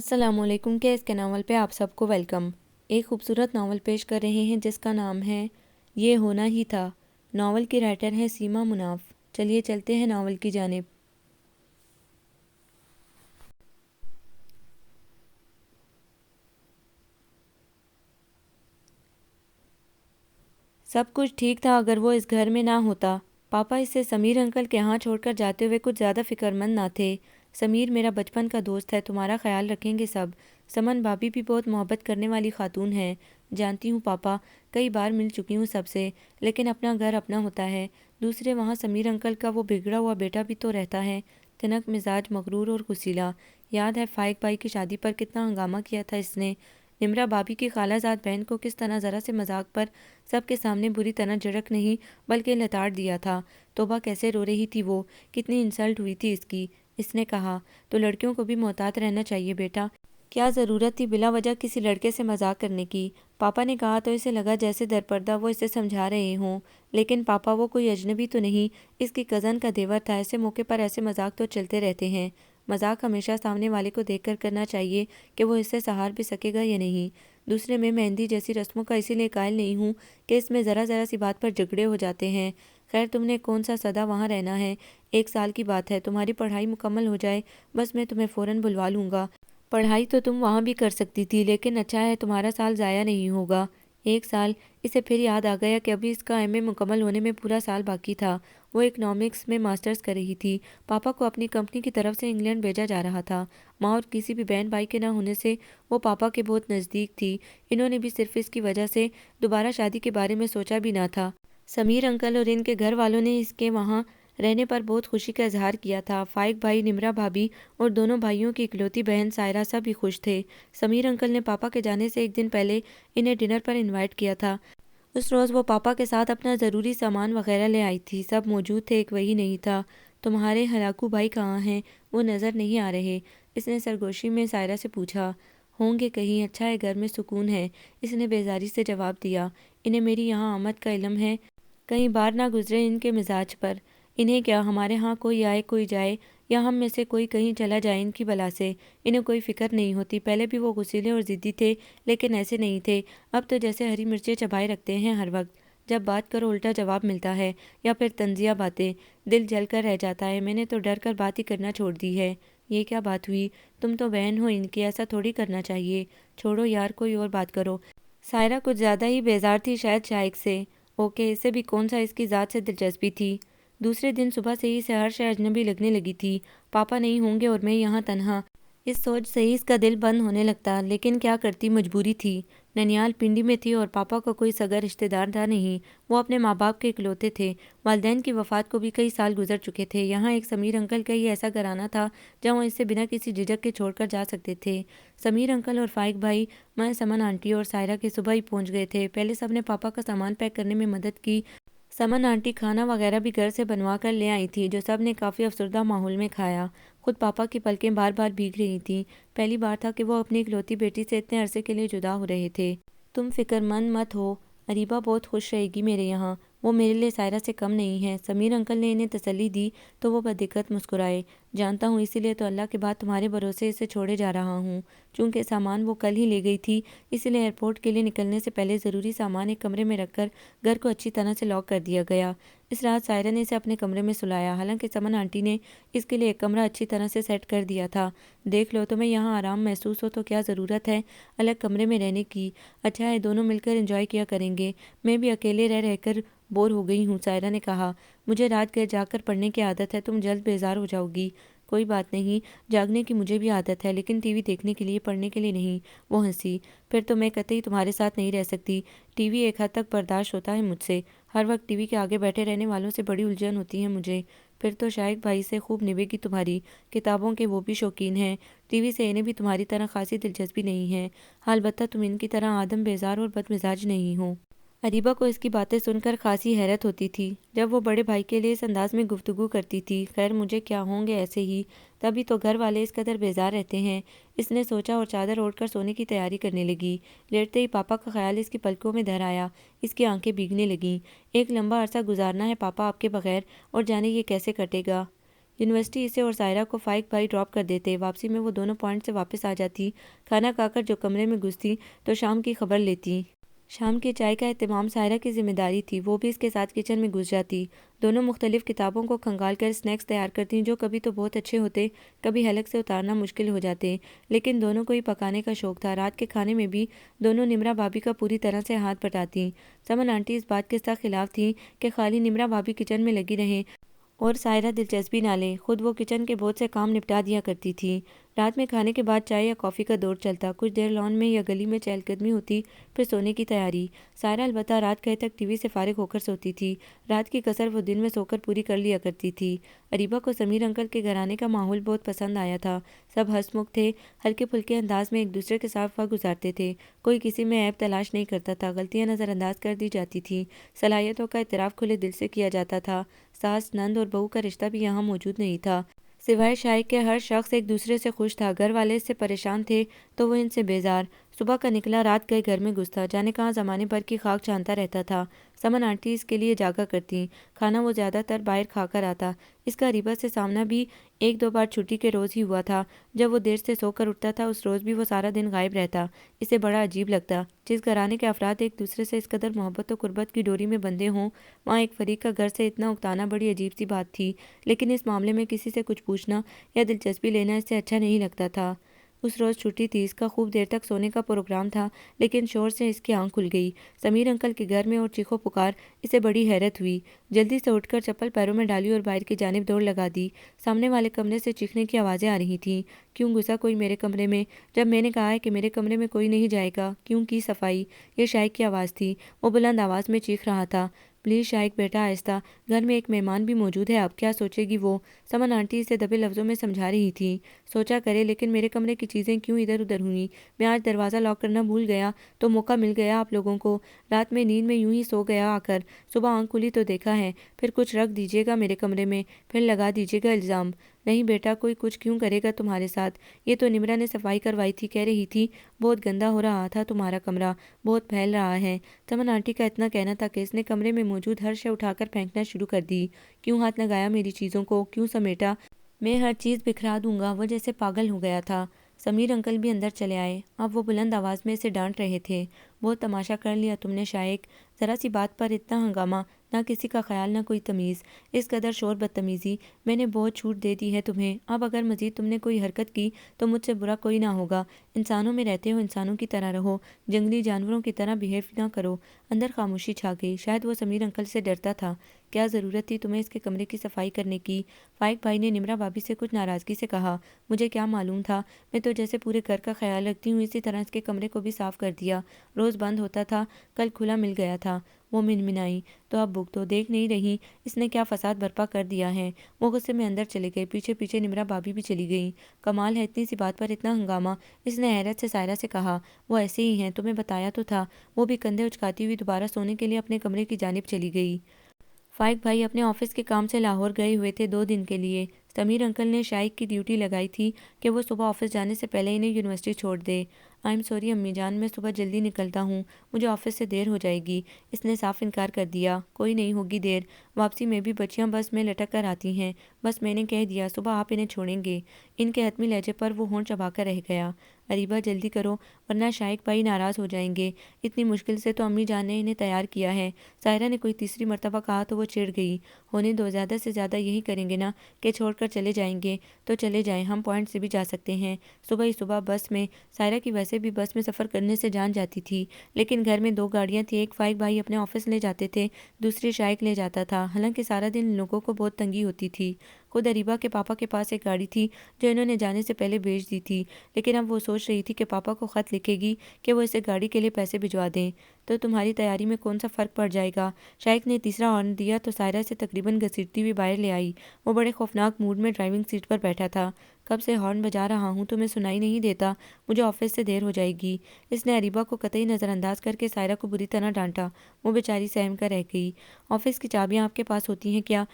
السلام علیکم کے اس کے ناول پہ آپ سب کو ویلکم۔ ایک خوبصورت ناول پیش کر رہے ہیں جس کا نام ہے یہ ہونا ہی تھا۔ ناول کی رائٹر ہیں سیما مناف۔ چلیے چلتے ہیں ناول کی جانب۔ سب کچھ ٹھیک تھا اگر وہ اس گھر میں نہ ہوتا۔ پاپا اسے سمیر انکل کے ہاں چھوڑ کر جاتے ہوئے کچھ زیادہ فکر مند نہ تھے۔ سمیر میرا بچپن کا دوست ہے، تمہارا خیال رکھیں گے سب۔ سمن بھابھی بھی بہت محبت کرنے والی خاتون ہے۔ جانتی ہوں پاپا، کئی بار مل چکی ہوں سب سے، لیکن اپنا گھر اپنا ہوتا ہے۔ دوسرے وہاں سمیر انکل کا وہ بگڑا ہوا بیٹا بھی تو رہتا ہے، تنک مزاج، مغرور اور غصیلا۔ یاد ہے فائق بھائی کی شادی پر کتنا ہنگامہ کیا تھا اس نے۔ نمرا بھابھی کی خالہ زاد بہن کو کس طرح ذرا سے مذاق پر سب کے سامنے بری طرح جھڑک نہیں بلکہ لتاڑ دیا تھا۔ توبہ کیسے رو رہی تھی وہ، کتنی انسلٹ ہوئی تھی اس کی۔ اس نے کہا تو لڑکیوں کو بھی محتاط رہنا چاہیے بیٹا، کیا ضرورت تھی بلا وجہ کسی لڑکے سے مذاق کرنے کی۔ پاپا نے کہا تو اسے لگا جیسے درپردہ وہ اسے سمجھا رہے ہوں، لیکن پاپا وہ کوئی اجنبی تو نہیں، اس کی کزن کا دیور تھا۔ ایسے موقع پر ایسے مذاق تو چلتے رہتے ہیں۔ مذاق ہمیشہ سامنے والے کو دیکھ کر کرنا چاہیے کہ وہ اس سے سہار بھی سکے گا یا نہیں۔ دوسرے میں مہندی جیسی رسموں کا اسی لیے قائل نہیں ہوں کہ اس میں ذرا سی بات پر جھگڑے ہو جاتے ہیں۔ خیر تم نے کون سا سدا وہاں رہنا ہے، 1 سال کی بات ہے، تمہاری پڑھائی مکمل ہو جائے بس میں تمہیں فوراً بلوا لوں گا۔ پڑھائی تو تم وہاں بھی کر سکتی تھی، لیکن اچھا ہے تمہارا سال ضائع نہیں ہوگا۔ 1 سال؟ اسے پھر یاد آ گیا کہ ابھی اس کا ایم اے مکمل ہونے میں پورا سال باقی تھا۔ وہ اکنامکس میں ماسٹرز کر رہی تھی۔ پاپا کو اپنی کمپنی کی طرف سے انگلینڈ بھیجا جا رہا تھا۔ ماں اور کسی بھی بہن بھائی کے نہ ہونے سے وہ پاپا کے بہت نزدیک تھی۔ انہوں نے بھی صرف اس کی وجہ سے دوبارہ شادی کے بارے میں سوچا بھی نہ تھا۔ سمیر انکل اور ان کے گھر والوں نے اس کے وہاں رہنے پر بہت خوشی کا اظہار کیا تھا۔ فائق بھائی، نمرا بھابھی اور دونوں بھائیوں کی اکلوتی بہن سائرہ سب ہی خوش تھے۔ سمیر انکل نے پاپا کے جانے سے 1 دن پہلے انہیں ڈنر پر انوائٹ کیا تھا۔ اس روز وہ پاپا کے ساتھ اپنا ضروری سامان وغیرہ لے آئی تھی۔ سب موجود تھے، ایک وہی نہیں تھا۔ تمہارے ہلاکو بھائی کہاں ہیں؟ وہ نظر نہیں آ رہے؟ اس نے سرگوشی میں سائرہ سے پوچھا۔ ہوں گے کہیں، اچھا ہے گھر میں سکون ہے، اس نے بیزاری سے جواب دیا۔ انہیں میری یہاں آمد کا علم ہے، کہیں بار نہ گزرے ان کے مزاج پر۔ انہیں کیا، ہمارے ہاں کوئی آئے کوئی جائے یا ہم میں سے کوئی کہیں چلا جائے ان کی بلا سے انہیں کوئی فکر نہیں ہوتی۔ پہلے بھی وہ غصیلے اور ضدی تھے، لیکن ایسے نہیں تھے۔ اب تو جیسے ہری مرچیں چبائے رکھتے ہیں، ہر وقت جب بات کرو الٹا جواب ملتا ہے، یا پھر طنزیہ باتیں، دل جل کر رہ جاتا ہے۔ میں نے تو ڈر کر بات ہی کرنا چھوڑ دی ہے۔ یہ کیا بات ہوئی؟ تم تو بہن ہو ان کی، ایسا تھوڑی کرنا چاہیے۔ چھوڑو یار، کوئی اور بات کرو۔ سائرہ کچھ زیادہ ہی بیزار تھی شاید شائق سے۔ اوکے، اسے بھی کون سا اس کی ذات سے دلچسپی تھی۔ دوسرے دن صبح سے ہی اسے ہر شے اجنبی لگنے لگی تھی۔ پاپا نہیں ہوں گے اور میں یہاں تنہا، اس سوچ سے ہی اس کا دل بند ہونے لگتا، لیکن کیا کرتی، مجبوری تھی۔ ننیال پنڈی میں تھی اور پاپا کا کوئی سگا رشتہ دار تھا نہیں، وہ اپنے ماں باپ کے اکلوتے تھے۔ والدین کی وفات کو بھی کئی سال گزر چکے تھے۔ یہاں ایک سمیر انکل کا ہی ایسا گھرانہ تھا جہاں وہ اسے بنا کسی جھجک کے چھوڑ کر جا سکتے تھے۔ سمیر انکل اور فائق بھائی، میں، سمن آنٹی اور سائرہ کے صبح ہی پہنچ گئے تھے۔ پہلے سب نے پاپا کا سامان پیک کرنے میں مدد کی۔ سمن آنٹی کھانا وغیرہ بھی گھر سے بنوا کر لے آئی تھی، جو سب نے کافی افسردہ ماحول میں کھایا۔ خود پاپا کی پلکیں بار بار بھیگ رہی تھیں۔ پہلی بار تھا کہ وہ اپنی اکلوتی بیٹی سے اتنے عرصے کے لیے جدا ہو رہے تھے۔ تم فکر مند مت ہو، اریبہ بہت خوش رہے گی میرے یہاں، وہ میرے لیے سائرہ سے کم نہیں ہے۔ سمیر انکل نے انہیں تسلی دی تو وہ بدقت مسکرائے۔ جانتا ہوں، اسی لیے تو اللہ کے بعد تمہارے بھروسے اسے چھوڑے جا رہا ہوں۔ چونکہ سامان وہ کل ہی لے گئی تھی، اسی لیے ایئرپورٹ کے لیے نکلنے سے پہلے ضروری سامان ایک کمرے میں رکھ کر گھر کو اچھی طرح سے لاک کر دیا گیا۔ اس رات سائرہ نے اسے اپنے کمرے میں سلایا، حالانکہ سمن آنٹی نے اس کے لیے ایک کمرہ اچھی طرح سے سیٹ کر دیا تھا۔ دیکھ لو، تمہیں یہاں آرام محسوس ہو تو کیا ضرورت ہے الگ کمرے میں رہنے کی؟ اچھا ہے دونوں مل کر انجوائے کیا کریں گے، میں بھی اکیلے رہ رہ کر بور ہو گئی ہوں۔ سائرہ نے کہا، مجھے رات گئے جا کر پڑھنے کی عادت ہے، تم جلد بیزار ہو جاؤ گی۔ کوئی بات نہیں، جاگنے کی مجھے بھی عادت ہے، لیکن ٹی وی دیکھنے کے لیے، پڑھنے کے لیے نہیں۔ وہ ہنسی۔ پھر تو میں قطعی تمہارے ساتھ نہیں رہ سکتی۔ ٹی وی ایک حد تک برداشت ہوتا ہے مجھ سے، ہر وقت ٹی وی کے آگے بیٹھے رہنے والوں سے بڑی الجھن ہوتی ہے مجھے۔ پھر تو شائق بھائی سے خوب نبھے گی تمہاری، کتابوں کے وہ بھی شوقین ہیں، ٹی وی سے انہیں بھی تمہاری طرح خاصی دلچسپی نہیں ہے۔ البتہ تم ان کی طرح آدم بیزار اور بد مزاج نہیں ہو۔ اریبہ کو اس کی باتیں سن کر خاصی حیرت ہوتی تھی جب وہ بڑے بھائی کے لیے اس انداز میں گفتگو کرتی تھی۔ خیر مجھے کیا، ہوں گے ایسے ہی، تبھی تو گھر والے اس قدر بیزار رہتے ہیں، اس نے سوچا اور چادر اوڑھ کر سونے کی تیاری کرنے لگی۔ لیٹتے ہی پاپا کا خیال اس کی پلکوں میں دھر آیا، اس کی آنکھیں بھیگنے لگیں۔ ایک لمبا عرصہ گزارنا ہے پاپا آپ کے بغیر، اور جانے یہ کیسے کٹے گا۔ یونیورسٹی اسے اور سائرہ کو فائق بھائی ڈراپ کر دیتے۔ واپسی میں وہ دونوں پوائنٹ سے واپس آ جاتی، کھانا کھا کر جو کمرے میں گھستی تو شام کی خبر لیتی۔ شام کی چائے کا اہتمام سائرہ کی ذمہ داری تھی، وہ بھی اس کے ساتھ کچن میں گھس جاتی۔ دونوں مختلف کتابوں کو کھنگال کر اسنیکس تیار کرتی جو کبھی تو بہت اچھے ہوتے، کبھی حلق سے اتارنا مشکل ہو جاتے، لیکن دونوں کو ہی پکانے کا شوق تھا۔ رات کے کھانے میں بھی دونوں نمرہ بھابی کا پوری طرح سے ہاتھ بٹاتی۔ سمن آنٹی اس بات کے سخت خلاف تھیں کہ خالی نمرہ بھابی کچن میں لگی رہیں اور سائرہ دلچسپی نہ لے، خود وہ کچن کے بہت سے کام نپٹا دیا کرتی تھی۔ رات میں کھانے کے بعد چائے یا کافی کا دور چلتا، کچھ دیر لان میں یا گلی میں چہل قدمی ہوتی، پھر سونے کی تیاری۔ سائرہ البتہ رات گئے تک ٹی وی سے فارغ ہو کر سوتی تھی، رات کی کسر وہ دن میں سو کر پوری کر لیا کرتی تھی۔ اریبہ کو سمیر انکل کے گھر آنے کا ماحول بہت پسند آیا تھا، سب ہنس مکھ تھے، ہلکے پھلکے انداز میں ایک دوسرے کے ساتھ وقت گزارتے تھے، کوئی کسی میں عیب تلاش نہیں کرتا تھا، غلطیاں نظر انداز کر دی جاتی تھیں، صلاحیتوں کا اعتراف کھلے دل سے کیا جاتا تھا۔ ساس، نند اور بہو کا رشتہ بھی یہاں موجود نہیں تھا، سوائے شائق کے ہر شخص ایک دوسرے سے خوش تھا۔ گھر والے اس سے پریشان تھے تو وہ ان سے بیزار۔ صبح کا نکلا رات گئے گھر میں گھستا، جانے کہاں زمانے بھر کی خاک چھانتا رہتا تھا۔ سمن آنٹی اس کے لیے جاگا کرتی، کھانا وہ زیادہ تر باہر کھا کر آتا۔ اس کا اریبہ سے سامنا بھی ایک دو بار چھٹی کے روز ہی ہوا تھا، جب وہ دیر سے سو کر اٹھتا تھا، اس روز بھی وہ سارا دن غائب رہتا۔ اسے بڑا عجیب لگتا، جس گھرانے کے افراد ایک دوسرے سے اس قدر محبت و قربت کی ڈوری میں بندھے ہوں، وہاں ایک فریق کا گھر سے اتنا اکتانا بڑی عجیب سی بات تھی، لیکن اس معاملے میں کسی سے کچھ پوچھنا یا دلچسپی لینا اس سے اچھا نہیں لگتا تھا۔ اس روز چھٹی تھی، اس کا خوب دیر تک سونے کا پروگرام تھا، لیکن شور سے اس کی آنکھ کھل گئی۔ سمیر انکل کے گھر میں اور چیخو پکار، اسے بڑی حیرت ہوئی۔ جلدی سے اٹھ کر چپل پیروں میں ڈالی اور باہر کی جانب دوڑ لگا دی۔ سامنے والے کمرے سے چیخنے کی آوازیں آ رہی تھیں۔ کیوں گھسا کوئی میرے کمرے میں؟ جب میں نے کہا ہے کہ میرے کمرے میں کوئی نہیں جائے گا، کیوں کی صفائی؟ یہ شائق کی آواز تھی، وہ بلند آواز میں چیخ رہا تھا۔ پلیز شائق بیٹا آہستہ، گھر میں ایک مہمان بھی موجود ہے، اب کیا سوچے گی وہ؟ سمن آنٹی اسے دبے لفظوں میں سمجھا رہی تھی۔ سوچا کرے، لیکن میرے کمرے کی چیزیں کیوں ادھر ادھر ہوئیں؟ میں آج دروازہ لاک کرنا بھول گیا تو موقع مل گیا آپ لوگوں کو، رات میں نیند میں یوں ہی سو گیا آ کر، صبح آنکھ کھلی تو دیکھا ہے، پھر کچھ رکھ دیجیے گا میرے کمرے میں، پھر لگا دیجیے گا الزام۔ نہیں بیٹا، کوئی کچھ کیوں کرے گا تمہارے ساتھ؟ یہ تو نمرہ نے صفائی کروائی تھی، کہہ رہی تھی بہت گندا ہو رہا تھا تمہارا کمرہ، بہت پھیل رہا ہے۔ سمن آنٹی کا اتنا کہنا تھا کہ اس نے کمرے میں موجود ہر شے اٹھا کر پھینکنا شروع کر دی۔ کیوں ہاتھ لگایا میری چیزوں کو، کیوں سمیٹا؟ میں ہر چیز بکھرا دوں گا۔ وہ جیسے پاگل ہو گیا تھا۔ سمیر انکل بھی اندر چلے آئے، اب وہ بلند آواز میں اسے ڈانٹ رہے تھے۔ بہت تماشا کر لیا تم نے شائق، ذرا سی بات پر اتنا ہنگامہ، نہ کسی کا خیال نہ کوئی تمیز، اس قدر شور بدتمیزی، میں نے بہت چھوٹ دے دی ہے تمہیں، اب اگر مزید تم نے کوئی حرکت کی تو مجھ سے برا کوئی نہ ہوگا۔ انسانوں میں رہتے ہو انسانوں کی طرح رہو، جنگلی جانوروں کی طرح بیہیو نہ کرو۔ اندر خاموشی چھا گئی، شاید وہ سمیر انکل سے ڈرتا تھا۔ کیا ضرورت تھی تمہیں اس کے کمرے کی صفائی کرنے کی؟ فائق بھائی نے نمرہ بھابی سے کچھ ناراضگی سے کہا۔ مجھے کیا معلوم تھا، میں تو جیسے پورے گھر کا خیال رکھتی ہوں اسی طرح اس کے کمرے کو بھی صاف کر دیا، روز بند ہوتا تھا، کل کھلا مل گیا تھا۔ وہ منمنائی، تو اب بھگتو، دیکھ نہیں رہی اس نے کیا فساد برپا کر دیا ہے؟ وہ غصے میں اندر چلے گئے، پیچھے پیچھے نمرہ بھابی بھی چلی گئی۔ کمال ہے، اتنی سی بات پر اتنا ہنگامہ، اس نے حیرت سے سائرہ سے کہا۔ وہ ایسے ہی ہیں، تمہیں بتایا تو تھا۔ وہ بھی کندھے اچکاتی ہوئی دوبارہ سونے کے لیے اپنے کمرے کی جانب چلی گئی۔ فائق بھائی اپنے آفس کے کام سے لاہور گئے ہوئے تھے 2 دن کے لیے۔ سمیر انکل نے شائق کی ڈیوٹی لگائی تھی کہ وہ صبح آفس جانے سے پہلے انہیں یونیورسٹی چھوڑ دے۔ آئی ایم سوری امی جان، میں صبح جلدی نکلتا ہوں، مجھے آفس سے دیر ہو جائے گی۔ اس نے صاف انکار کر دیا۔ کوئی نہیں ہوگی دیر، واپسی میں بھی بچیاں بس میں لٹک کر آتی ہیں، بس میں نے کہہ دیا صبح آپ انہیں چھوڑیں گے۔ ان کے حتمی لہجے پر وہ ہونٹ چبا کر رہ گیا۔ اریبہ جلدی کرو ورنہ شائق بھائی ناراض ہو جائیں گے، اتنی مشکل سے تو امی جان نے انہیں تیار کیا ہے۔ سائرہ نے کوئی تیسری مرتبہ کہا تو وہ چڑ گئی۔ ہونے دو، زیادہ سے زیادہ یہی کریں گے نا کہ چھوڑ کر چلے جائیں گے تو چلے جائیں، ہم پوائنٹ سے بھی جا سکتے ہیں۔ صبح ہی صبح بس میں، سائرہ کی ویسے بھی بس میں سفر کرنے سے جان جاتی تھی، لیکن گھر میں 2 گاڑیاں تھیں، ایک فائق بھائی اپنے آفس لے جاتے تھے، دوسری شائق لے جاتا تھا، حالانکہ سارا دن ان لوگوں کو بہت تنگی ہوتی تھی۔ خود اریبہ کے پاپا کے پاس ایک گاڑی تھی جو انہوں نے جانے سے پہلے بیچ دی تھی، لیکن اب وہ سوچ رہی تھی کہ پاپا کو خط لکھے گی کہ وہ اسے گاڑی کے لیے پیسے بھجوا دیں تو تمہاری تیاری میں کون سا فرق پڑ جائے گا۔ شائق نے تیسرا ہارن دیا تو سائرہ سے تقریباً گھسیٹتی ہوئی باہر لے آئی۔ وہ بڑے خوفناک موڈ میں ڈرائیونگ سیٹ پر بیٹھا تھا۔ کب سے ہارن بجا رہا ہوں تمہیں سنائی نہیں دیتا؟ مجھے آفس سے دیر ہو جائے گی۔ اس نے اریبہ کو قطعی نظر انداز کر کے سائرہ کو بری طرح ڈانٹا۔ وہ بیچاری سہم کر رہ گئی۔ آفس کی چابیاں آپ کے پاس ہوتی ہیں کیا؟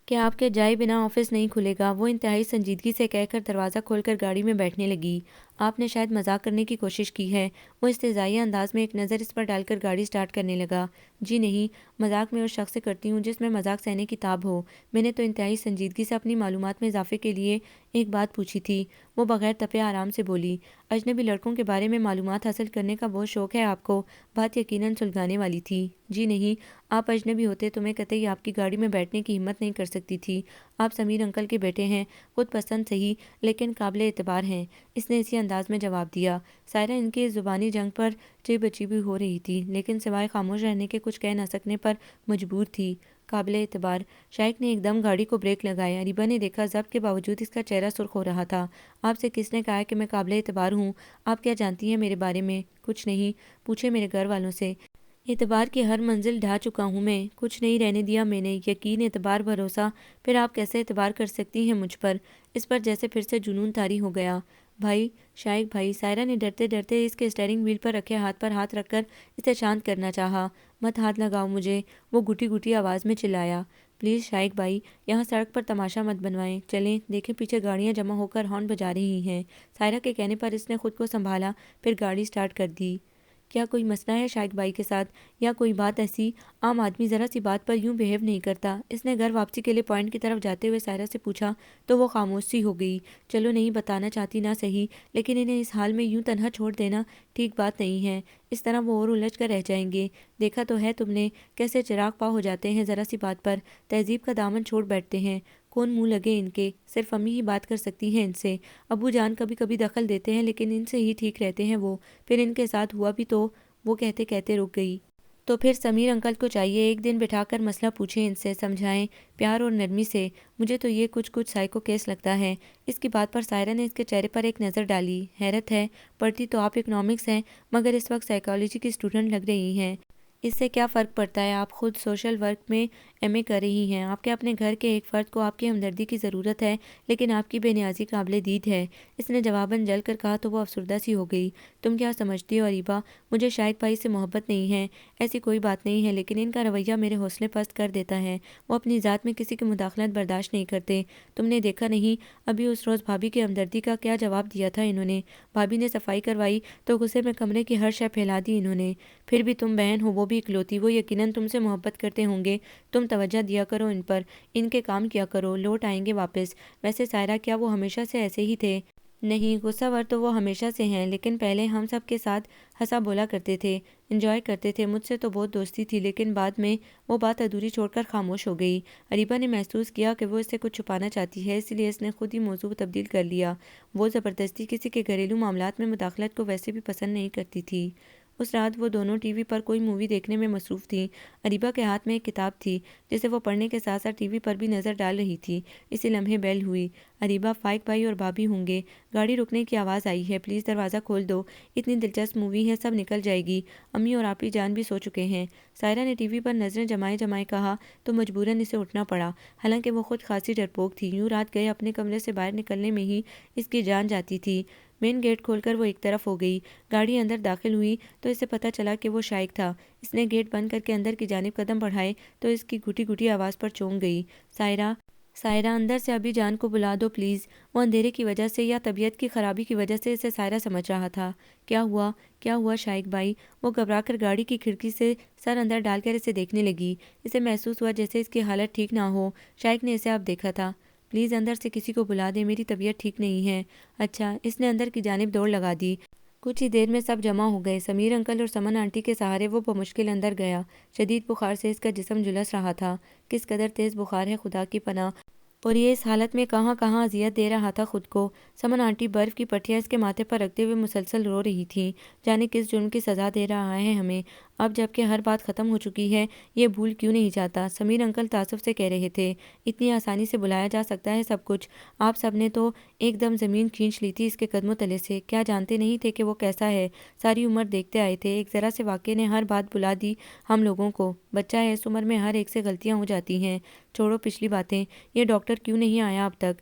کہ آپ کے جائے بنا آفس نہیں کھلے گا؟ وہ انتہائی سنجیدگی سے کہہ کر دروازہ کھول کر گاڑی میں بیٹھنے لگی۔ آپ نے شاید مذاق کرنے کی کوشش کی ہے۔ وہ استہزائیہ انداز میں ایک نظر اس پر ڈال کر گاڑی سٹارٹ کرنے لگا۔ جی نہیں، مذاق میں اس شخص سے کرتی ہوں جس میں مذاق سہنے کی تاب ہو۔ میں نے تو انتہائی سنجیدگی سے اپنی معلومات میں اضافے کے لیے ایک بات پوچھی تھی۔ وہ بغیر تپے آرام سے بولی۔ اجنبی لڑکوں کے بارے میں معلومات حاصل کرنے کا بہت شوق ہے آپ کو؟ بات یقیناً سلجھانے والی تھی۔ جی نہیں، آپ اجنبی ہوتے تو میں قطعی آپ کی گاڑی میں بیٹھنے کی ہمت نہیں کر سکتی تھی۔ آپ سمیر انکل کے بیٹے ہیں، خود پسند صحیح لیکن قابل اعتبار ہیں، اس نے اسی انداز میں جواب دیا۔ سائرہ ان کے زبانی جنگ پر چیب چیبی ہو رہی تھی، لیکن سوائے خاموش رہنے کے کچھ کہہ نہ سکنے پر مجبور تھی۔ قابل اعتبار؟ شائق نے ایک دم گاڑی کو بریک لگایا۔ اریبہ نے دیکھا ضبط کے باوجود اس کا چہرہ سرخ ہو رہا تھا۔ آپ سے کس نے کہا کہ میں قابل اعتبار ہوں؟ آپ کیا جانتی ہیں میرے بارے میں؟ کچھ نہیں، پوچھے میرے گھر والوں سے۔ اعتبار کی ہر منزل ڈھا چکا ہوں میں، کچھ نہیں رہنے دیا میں نے۔ یقین، اعتبار، بھروسہ، پھر آپ کیسے اعتبار کر سکتی ہیں مجھ پر؟ اس پر جیسے پھر سے جنون طاری ہو گیا۔ بھائی، شائق بھائی، سائرہ نے ڈرتے ڈرتے اس کے اسٹیئرنگ وہیل پر رکھے ہاتھ پر ہاتھ رکھ کر اسے شانت کرنا چاہا۔ مت ہاتھ لگاؤ مجھے، وہ گھٹی گھٹی آواز میں چلایا۔ پلیز شائق بھائی، یہاں سڑک پر تماشا مت بنوائیں، چلیں دیکھیں پیچھے گاڑیاں جمع ہو کر ہارن بجا رہی ہیں۔ سائرہ کے کہنے پر اس نے خود کو سنبھالا، پھر گاڑی سٹارٹ کر دی۔ کیا کوئی مسئلہ ہے شائق بھائی کے ساتھ، یا کوئی بات ایسی؟ عام آدمی ذرا سی بات پر یوں بیہیو نہیں کرتا۔ اس نے گھر واپسی کے لیے پوائنٹ کی طرف جاتے ہوئے سائرہ سے پوچھا تو وہ خاموش سی ہو گئی۔ چلو نہیں بتانا چاہتی نہ صحیح، لیکن انہیں اس حال میں یوں تنہا چھوڑ دینا ٹھیک بات نہیں ہے۔ اس طرح وہ اور الجھ کر رہ جائیں گے۔ دیکھا تو ہے تم نے کیسے چراغ پا ہو جاتے ہیں ذرا سی بات پر، تہذیب کا دامن چھوڑ بیٹھتے ہیں۔ کون منہ لگے ان کے؟ صرف امی ہی بات کر سکتی ہیں ان سے۔ ابو جان کبھی کبھی دخل دیتے ہیں لیکن ان سے ہی ٹھیک رہتے ہیں وہ۔ پھر ان کے ساتھ ہوا بھی تو؟ وہ کہتے کہتے رک گئی۔ تو پھر سمیر انکل کو چاہیے ایک دن بٹھا کر مسئلہ پوچھیں ان سے، سمجھائیں پیار اور نرمی سے۔ مجھے تو یہ کچھ سائیکو کیس لگتا ہے۔ اس کی بات پر سائرہ نے اس کے چہرے پر ایک نظر ڈالی۔ حیرت ہے، پڑھتی تو آپ اکنامکس ہیں مگر اس وقت سائیکالوجی کی اسٹوڈنٹ لگ رہی ہیں۔ اس سے کیا فرق پڑتا ہے؟ آپ خود سوشل ورک میں ایم اے کر رہی ہیں۔ آپ کے اپنے گھر کے ایک فرد کو آپ کی ہمدردی کی ضرورت ہے، لیکن آپ کی بے نیازی قابل دید ہے۔ اس نے جواباً جل کر کہا تو وہ افسردہ سی ہو گئی۔ تم کیا سمجھتی ہو اریبہ، مجھے شائق بھائی سے محبت نہیں ہے؟ ایسی کوئی بات نہیں ہے، لیکن ان کا رویہ میرے حوصلے پست کر دیتا ہے۔ وہ اپنی ذات میں کسی کی مداخلت برداشت نہیں کرتے۔ تم نے دیکھا نہیں ابھی اس روز بھابی کی ہمدردی کا کیا جواب دیا تھا انہوں نے؟ بھابی نے صفائی کروائی تو غصے میں کمرے کی ہر شے پھیلا دی انہوں نے۔ پھر بھی تم بہن ہو، وہ بھی اکلوتی، وہ یقیناً تم سے محبت کرتے ہوں گے۔ تم توجہ دیا کرو ان پر، ان کے کام کیا کرو، لوٹ آئیں گے واپس۔ ویسے سائرہ کیا وہ ہمیشہ سے ایسے ہی تھے؟ نہیں، غصہ ور تو وہ ہمیشہ سے ہیں، لیکن پہلے ہم سب کے ساتھ ہنسا بولا کرتے تھے، انجوائے کرتے تھے، مجھ سے تو بہت دوستی تھی، لیکن بعد میں وہ بات ادھوری چھوڑ کر خاموش ہو گئی۔ اریبہ نے محسوس کیا کہ وہ اس سے کچھ چھپانا چاہتی ہے، اس لیے اس نے خود ہی موضوع تبدیل کر لیا۔ وہ زبردستی کسی کے گھریلو معاملات میں مداخلت کو ویسے بھی پسند نہیں کرتی تھی۔ اس رات وہ دونوں ٹی وی پر کوئی مووی دیکھنے میں مصروف تھیں۔ اریبہ کے ہاتھ میں ایک کتاب تھی جسے وہ پڑھنے کے ساتھ ساتھ ٹی وی پر بھی نظر ڈال رہی تھی۔ اسی لمحے بیل ہوئی۔ اریبہ، فائق بھائی اور بھابھی ہوں گے، گاڑی رکنے کی آواز آئی ہے، پلیز دروازہ کھول دو، اتنی دلچسپ مووی ہے سب نکل جائے گی، امی اور آپی جان بھی سو چکے ہیں۔ سائرہ نے ٹی وی پر نظریں جمائے جمائے کہا تو مجبوراً اسے اٹھنا پڑا، حالانکہ وہ خود خاصی ڈرپوک تھی۔ یوں رات گئے اپنے کمرے سے باہر نکلنے میں ہی اس کی جان جاتی تھی۔ مین گیٹ کھول کر وہ ایک طرف ہو گئی۔ گاڑی اندر داخل ہوئی تو اسے پتہ چلا کہ وہ شائق تھا۔ اس نے گیٹ بند کر کے اندر کی جانب قدم بڑھائے تو اس کی گھٹی گھٹی آواز پر چونک گئی۔ سائرہ، سائرہ، اندر سے ابھی جان کو بلا دو پلیز۔ وہ اندھیرے کی وجہ سے یا طبیعت کی خرابی کی وجہ سے اسے سائرہ سمجھ رہا تھا۔ کیا ہوا؟ کیا ہوا شائق بھائی؟ وہ گھبرا کر گاڑی کی کھڑکی سے سر اندر ڈال کر اسے دیکھنے لگی۔ اسے محسوس ہوا جیسے اس کی حالت ٹھیک نہ ہو۔ شائق نے اسے اب دیکھا تھا۔ پلیز اندر سے کسی کو بلا دے، میری طبیعت ٹھیک نہیں ہے۔ اچھا، اس نے اندر کی جانب دوڑ لگا دی۔ کچھ ہی دیر میں سب جمع ہو گئے۔ سمیر انکل اور سمن آنٹی کے سہارے وہ بمشکل اندر گیا۔ شدید بخار سے اس کا جسم جھلس رہا تھا۔ کس قدر تیز بخار ہے خدا کی پناہ، اور یہ اس حالت میں کہاں کہاں اذیت دے رہا تھا خود کو۔ سمن آنٹی برف کی پٹیاں اس کے ماتھے پر رکھتے ہوئے مسلسل رو رہی تھیں۔ جانے کس جرم کی سزا دے رہا ہے ہمیں، اب جب کہ ہر بات ختم ہو چکی ہے یہ بھول کیوں نہیں جاتا؟ سمیر انکل تعصب سے کہہ رہے تھے۔ اتنی آسانی سے بلایا جا سکتا ہے سب کچھ؟ آپ سب نے تو ایک دم زمین کھینچ لی تھی اس کے قدموں تلے سے۔ کیا جانتے نہیں تھے کہ وہ کیسا ہے؟ ساری عمر دیکھتے آئے تھے، ایک ذرا سے واقعے نے ہر بات بلا دی ہم لوگوں کو۔ بچہ ہے، اس عمر میں ہر ایک سے غلطیاں ہو جاتی ہیں۔ چھوڑو پچھلی باتیں، یہ ڈاکٹر کیوں نہیں آیا اب تک؟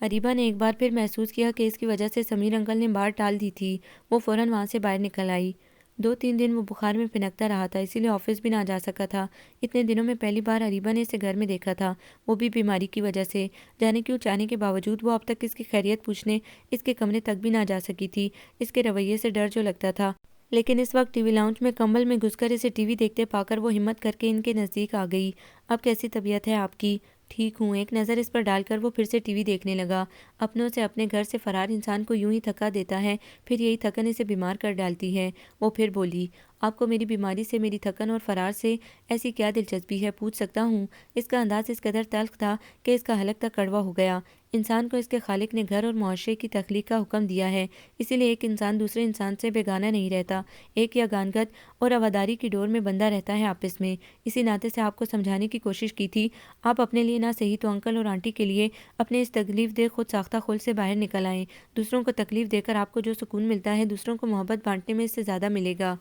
اریبہ نے ایک بار پھر محسوس کیا کہ اس کی وجہ سے سمیر انکل نے بات ٹال دی تھی۔ وہ فوراً وہاں سے باہر نکل آئی۔ 2-3 دن وہ بخار میں پھنکتا رہا تھا، اسی لیے آفس بھی نہ جا سکا تھا۔ اتنے دنوں میں پہلی بار اریبہ نے اسے گھر میں دیکھا تھا، وہ بھی بیماری کی وجہ سے۔ جانے کیوں چاہنے کے باوجود وہ اب تک اس کی خیریت پوچھنے اس کے کمرے تک بھی نہ جا سکی تھی۔ اس کے رویے سے ڈر جو لگتا تھا، لیکن اس وقت ٹی وی لاؤنج میں کمبل میں گھس کر اسے ٹی وی دیکھتے پا کر وہ ہمت کر کے ان کے نزدیک آ گئی۔ اب کیسی طبیعت ہے آپ کی؟ ٹھیک ہوں، ایک نظر اس پر ڈال کر وہ پھر سے ٹی وی دیکھنے لگا۔ اپنوں سے اپنے گھر سے فرار انسان کو یوں ہی تھکا دیتا ہے، پھر یہی تھکن اسے بیمار کر ڈالتی ہے۔ وہ پھر بولی، آپ کو میری بیماری سے، میری تھکن اور فرار سے ایسی کیا دلچسپی ہے، پوچھ سکتا ہوں؟ اس کا انداز اس قدر تلخ تھا کہ اس کا حلق تک کڑوا ہو گیا۔ انسان کو اس کے خالق نے گھر اور معاشرے کی تخلیق کا حکم دیا ہے، اسی لیے ایک انسان دوسرے انسان سے بیگانہ نہیں رہتا، ایک یا گانگت اور رواداری کی ڈور میں بندہ رہتا ہے آپس میں۔ اسی ناطے سے آپ کو سمجھانے کی کوشش کی تھی، آپ اپنے لیے نہ صحیح تو انکل اور آنٹی کے لیے اپنے اس تکلیف دہ خود ساختہ خل سے باہر نکل آئیں۔ دوسروں کو تکلیف دے کر آپ کو جو سکون ملتا ہے، دوسروں کو محبت بانٹنے میں اس سے زیادہ ملے گا۔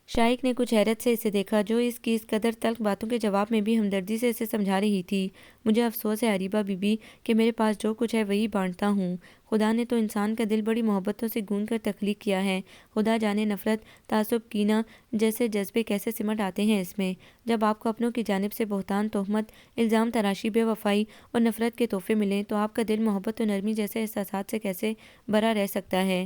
شائق نے کچھ حیرت سے اسے دیکھا، جو اس کی اس قدر تلخ باتوں کے جواب میں بھی ہمدردی سے اسے سمجھا رہی تھی۔ مجھے افسوس ہے اریبہ بی بی کہ میرے پاس جو کچھ ہے وہی بانٹتا ہوں۔ خدا نے تو انسان کا دل بڑی محبتوں سے گون کر تخلیق کیا ہے، خدا جانے نفرت، تعصب، کینہ جیسے جذبے کیسے سمٹ آتے ہیں اس میں۔ جب آپ کو اپنوں کی جانب سے بہتان، تہمت، الزام تراشی، بے وفائی اور نفرت کے تحفے ملیں تو آپ کا دل محبت و نرمی جیسے احساسات سے کیسے بھرا رہ سکتا ہے؟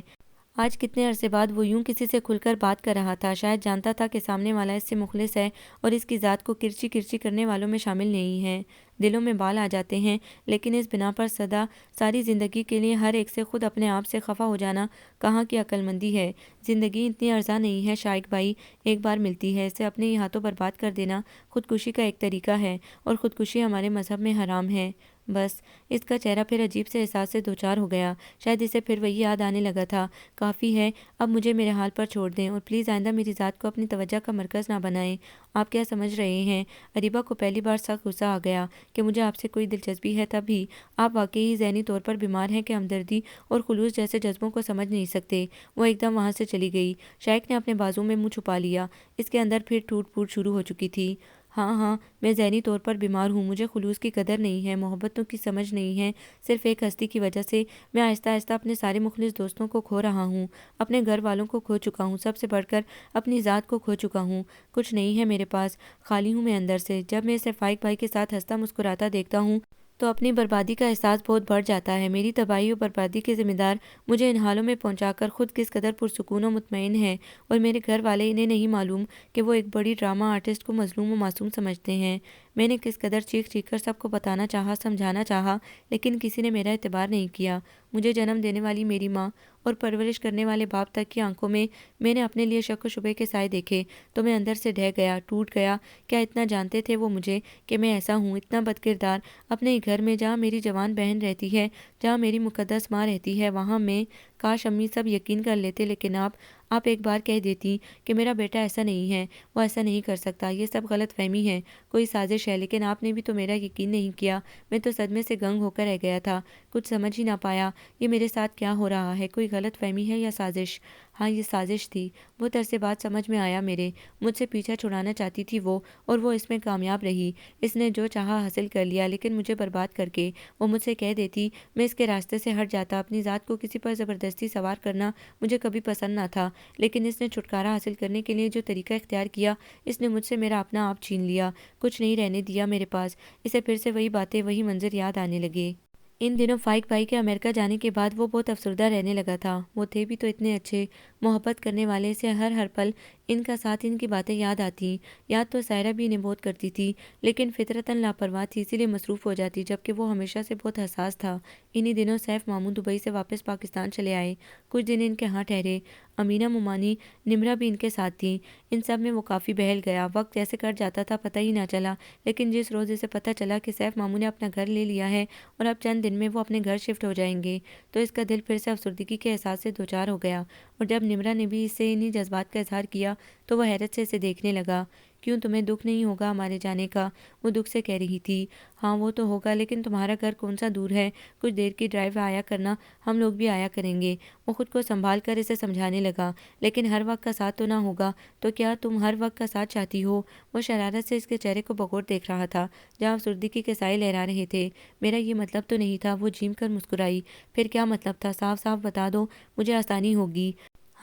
آج کتنے عرصے بعد وہ یوں کسی سے کھل کر بات کر رہا تھا، شاید جانتا تھا کہ سامنے والا اس سے مخلص ہے اور اس کی ذات کو کرچی کرچی کرنے والوں میں شامل نہیں ہے۔ دلوں میں بال آ جاتے ہیں، لیکن اس بنا پر سدا ساری زندگی کے لیے ہر ایک سے خود اپنے آپ سے خفا ہو جانا کہاں کی عقل مندی ہے؟ زندگی اتنی ارزاں نہیں ہے شائق بھائی، ایک بار ملتی ہے، اسے اپنے ہی ہاتھوں برباد کر دینا خودکشی کا ایک طریقہ ہے، اور خودکشی ہمارے مذہب میں حرام ہے۔ بس اس کا چہرہ پھر عجیب سے احساس سے دوچار ہو گیا، شاید اسے پھر وہی یاد آنے لگا تھا۔ کافی ہے، اب مجھے میرے حال پر چھوڑ دیں اور پلیز آئندہ میری ذات کو اپنی توجہ کا مرکز نہ بنائیں۔ آپ کیا سمجھ رہے ہیں؟ اریبہ کو پہلی بار سخت غصہ آ گیا کہ مجھے آپ سے کوئی دلچسپی ہے تب ہی آپ واقعی ذہنی طور پر بیمار ہیں کہ ہمدردی اور خلوص جیسے جذبوں کو سمجھ نہیں سکتے۔ وہ ایک دم وہاں سے چلی گئی۔ شائق نے اپنے بازو میں منہ چھپا لیا، اس کے اندر پھر ٹوٹ پھوٹ شروع ہو چکی تھی۔ ہاں ہاں، میں ذہنی طور پر بیمار ہوں، مجھے خلوص کی قدر نہیں ہے، محبتوں کی سمجھ نہیں ہے، صرف ایک ہستی کی وجہ سے میں آہستہ آہستہ اپنے سارے مخلص دوستوں کو کھو رہا ہوں، اپنے گھر والوں کو کھو چکا ہوں، سب سے بڑھ کر اپنی ذات کو کھو چکا ہوں۔ کچھ نہیں ہے میرے پاس، خالی ہوں میں اندر سے۔ جب میں اسے فائق بھائی کے ساتھ ہنستا مسکراتا دیکھتا ہوں تو اپنی بربادی کا احساس بہت بڑھ جاتا ہے۔ میری تباہی و بربادی کے ذمہ دار مجھے ان حالوں میں پہنچا کر خود کس قدر پرسکون و مطمئن ہے، اور میرے گھر والے، انہیں نہیں معلوم کہ وہ ایک بڑی ڈرامہ آرٹسٹ کو مظلوم و معصوم سمجھتے ہیں۔ میں نے کس قدر چیخ چیخ کر سب کو بتانا چاہا، سمجھانا چاہا، لیکن کسی نے میرا اعتبار نہیں کیا۔ مجھے جنم دینے والی میری ماں اور پرورش کرنے والے باپ تک کی آنکھوں میں نے اپنے لیے شک و شبے کے سائے دیکھے تو میں اندر سے ڈھہ گیا، ٹوٹ گیا۔ کیا اتنا جانتے تھے وہ مجھے کہ میں ایسا ہوں، اتنا بد کردار؟ اپنے ہی گھر میں جہاں میری جوان بہن رہتی ہے، جہاں میری مقدس ماں رہتی ہے، وہاں میں، کاش امی سب یقین کر لیتے، لیکن آپ ایک بار کہہ دیتی کہ میرا بیٹا ایسا نہیں ہے، وہ ایسا نہیں کر سکتا، یہ سب غلط فہمی ہے، کوئی سازش ہے، لیکن آپ نے بھی تو میرا یقین نہیں کیا۔ میں تو صدمے سے گنگ ہو کر رہ گیا تھا، کچھ سمجھ ہی نہ پایا یہ میرے ساتھ کیا ہو رہا ہے، کوئی غلط فہمی ہے یا سازش؟ ہاں، یہ سازش تھی۔ بہت عرصے بعد سمجھ میں آیا میرے، مجھ سے پیچھا چھڑانا چاہتی تھی وہ، اور وہ اس میں کامیاب رہی۔ اس نے جو چاہا حاصل کر لیا، لیکن مجھے برباد کر کے۔ وہ مجھ سے کہہ دیتی، میں اس کے راستے سے ہٹ جاتا، اپنی ذات کو کسی پر زبردستی سوار کرنا مجھے کبھی پسند نہ تھا، لیکن اس نے چھٹکارا حاصل کرنے کے لیے جو طریقہ اختیار کیا، اس نے مجھ سے میرا اپنا آپ چھین لیا، کچھ نہیں رہنے دیا میرے پاس۔ اسے پھر سے وہی باتیں، وہی منظر یاد آنے لگے۔ ان دنوں فائق بھائی کے امریکہ جانے کے بعد وہ بہت افسردہ رہنے لگا تھا۔ وہ تھے بھی تو اتنے اچھے، محبت کرنے والے، سے ہر پل ان کا ساتھ، ان کی باتیں یاد آتی۔ یاد تو سائرہ بھی انہیں بہت کرتی تھی، لیکن فطرتاً لاپرواہ تھی، اسی لیے مصروف ہو جاتی، جبکہ وہ ہمیشہ سے بہت حساس تھا۔ انہی دنوں سیف ماموں دبئی سے واپس پاکستان چلے آئے، کچھ دن ان کے ہاں ٹھہرے۔ امینہ، مومانی، نمرہ بھی ان کے ساتھ تھیں۔ ان سب میں وہ کافی بہل گیا، وقت کیسے کٹ جاتا تھا پتہ ہی نہ چلا، لیکن جس روز اسے پتہ چلا کہ سیف ماموں نے اپنا گھر لے لیا ہے اور اب چند دن میں وہ اپنے گھر شفٹ ہو جائیں گے، تو اس کا دل پھر سے افسردگی کے احساس سے دوچار ہو گیا۔ اور جب نمرہ نے بھی اس سے انہی جذبات کا اظہار کیا تو وہ حیرت سے اسے دیکھنے لگا۔ کیوں، تمہیں دکھ نہیں ہوگا ہمارے جانے کا؟ وہ دکھ سے کہہ رہی تھی۔ ہاں وہ تو ہوگا، لیکن تمہارا گھر کون سا دور ہے، کچھ دیر کی ڈرائیو آیا کرنا، ہم لوگ بھی آیا کریں گے۔ وہ خود کو سنبھال کر اسے سمجھانے لگا، لیکن ہر وقت کا ساتھ تو نہ ہوگا، تو کیا تم ہر وقت کا ساتھ چاہتی ہو؟ وہ شرارت سے اس کے چہرے کو بغور دیکھ رہا تھا جہاں افسردگی کے سائے لہرا رہے تھے۔ میرا یہ مطلب تو نہیں تھا، وہ جھیم کر مسکرائی۔ پھر کیا مطلب تھا؟ صاف صاف بتا دو، مجھے آسانی ہوگی۔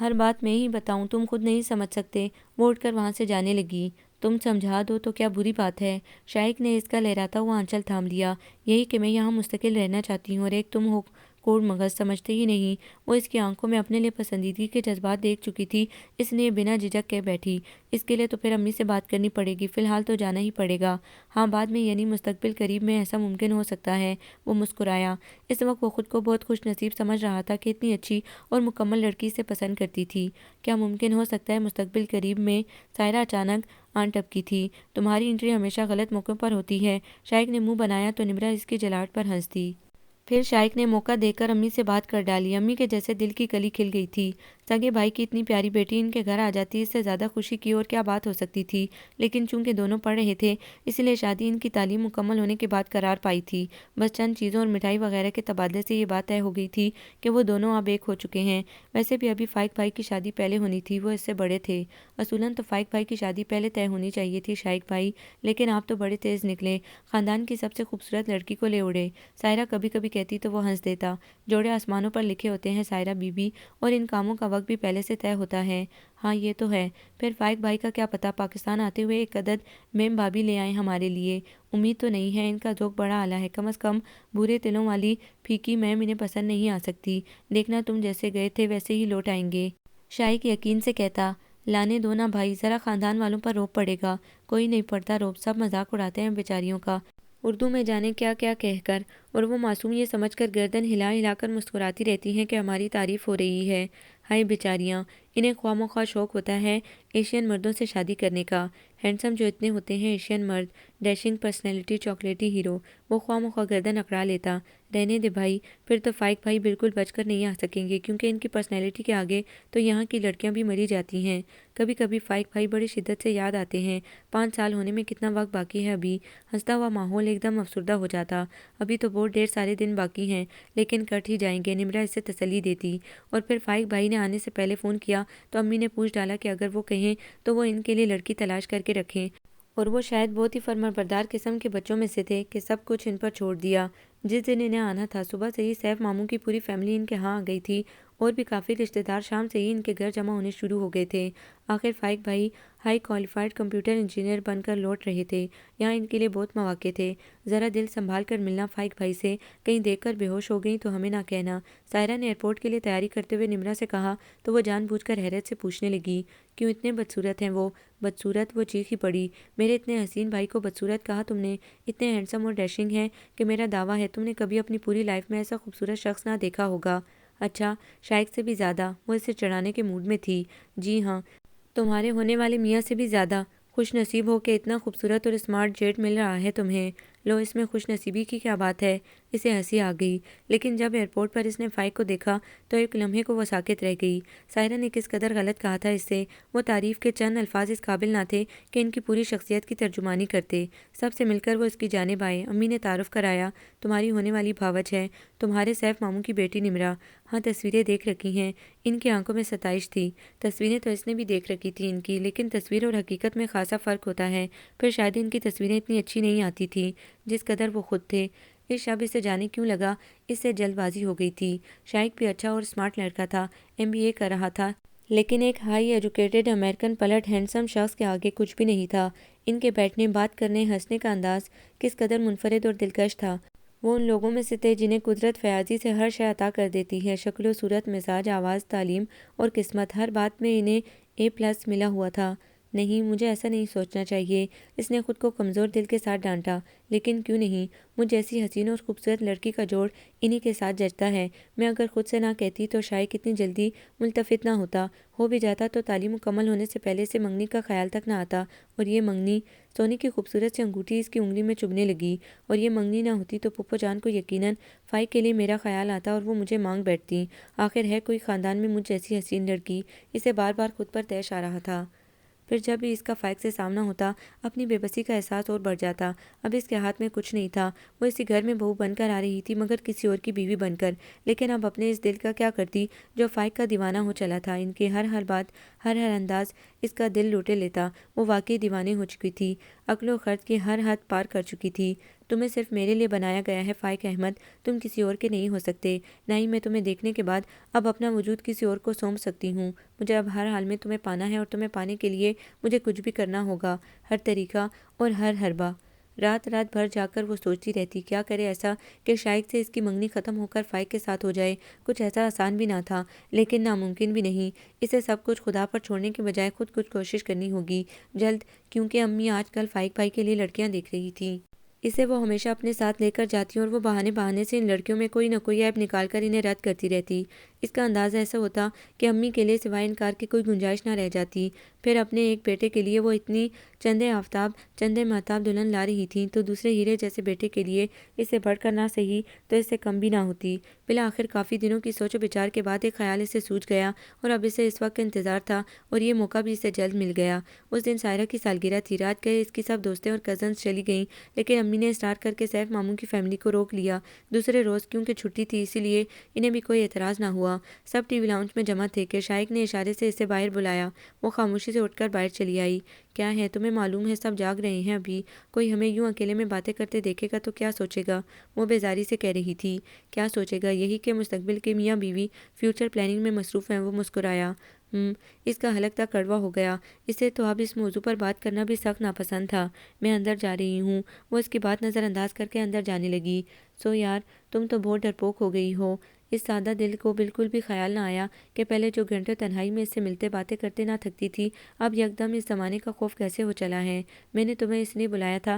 ہر بات میں ہی بتاؤں، تم خود نہیں سمجھ سکتے۔ وہ اٹھ کر وہاں سے جانے لگی۔ تم سمجھا دو تو کیا بری بات ہے؟ شائق نے اس کا لہراتا ہوا آنچل تھام لیا۔ یہی کہ میں یہاں مستقل رہنا چاہتی ہوں، اور ایک تم ہو کوڑ مغز، سمجھتے ہی نہیں۔ وہ اس کی آنکھوں میں اپنے لیے پسندیدگی کے جذبات دیکھ چکی تھی، اس لیے بنا جھجک کہہ بیٹھی، اس کے لیے تو پھر امی سے بات کرنی پڑے گی، فی الحال تو جانا ہی پڑے گا۔ ہاں بعد میں، یعنی مستقبل قریب میں ایسا ممکن ہو سکتا ہے۔ وہ مسکرایا۔ اس وقت وہ خود کو بہت خوش نصیب سمجھ رہا تھا کہ اتنی اچھی اور مکمل لڑکی سے پسند کرتی تھی۔ کیا ممکن ہو سکتا ہے مستقبل قریب میں؟ سائرہ اچانک آن ٹپکی تھی۔ تمہاری انٹری ہمیشہ غلط موقع پر ہوتی ہے۔ شائق نے منہ بنایا تو نمرہ اس کی جھلاٹ پر ہنس دی۔ پھر شائق نے موقع دے کر امی سے بات کر ڈالی۔ امی کے جیسے دل کی کلی کھل گئی تھی۔ سگے بھائی کی اتنی پیاری بیٹی ان کے گھر آ جاتی، اس سے زیادہ خوشی کی اور کیا بات ہو سکتی تھی؟ لیکن چونکہ دونوں پڑھ رہے تھے، اس لیے شادی ان کی تعلیم مکمل ہونے کے بعد قرار پائی تھی۔ بس چند چیزوں اور مٹھائی وغیرہ کے تبادلے سے یہ بات طے ہو گئی تھی کہ وہ دونوں اب ایک ہو چکے ہیں۔ ویسے بھی ابھی فائق بھائی کی شادی پہلے ہونی تھی، وہ اس سے بڑے تھے۔ اصولاً تو فائق بھائی کی شادی پہلے طے ہونی چاہیے تھی شائق بھائی، لیکن آپ تو بڑے تیز نکلے، خاندان کی سب سے خوبصورت لڑکی کو لے اڑے۔ سائرہ کبھی کبھی کہتی تو وہ ہنس دیتا، جوڑے آسمانوں پر لکھے ہوتے ہیں سائرہ بی بی، اور ان کاموں کا وقت بھی پہلے سے طے ہوتا ہے۔ ہاں یہ تو ہے۔ پھر فائق بھائی کا کیا پتہ پاکستان آتے ہوئے ایک عدد میم بھابھی لے آئیں ہمارے لیے۔ امید تو نہیں ہے، ان کا ذوق بڑا اعلیٰ ہے، کم از کم بھورے تلوں والی پھیکی میم انہیں پسند نہیں آ سکتی۔ دیکھنا تم جیسے گئے تھے ویسے ہی لوٹ آئیں گے، شائق یقین سے کہتا۔ لانے دو نا بھائی، ذرا خاندان والوں پر روب پڑے گا۔ کوئی نہیں پڑتا روب، سب مذاق اڑاتے ہیں بیچاریوں کا، اردو میں جانے کیا کیا کہہ کر، اور وہ معصوم یہ سمجھ کر گردن ہلا ہلا کر مسکراتی رہتی ہیں کہ ہماری تعریف ہو رہی ہے۔ ہائے بیچاریاں، انہیں خواہ مخواہ شوق ہوتا ہے ایشین مردوں سے شادی کرنے کا۔ ہینڈسم جو اتنے ہوتے ہیں ایشین مرد، ڈیشنگ پرسنالٹی، چاکلیٹی ہیرو، وہ خواہ مخواہ گردن اکڑا لیتا۔ رہنے دے بھائی، پھر تو فائق بھائی بالکل بچ کر نہیں آ سکیں گے، کیونکہ ان کی پرسنالٹی کے آگے تو یہاں کی لڑکیاں بھی مری جاتی ہیں۔ کبھی کبھی فائق بھائی بڑی شدت سے یاد آتے ہیں۔ 5 سال ہونے میں کتنا وقت باقی ہے ابھی؟ ہنستا ہوا ماحول ایک دم افسردہ ہو جاتا۔ ابھی تو بہت ڈھیر سارے دن باقی ہیں، لیکن کٹ ہی جائیں گے، نمرہ اس سے تسلی دیتی۔ اور پھر فائق بھائی نے آنے سے پہلے فون کیا تو امی نے پوچھ ڈالا کہ اگر وہ کہیں تو وہ ان کے لیے لڑکی تلاش کر کے رکھیں، اور وہ شاید بہت ہی فرمانبردار قسم کے بچوں میں سے تھے کہ سب کچھ ان پر چھوڑ دیا۔ جس دن انہیں آنا تھا صبح سے ہی سیف ماموں کی پوری فیملی ان کے ہاں آ گئی تھی، اور بھی کافی رشتہ دار شام سے ہی ان کے گھر جمع ہونے شروع ہو گئے تھے۔ آخر فائق بھائی ہائی کوالیفائڈ کمپیوٹر انجینئر بن کر لوٹ رہے تھے۔ یہاں ان کے لیے بہت مواقع تھے۔ ذرا دل سنبھال کر ملنا فائق بھائی سے، کہیں دیکھ کر بے ہوش ہو گئیں تو ہمیں نہ کہنا۔ سائرہ نے ایئرپورٹ کے لیے تیاری کرتے ہوئے نمرہ سے کہا تو وہ جان بوجھ کر حیرت سے پوچھنے لگی، کیوں اتنے بدصورت ہیں وہ؟ بدصورت؟ وہ چیخ ہی پڑی، میرے اتنے حسین بھائی کو بدصورت کہا تم نے؟ اتنے ہینڈسم اور ڈیشنگ ہیں کہ میرا دعویٰ ہے تم نے کبھی اپنی پوری لائف میں ایسا خوبصورت شخص نہ دیکھا ہوگا۔ اچھا، شائق سے بھی زیادہ؟ وہ اسے چڑھانے کے موڈ میں تھی۔ جی ہاں، تمہارے ہونے والے میاں سے بھی زیادہ۔ خوش نصیب ہو کہ اتنا خوبصورت اور اسمارٹ جیٹ مل رہا ہے تمہیں۔ لو، اس میں خوش نصیبی کی کیا بات ہے؟ اسے ہنسی آ گئی، لیکن جب ایئرپورٹ پر اس نے فائق کو دیکھا تو ایک لمحے کو وہ ساکت رہ گئی۔ سائرہ نے کس قدر غلط کہا تھا اس سے، وہ تعریف کے چند الفاظ اس قابل نہ تھے کہ ان کی پوری شخصیت کی ترجمانی کرتے۔ سب سے مل کر وہ اس کی جانب آئے۔ امی نے تعارف کرایا، تمہاری ہونے والی بھاوج ہے، تمہارے سیف ماموں کی بیٹی نمرہ۔ ہاں تصویریں دیکھ رکھی ہیں۔ ان کی آنکھوں میں ستائش تھی۔ تصویریں تو اس نے بھی دیکھ رکھی تھی ان کی، لیکن تصویر اور حقیقت میں خاصا فرق ہوتا ہے۔ پھر شاید ان کی تصویریں اتنی اچھی نہیں آتی تھیں جس قدر وہ خود تھے۔ اس شب اسے جانے کیوں لگا اس سے جلد بازی ہو گئی تھی۔ شائق بھی اچھا اور اسمارٹ لڑکا تھا، MBA کر رہا تھا، لیکن ایک ہائی ایجوکیٹڈ امریکن پلٹ ہینڈسم شخص کے آگے کچھ بھی نہیں تھا۔ ان کے بیٹھنے، بات کرنے، ہنسنے کا انداز کس قدر منفرد اور دلکش تھا۔ وہ ان لوگوں میں سے تھے جنہیں قدرت فیاضی سے ہر شے عطا کر دیتی ہے، شکل و صورت، مزاج، آواز، تعلیم اور قسمت، ہر بات میں انہیں A+ ملا ہوا تھا۔ نہیں، مجھے ایسا نہیں سوچنا چاہیے، اس نے خود کو کمزور دل کے ساتھ ڈانٹا، لیکن کیوں نہیں؟ مجھ جیسی حسین اور خوبصورت لڑکی کا جوڑ انہی کے ساتھ جچتا ہے۔ میں اگر خود سے نہ کہتی تو شائق اتنی جلدی ملتفت نہ ہوتا، ہو بھی جاتا تو تعلیم مکمل ہونے سے پہلے سے منگنی کا خیال تک نہ آتا، اور یہ منگنی، سونے کی خوبصورت سی انگوٹھی اس کی انگلی میں چبھنے لگی، اور یہ منگنی نہ ہوتی تو پھپھو جان کو یقیناً فائق کے لیے میرا خیال آتا اور وہ مجھے مانگ بیٹھتی۔ آخر ہے کوئی خاندان میں مجھ جیسی حسین لڑکی، اسے بار بار خود پر طیش آ رہا تھا۔ پھر جب بھی اس کا فائق سے سامنا ہوتا، اپنی بے بسی کا احساس اور بڑھ جاتا۔ اب اس کے ہاتھ میں کچھ نہیں تھا، وہ اسی گھر میں بہو بن کر آ رہی تھی، مگر کسی اور کی بیوی بن کر، لیکن اب اپنے اس دل کا کیا کرتی جو فائق کا دیوانہ ہو چلا تھا۔ ان کے ہر بات، ہر انداز اس کا دل لوٹے لیتا۔ وہ واقعی دیوانے ہو چکی تھی۔ عقل و خرد کی ہر حد پار کر چکی تھی۔ تمہیں صرف میرے لیے بنایا گیا ہے فائق احمد، تم کسی اور کے نہیں ہو سکتے، نہ ہی میں تمہیں دیکھنے کے بعد اب اپنا وجود کسی اور کو سونپ سکتی ہوں۔ مجھے اب ہر حال میں تمہیں پانا ہے اور تمہیں پانے کے لیے مجھے کچھ بھی کرنا ہوگا، ہر طریقہ اور ہر حربہ۔ رات رات بھر جا کر وہ سوچتی رہتی کیا کرے ایسا کہ شائق سے اس کی منگنی ختم ہو کر فائق کے ساتھ ہو جائے۔ کچھ ایسا آسان بھی نہ تھا لیکن ناممکن بھی نہیں۔ اسے سب کچھ خدا پر چھوڑنے کے بجائے خود کچھ کوشش کرنی ہوگی جلد، کیونکہ امی آج کل فائق بھائی کے لیے لڑکیاں دیکھ رہی تھیں۔ اسے وہ ہمیشہ اپنے ساتھ لے کر جاتی اور وہ بہانے سے ان لڑکیوں میں کوئی نہ کوئی عیب نکال کر انہیں رد کرتی رہتی۔ اس کا انداز ایسا ہوتا کہ امی کے لیے سوائے انکار کی کوئی گنجائش نہ رہ جاتی۔ پھر اپنے ایک بیٹے کے لیے وہ اتنی چندے آفتاب چندے مہتاب دلہن لا رہی تھیں تو دوسرے ہیرے جیسے بیٹے کے لیے اس سے بڑھ کر نہ صحیح تو اس سے کم بھی نہ ہوتی۔ بالآخر کافی دنوں کی سوچ و بچار کے بعد ایک خیال اسے سوجھ گیا اور اب اسے اس وقت کا انتظار تھا اور یہ موقع بھی اسے جلد مل گیا۔ اس دن سائرہ کی سالگرہ تھی۔ رات گئے اس کی سب دوستیں اور کزنز چلی گئیں لیکن امی نے اسٹار کر کے سیف ماموں کی فیملی کو روک لیا۔ دوسرے روز کیونکہ چھٹی تھی اسی لیے انہیں بھی کوئی اعتراض نہ ہوا۔ سب ٹی وی لاؤنج میں جمع تھے کہ شائق نے اشارے سے اسے باہر بلایا۔ وہ خاموشی سے اٹھ کر باہر چلی آئی۔ کیا ہے تمہیں معلوم ہے سب جاگ رہے ہیں ابھی، کوئی ہمیں یوں اکیلے میں باتیں کرتے دیکھے گا تو کیا سوچے گا؟ وہ بیزاری سے کہہ رہی تھی۔ کیا سوچے گا؟ یہی کہ مستقبل کے میاں بیوی فیوچر پلاننگ میں مصروف ہیں۔ وہ مسکرایا۔ اس کا حلق تک کڑوا ہو گیا۔ اسے تو اب اس موضوع پر بات کرنا بھی سخت ناپسند تھا۔ میں اندر جا رہی ہوں۔ وہ اس کی بات نظر انداز کر کے اندر جانے لگی۔ سو یار تم تو بہت ڈرپوک ہو گئی ہو۔ اس سادہ دل کو بالکل بھی خیال نہ آیا کہ پہلے جو گھنٹوں تنہائی میں اس سے ملتے باتیں کرتے نہ تھکتی تھی اب یکدم اس زمانے کا خوف کیسے ہو چلا ہے۔ میں نے تمہیں اس لیے بلایا تھا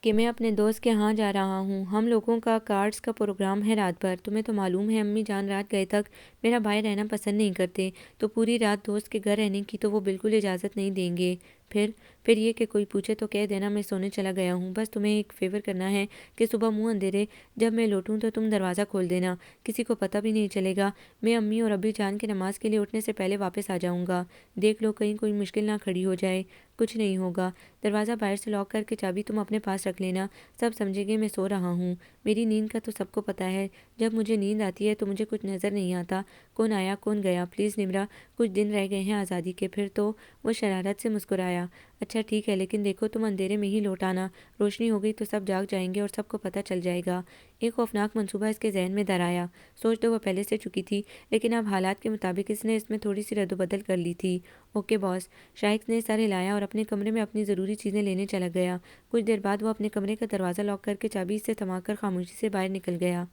کہ میں اپنے دوست کے ہاں جا رہا ہوں۔ ہم لوگوں کا کارڈز کا پروگرام ہے رات بھر۔ تمہیں تو معلوم ہے امی جان رات گئے تک میرا بھائی رہنا پسند نہیں کرتے تو پوری رات دوست کے گھر رہنے کی تو وہ بالکل اجازت نہیں دیں گے۔ پھر یہ کہ کوئی پوچھے تو کہہ دینا میں سونے چلا گیا ہوں۔ بس تمہیں ایک فیور کرنا ہے کہ صبح منہ اندھیرے جب میں لوٹوں تو تم دروازہ کھول دینا، کسی کو پتہ بھی نہیں چلے گا۔ میں امی اور ابی جان کے نماز کے لیے اٹھنے سے پہلے واپس آ جاؤں گا۔ دیکھ لو کہیں کوئی مشکل نہ کھڑی ہو جائے۔ کچھ نہیں ہوگا۔ دروازہ باہر سے لاک کر کے چابی تم اپنے پاس رکھ لینا۔ سب سمجھیں گے میں سو رہا ہوں۔ میری نیند کا تو سب کو پتہ ہے۔ جب مجھے نیند آتی ہے تو مجھے کچھ نظر نہیں آتا، کون آیا کون گیا۔ پلیز نمرا، کچھ دن رہ گئے ہیں آزادی کے۔ پھر تو وہ شرارت سے مسکرایا۔ اچھا ٹھیک ہے لیکن دیکھو تم اندھیرے میں ہی لوٹ آنا، روشنی ہو گئی تو سب جاگ جائیں گے اور سب کو پتہ چل جائے گا۔ ایک خوفناک منصوبہ اس کے ذہن میں درایا۔ سوچ تو وہ پہلے سے چکی تھی لیکن اب حالات کے مطابق اس نے اس میں تھوڑی سی رد و بدل کر لی تھی۔ اوکے باس۔ شائق نے سر ہلایا اور اپنے کمرے میں اپنی ضروری چیزیں لینے چلا گیا۔ کچھ دیر بعد وہ اپنے کمرے کا دروازہ لاک کر کے چابی سے تھما کر خاموشی سے باہر نکل گیا۔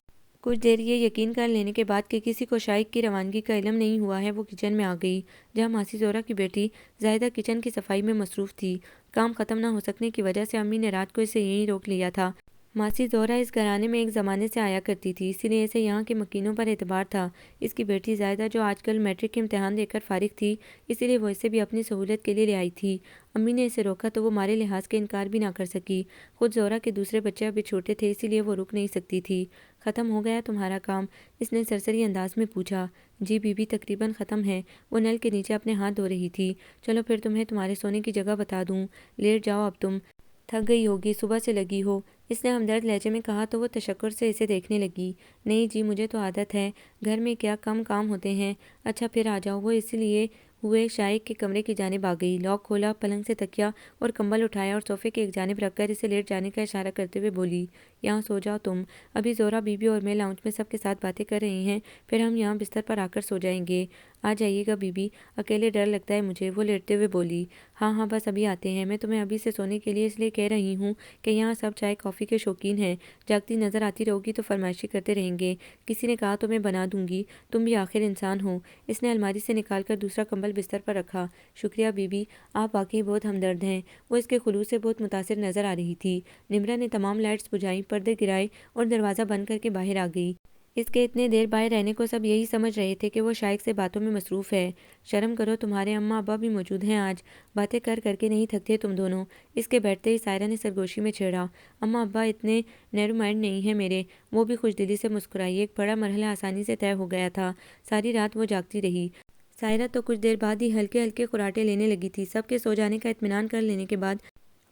کچھ دیر یہ یقین کر لینے کے بعد کہ کسی کو شائق کی روانگی کا علم نہیں ہوا ہے وہ کچن میں آ گئی جہاں ماسی زہرا کی بیٹی زاہدہ کچن کی صفائی میں مصروف تھی۔ کام ختم نہ ہو سکنے کی وجہ سے امی نے رات کو اسے یہیں روک لیا تھا۔ ماسی زہرا اس گھرانے میں ایک زمانے سے آیا کرتی تھی اسی لیے اسے یہاں کے مکینوں پر اعتبار تھا۔ اس کی بیٹی زاہدہ جو آج کل میٹرک کے امتحان دے کر فارغ تھی اسی لیے وہ اسے بھی اپنی سہولت کے لیے لے آئی تھی۔ امی نے اسے روکا تو وہ مارے لحاظ کے انکار بھی نہ کر سکی۔ خود زہرا کے دوسرے بچے ابھی چھوٹے تھے اسی لیے وہ رک نہیں سکتی تھی۔ ختم ہو گیا تمہارا کام؟ اس نے سرسری انداز میں پوچھا۔ جی بی بی تقریباً ختم ہے۔ وہ نل کے نیچے اپنے ہاتھ دھو رہی تھی۔ چلو پھر تمہیں تمہارے سونے کی جگہ بتا دوں، لیٹ جاؤ اب تم تھک گئی ہوگی، صبح سے لگی ہو۔ اس نے ہمدرد لہجے میں کہا تو وہ تشکر سے اسے دیکھنے لگی۔ نہیں جی مجھے تو عادت ہے، گھر میں کیا کم کام ہوتے ہیں۔ اچھا پھر آ جاؤ۔ وہ اسی لیے ہوئے شائق کے کمرے کی جانب آ گئی، لاک کھولا، پلنگ سے تکیا اور کمبل اٹھایا اور صوفے کی ایک جانب رکھ کر اسے لیٹ جانے کا اشارہ کرتے ہوئے بولی، یہاں سو جاؤ تم، ابھی زہرا بی بی اور میں لاؤنج میں سب کے ساتھ باتیں کر رہے ہیں، پھر ہم یہاں بستر پر آ کر سو جائیں گے۔ آ جائیے گا بی بی، اکیلے ڈر لگتا ہے مجھے۔ وہ لیٹتے ہوئے بولی، ہاں ہاں بس ابھی آتے ہیں۔ میں تمہیں ابھی سے سونے کے لیے اس لیے کہہ رہی ہوں کہ یہاں سب چائے کافی کے شوقین ہیں، جاگتی نظر آتی رہو گی تو فرمائشی کرتے رہیں گے۔ کسی نے کہا تو میں بنا دوں گی، تم بھی آخر انسان ہو۔ اس نے الماری سے نکال کر دوسرا کمبل بستر پر رکھا۔ شکریہ بی بی، آپ واقعی بہت ہمدرد ہیں۔ وہ اس کے خلوص سے بہت متاثر نظر آ رہی تھی۔ نمرا نے تمام لائٹس بجھائیں، پردے گرائے اور دروازہ بند کر کے باہر آ گئی۔ اس کے اتنے دیر باہر رہنے کو سب یہی سمجھ رہے تھے کہ وہ شائق سے باتوں میں مصروف ہے۔ شرم کرو، تمہارے اماں ابا بھی موجود ہیں آج، باتیں کر کر کے نہیں تھکتے تم دونوں۔ اس کے بیٹھتے ہی سائرہ نے سرگوشی میں چھیڑا، اماں ابا اتنے نیرو مائنڈ نہیں ہیں میرے۔ وہ بھی خوش دلی سے مسکرائی۔ ایک بڑا مرحلہ آسانی سے طے ہو گیا تھا۔ ساری رات وہ جاگتی رہی۔ سائرہ تو کچھ دیر بعد ہی ہلکے ہلکے خراٹے لینے لگی تھی۔ سب کے سو جانے کا اطمینان کر لینے کے بعد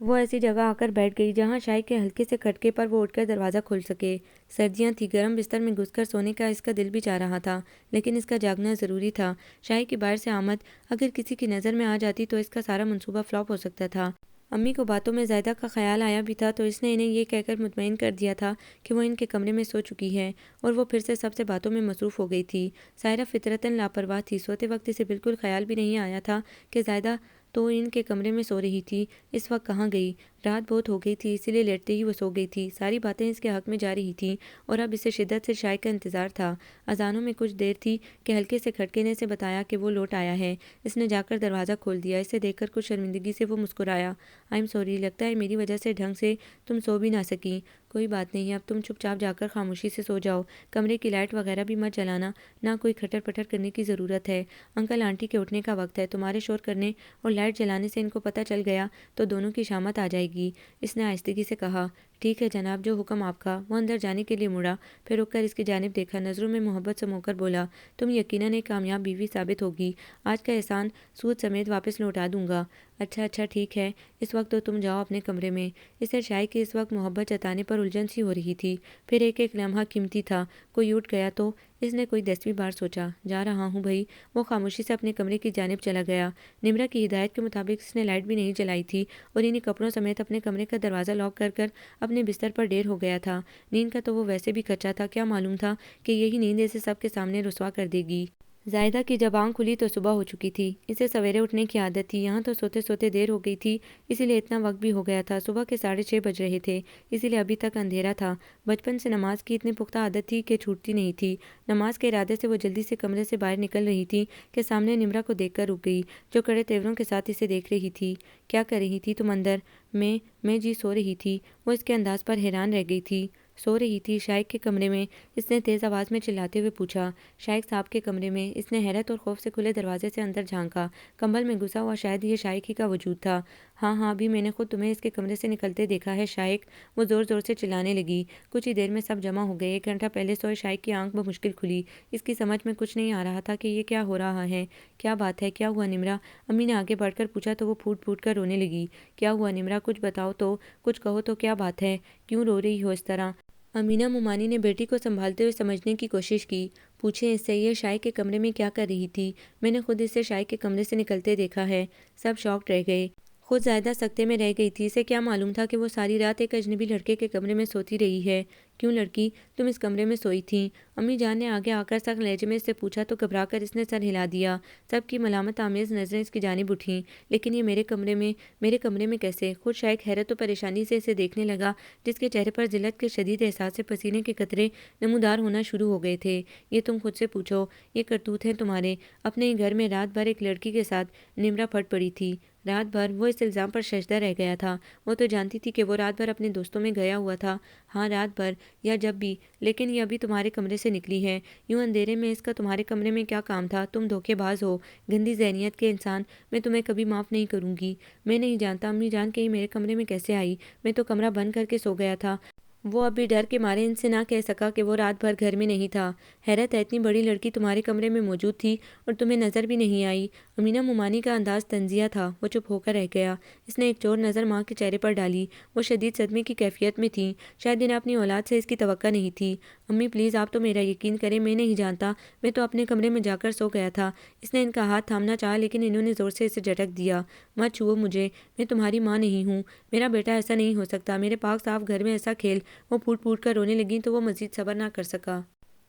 وہ ایسی جگہ آ کر بیٹھ گئی جہاں شائق کے ہلکے سے کھٹکے پر وہ اٹھ کر دروازہ کھول سکے۔ سردیاں تھیں، گرم بستر میں گھس کر سونے کا اس کا دل بھی چاہ رہا تھا لیکن اس کا جاگنا ضروری تھا۔ شائق کی باہر سے آمد اگر کسی کی نظر میں آ جاتی تو اس کا سارا منصوبہ فلاپ ہو سکتا تھا۔ امی کو باتوں میں زائدہ کا خیال آیا بھی تھا تو اس نے انہیں یہ کہہ کر مطمئن کر دیا تھا کہ وہ ان کے کمرے میں سو چکی ہے اور وہ پھر سے سب سے باتوں میں مصروف ہو گئی تھی۔ سائرہ فطرتاً لاپرواہ تھی، سوتے وقت اسے بالکل خیال بھی نہیں آیا تھا کہ زائدہ تو ان کے کمرے میں سو رہی تھی، اس وقت کہاں گئی؟ رات بہت ہو گئی تھی اسی لیے لیٹتے ہی وہ سو گئی تھی۔ ساری باتیں اس کے حق میں جا رہی تھیں اور اب اسے شدت سے شائق کا انتظار تھا۔ اذانوں میں کچھ دیر تھی کہ ہلکے سے کھٹکنے سے بتایا کہ وہ لوٹ آیا ہے۔ اس نے جا کر دروازہ کھول دیا۔ اسے دیکھ کر کچھ شرمندگی سے وہ مسکرایا۔ آئی ایم سوری، لگتا ہے میری وجہ سے ڈھنگ سے تم سو بھی نہ سکی۔ کوئی بات نہیں، اب تم چپ چاپ جا کر خاموشی سے سو جاؤ، کمرے کی لائٹ وغیرہ بھی مت جلانا، نہ کوئی کھٹر پٹر کرنے کی ضرورت ہے۔ انکل آنٹی کے اٹھنے کا وقت ہے، تمہارے شور کرنے اور لائٹ جلانے سے ان کو پتہ چل گیا تو دونوں کی شامت آ جائے گی۔ اس نے آہستگی سے کہا۔ ٹھیک ہے جناب، جو حکم آپ کا۔ وہ اندر جانے کے لیے مڑا، پھر رک کر اس کی جانب دیکھا، نظروں میں محبت سمو کر بولا، تم یقیناً ایک کامیاب بیوی ثابت ہوگی، آج کا احسان سود سمیت واپس لوٹا دوں گا۔ اچھا اچھا ٹھیک ہے، اس وقت تو تم جاؤ اپنے کمرے میں۔ اسے شائق کی اس وقت محبت جتانے پر الجھن سی ہو رہی تھی، پھر ایک ایک لمحہ قیمتی تھا، کوئی اٹھ گیا تو اس نے کوئی 10ویں بار سوچا۔ جا رہا ہوں بھائی۔ وہ خاموشی سے اپنے کمرے کی جانب چلا گیا۔ نمرہ کی ہدایت کے مطابق اس نے لائٹ بھی نہیں جلائی تھی اور انہی کپڑوں سمیت اپنے کمرے کا دروازہ لاک کر کر اپنے بستر پر ڈیر ہو گیا تھا۔ نیند کا تو وہ ویسے بھی کچا تھا، کیا معلوم تھا کہ یہی نیند اسے سب کے سامنے رسوا کر دے گی۔ زائدہ کی جب آنکھ کھلی تو صبح ہو چکی تھی۔ اسے سویرے اٹھنے کی عادت تھی، یہاں تو سوتے سوتے دیر ہو گئی تھی، اسی لیے اتنا وقت بھی ہو گیا تھا۔ صبح کے 6:30 بج رہے تھے، اسی لیے ابھی تک اندھیرا تھا۔ بچپن سے نماز کی اتنی پختہ عادت تھی کہ چھوٹتی نہیں تھی۔ نماز کے ارادے سے وہ جلدی سے کمرے سے باہر نکل رہی تھی کہ سامنے نمرہ کو دیکھ کر رک گئی، جو کڑے تیوروں کے ساتھ اسے دیکھ رہی تھی۔ کیا کر رہی تھی تم اندر؟ میں جی سو رہی تھی۔ وہ اس کے انداز پر حیران رہ گئی تھی۔ سو رہی تھی شائق کے کمرے میں؟ اس نے تیز آواز میں چلاتے ہوئے پوچھا۔ شائق صاحب کے کمرے میں؟ اس نے حیرت اور خوف سے کھلے دروازے سے اندر جھانکا۔ کمبل میں گھسا ہوا شاید یہ شائق ہی کا وجود تھا۔ ہاں ابھی میں نے خود تمہیں اس کے کمرے سے نکلتے دیکھا ہے شائق، وہ زور زور سے چلانے لگی۔ کچھ ہی دیر میں سب جمع ہو گئے۔ 1 گھنٹہ پہلے سوئے شائق کی آنکھ بمشکل کھلی۔ اس کی سمجھ میں کچھ نہیں آ رہا تھا کہ یہ کیا ہو رہا ہے۔ کیا بات ہے، کیا ہوا نمرہ؟ امی نے آگے بڑھ کر پوچھا تو وہ پھوٹ پھوٹ کر رونے لگی۔ کیا ہوا نمرہ، کچھ بتاؤ تو، کچھ کہو تو، کیا بات ہے، کیوں رو رہی ہو اس طرح؟ امینہ مومانی نے بیٹی کو سنبھالتے ہوئے سمجھنے کی کوشش کی۔ پوچھیں اس سے یہ شائق کے کمرے میں کیا کر رہی تھی؟ میں نے خود اسے شائق کے کمرے سے نکلتے دیکھا ہے۔ سب شاکڈ رہ گئے۔ خود زائدہ سکتے میں رہ گئی تھی۔ اسے کیا معلوم تھا کہ وہ ساری رات ایک اجنبی لڑکے کے کمرے میں سوتی رہی ہے۔ کیوں لڑکی، تم اس کمرے میں سوئی تھیں؟ امی جان نے آگے آ کر سخت لہجے میں اس سے پوچھا تو گھبرا کر اس نے سر ہلا دیا۔ سب کی ملامت آمیز نظریں اس کی جانب اٹھیں۔ لیکن یہ میرے کمرے میں کیسے؟ خود شائق حیرت و پریشانی سے اسے دیکھنے لگا، جس کے چہرے پر ذلت کے شدید احساس سے پسینے کے قطرے نمودار ہونا شروع ہو گئے تھے۔ یہ تم خود سے پوچھو، یہ کرتوت ہیں تمہارے۔ اپنے ہی گھر میں رات بھر ایک لڑکی کے ساتھ نمرہ پھٹ پڑی تھی۔ رات بھر؟ وہ اس الزام پر ششدر رہ گیا تھا۔ وہ تو جانتی تھی کہ وہ رات بھر اپنے دوستوں میں گیا ہوا تھا۔ ہاں رات بھر یا جب بھی، لیکن یہ ابھی تمہارے کمرے سے نکلی ہے، یوں اندھیرے میں اس کا تمہارے کمرے میں کیا کام تھا؟ تم دھوکے باز ہو، گندی ذہنیت کے انسان، میں تمہیں کبھی معاف نہیں کروں گی۔ میں نہیں جانتا امی جان کہ یہ میرے کمرے میں کیسے آئی، میں تو کمرہ بند کر کے سو گیا تھا۔ وہ اب بھی ڈر کے مارے ان سے نہ کہہ سکا کہ وہ رات بھر گھر میں نہیں تھا۔ حیرت ہے، اتنی بڑی لڑکی تمہارے کمرے میں موجود تھی اور تمہیں نظر بھی نہیں آئی؟ امینہ مومانی کا انداز طنزیہ تھا۔ وہ چپ ہو کر رہ گیا۔ اس نے ایک چور نظر ماں کے چہرے پر ڈالی۔ وہ شدید صدمے کی کیفیت میں تھیں، شاید انہیں اپنی اولاد سے اس کی توقع نہیں تھی۔ امی پلیز آپ تو میرا یقین کریں، میں نہیں جانتا، میں تو اپنے کمرے میں جا کر سو گیا تھا۔ اس نے ان کا ہاتھ تھامنا چاہا لیکن انہوں نے زور سے اسے جھٹک دیا۔ مت چھوؤ مجھے، میں تمہاری ماں نہیں ہوں، میرا بیٹا ایسا نہیں ہو سکتا، میرے پاک صاف گھر میں ایسا کھیل۔ وہ پھوٹ پھوٹ کر رونے لگیں تو وہ مزید صبر نہ کر سکا۔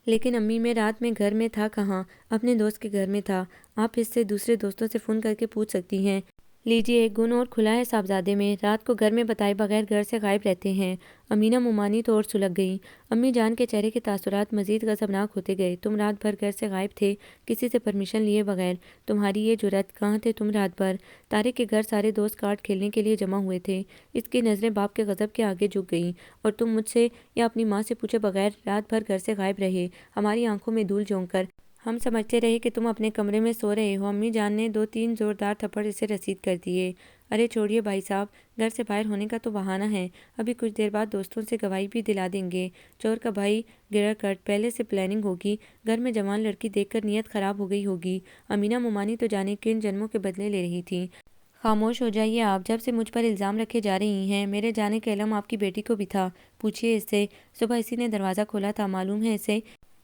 لیکن امی میں رات میں گھر میں تھا کہاں؟ اپنے دوست کے گھر میں تھا۔ آپ اس سے دوسرے دوستوں سے فون کر کے پوچھ سکتی ہیں۔ لیجیے ایک گن اور کھلا ہے صاحبزادے میں، رات کو گھر میں بتائے بغیر گھر سے غائب رہتے ہیں۔ امینہ مومانی تو اور سلگ گئیں۔ امی جان کے چہرے کے تاثرات مزید غضبناک ہوتے گئے۔ تم رات بھر گھر سے غائب تھے، کسی سے پرمیشن لیے بغیر؟ تمہاری یہ جرأت، کہاں تھے تم رات بھر؟ طارق کے گھر سارے دوست کارڈ کھیلنے کے لیے جمع ہوئے تھے۔ اس کی نظریں باپ کے غضب کے آگے جھک گئیں۔ اور تم مجھ سے یا اپنی ماں سے پوچھے بغیر رات بھر گھر سے غائب رہے، ہماری آنکھوں میں دھول جھونک کر؟ ہم سمجھتے رہے کہ تم اپنے کمرے میں سو رہے ہو۔ امی جان نے 2-3 زوردار تھپڑ اسے رسید کر دیے۔ ارے چھوڑیے بھائی صاحب، گھر سے باہر ہونے کا تو بہانہ ہے، ابھی کچھ دیر بعد دوستوں سے گواہی بھی دلا دیں گے۔ چور کا بھائی گرر کٹ، پہلے سے پلاننگ ہوگی، گھر میں جوان لڑکی دیکھ کر نیت خراب ہو گئی ہوگی۔ امینہ مومانی تو جانے کن جنموں کے بدلے لے رہی تھیں۔ خاموش ہو جائیے آپ، جب سے مجھ پر الزام رکھے جا رہی ہیں، میرے جانے کا علم آپ کی بیٹی کو بھی تھا۔ پوچھیے اس سے، صبح اسی نے دروازہ کھولا تھا، معلوم ہے اسے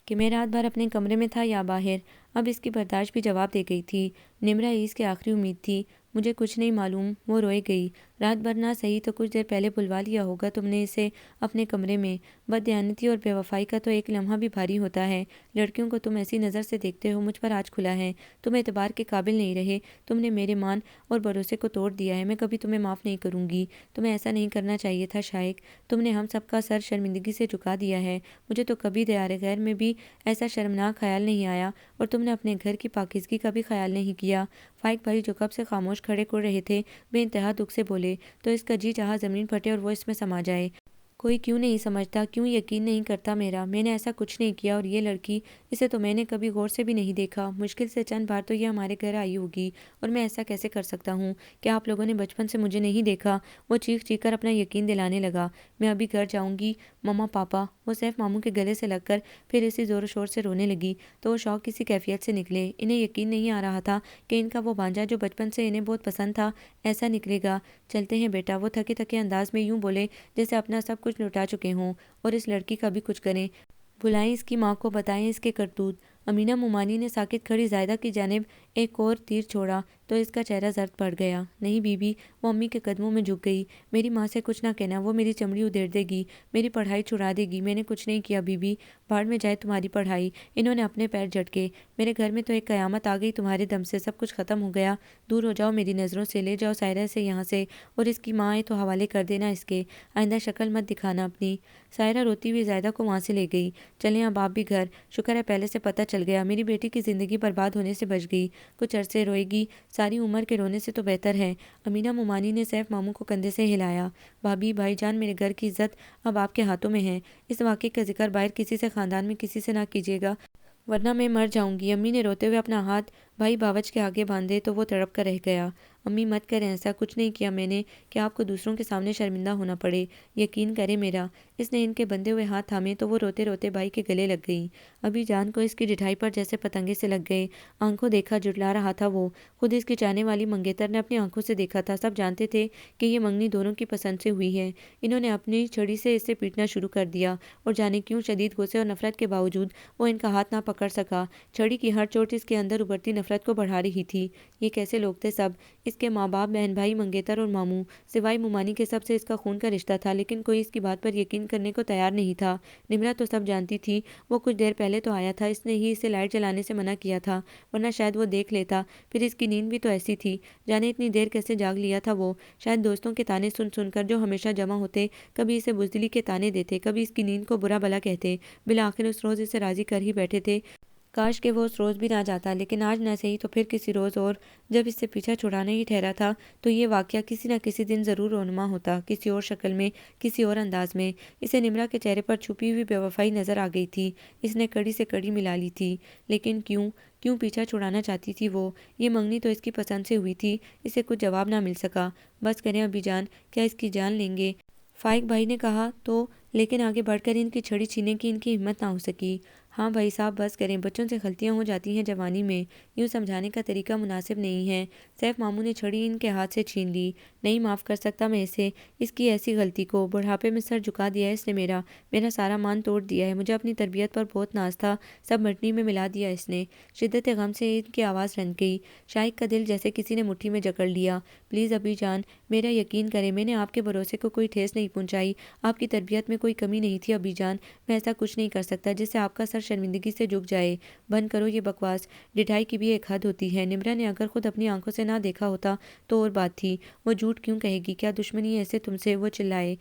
کہ میں رات بھر اپنے کمرے میں تھا یا باہر؟ اب اس کی برداشت بھی جواب دے گئی تھی۔ نمرہ ہی اس کی آخری امید تھی۔ مجھے کچھ نہیں معلوم، وہ روئے گئی۔ رات بھر نہ سہی تو کچھ دیر پہلے بلوا لیا ہوگا تم نے اسے اپنے کمرے میں۔ بددیانتی اور بے وفائی کا تو ایک لمحہ بھی بھاری ہوتا ہے۔ لڑکیوں کو تم ایسی نظر سے دیکھتے ہو، مجھ پر آج کھلا ہے۔ تم اعتبار کے قابل نہیں رہے، تم نے میرے مان اور بھروسے کو توڑ دیا ہے۔ میں کبھی تمہیں معاف نہیں کروں گی۔ تمہیں ایسا نہیں کرنا چاہیے تھا شائق، تم نے ہم سب کا سر شرمندگی سے جھکا دیا ہے۔ مجھے تو کبھی دیار غیر میں بھی ایسا شرمناک خیال نہیں آیا، اور تم نے اپنے گھر کی پاکیزگی کا بھی خیال نہیں کیا۔ فائق بھائی جو کب سے خاموش کھڑے کر رہے تھے بے انتہا دکھ سے بولے تو اس کا جی چاہا زمین پھٹے اور وہ اس میں سما جائے۔ کوئی کیوں نہیں سمجھتا، کیوں یقین نہیں کرتا میرا؟ میں نے ایسا کچھ نہیں کیا، اور یہ لڑکی، اسے تو میں نے کبھی غور سے بھی نہیں دیکھا۔ مشکل سے چند بار تو یہ ہمارے گھر آئی ہوگی، اور میں ایسا کیسے کر سکتا ہوں؟ کیا آپ لوگوں نے بچپن سے مجھے نہیں دیکھا؟ وہ چیخ چیخ کر اپنا یقین دلانے لگا۔ میں ابھی گھر جاؤں گی مما پاپا۔ وہ سیف ماموں کے گلے سے لگ کر پھر اسی زور و شور سے رونے لگی تو وہ شوق کسی کیفیت سے نکلے۔ انہیں یقین نہیں آ رہا تھا کہ ان کا وہ بھانجا جو بچپن سے انہیں بہت پسند تھا ایسا نکلے گا۔ چلتے ہیں بیٹا، وہ تھکے تھکے انداز میں یوں بولے جیسے اپنا سب کچھ لوٹا چکے ہوں، اور اس لڑکی کا بھی کچھ کریں۔ بلائیں اس کی ماں کو، بتائیں اس کے کرتوت۔ امینہ مومانی نے ساکت کھڑی زائدہ کی جانب ایک اور تیر چھوڑا تو اس کا چہرہ زرد پڑ گیا۔ نہیں بی بی، وہ امی کے قدموں میں جھک گئی۔ میری ماں سے کچھ نہ کہنا، وہ میری چمڑی ادھیڑ دے گی، میری پڑھائی چھڑا دے گی۔ میں نے کچھ نہیں کیا بی بی، بھاڑ میں جائے تمہاری پڑھائی۔ انہوں نے اپنے پیر جھٹکے۔ میرے گھر میں تو ایک قیامت آ گئی تمہارے دم سے، سب کچھ ختم ہو گیا۔ دور ہو جاؤ میری نظروں سے، لے جاؤ سائرہ سے یہاں سے، اور اس کی ماں آئے تو حوالے کر دینا اس کے۔ آئندہ شکل مت دکھانا اپنی۔ سائرہ روتی ہوئی زائدہ کو وہاں سے لے گئی۔ چلیں اب آپ بھی گھر۔ شکر ہے پہلے سے پتہ چل گیا، میری بیٹی کی زندگی برباد ہونے سے بچ گئی۔ کچھ عرصے روئے گی، ساری عمر کے رونے سے تو بہتر ہے۔ امینہ مومانی نے سیف ماموں کو کندھے سے ہلایا۔ بھابھی بھائی جان، میرے گھر کی عزت اب آپ کے ہاتھوں میں ہے۔ اس واقعے کا ذکر باہر کسی سے، خاندان میں کسی سے نہ کیجیے گا، ورنہ میں مر جاؤں گی۔ امی نے روتے ہوئے اپنا ہاتھ بھائی باوچ کے آگے باندھے تو وہ تڑپ کر رہ گیا۔ امی مت کریں ایسا، کچھ نہیں کیا میں نے کہ آپ کو دوسروں کے سامنے شرمندہ ہونا پڑے، یقین کریں میرا۔ اس نے ان کے بندھے ہوئے ہاتھ تھامے تو وہ روتے روتے بھائی کے گلے لگ گئی۔ ابھی جان کو اس کی ڈٹھائی پر جیسے پتنگے سے لگ گئے۔ آنکھوں دیکھا جھٹلا رہا تھا وہ، خود اس کی چاہنے والی منگیتر نے اپنی آنکھوں سے دیکھا تھا۔ سب جانتے تھے کہ یہ منگنی دونوں کی پسند سے ہوئی ہے۔ انہوں نے اپنی چھڑی سے اسے پیٹنا شروع کر دیا، اور جانے کیوں شدید غصے اور نفرت کے باوجود وہ ان کا ہاتھ نہ پکڑ سکا۔ چھڑی کی ہر چوٹ اس کے اندر ابھرتی نفرت کو بڑھا رہی تھی۔ یہ کیسے لوگ تھے سب، اس کے ماں باپ، بہن بھائی، منگیتر اور ماموں، سوائے مومانی کے سب سے اس کا خون کا رشتہ تھا، لیکن کوئی اس کی بات پر یقین کرنے کو تیار نہیں تھا۔ نمرا تو سب جانتی تھی، وہ کچھ دیر پہلے تو آیا تھا، اس نے ہی اسے لائٹ جلانے سے منع کیا تھا، ورنہ شاید وہ دیکھ لیتا۔ پھر اس کی نیند بھی تو ایسی تھی، جانے اتنی دیر کیسے جاگ لیا تھا وہ؟ شاید دوستوں کے تانے سن سن کر جو ہمیشہ جمع ہوتے، کبھی اسے بزدلی کے تانے دیتے، کبھی اس کی نیند کو برا بھلا کہتے، بالآخر اس روز اسے راضی کر ہی بیٹھے تھے۔ کاش کہ وہ اس روز بھی نہ جاتا، لیکن آج نہ سہی تو پھر کسی روز، اور جب اس سے پیچھا چھڑانا ہی ٹھہرا تھا تو یہ واقعہ کسی نہ کسی دن ضرور رونما ہوتا، کسی اور شکل میں، کسی اور انداز میں۔ اسے نمرا کے چہرے پر چھپی ہوئی بے وفائی نظر آ گئی تھی، اس نے کڑی سے کڑی ملا لی تھی۔ لیکن کیوں کیوں پیچھا چھڑانا چاہتی تھی وہ؟ یہ منگنی تو اس کی پسند سے ہوئی تھی۔ اسے کچھ جواب نہ مل سکا۔ بس کریں ابھی جان، کیا اس کی جان لیں گے؟ فائق بھائی نے کہا تو، لیکن آگے بڑھ کر ان کی چھڑی چھیننے کی ان کی ہمت نہ ہو سکی۔ ہاں بھائی صاحب بس کریں، بچوں سے غلطیاں ہو جاتی ہیں جوانی میں، یوں سمجھانے کا طریقہ مناسب نہیں ہے۔ سیف ماموں نے چھڑی ان کے ہاتھ سے چھین لی۔ نہیں معاف کر سکتا میں اسے، اس کی ایسی غلطی کو۔ بڑھاپے میں سر جھکا دیا ہے اس نے میرا، میرا سارا مان توڑ دیا ہے۔ مجھے اپنی تربیت پر بہت ناز تھا، سب مٹی میں ملا دیا اس نے۔ شدت غم سے ان کی آواز رنج گئی۔ شائق کا دل جیسے کسی نے مٹھی میں جکڑ لیا۔ پلیز ابھی جان، میرا یقین کریں، میں نے آپ کے بھروسے کو کوئی ٹھیس نہیں پہنچائی، آپ کی تربیت میں کوئی کمی نہیں تھی ابھی جان۔ میں ایسا کچھ نہیں کر سکتا جس سے آپ کا سر شرمندگی سے جھک جائے۔ بند کرو یہ بکواس، ڈٹھائی کی بھی ایک حد ہوتی ہے۔ نمرا نے اگر خود اپنی آنکھوں سے نہ دیکھا ہوتا تو اور بات تھی، وہ جھوٹ کیوں کہے گی؟ کیا دشمنی ہے ایسے تم سے؟ وہ چلائے۔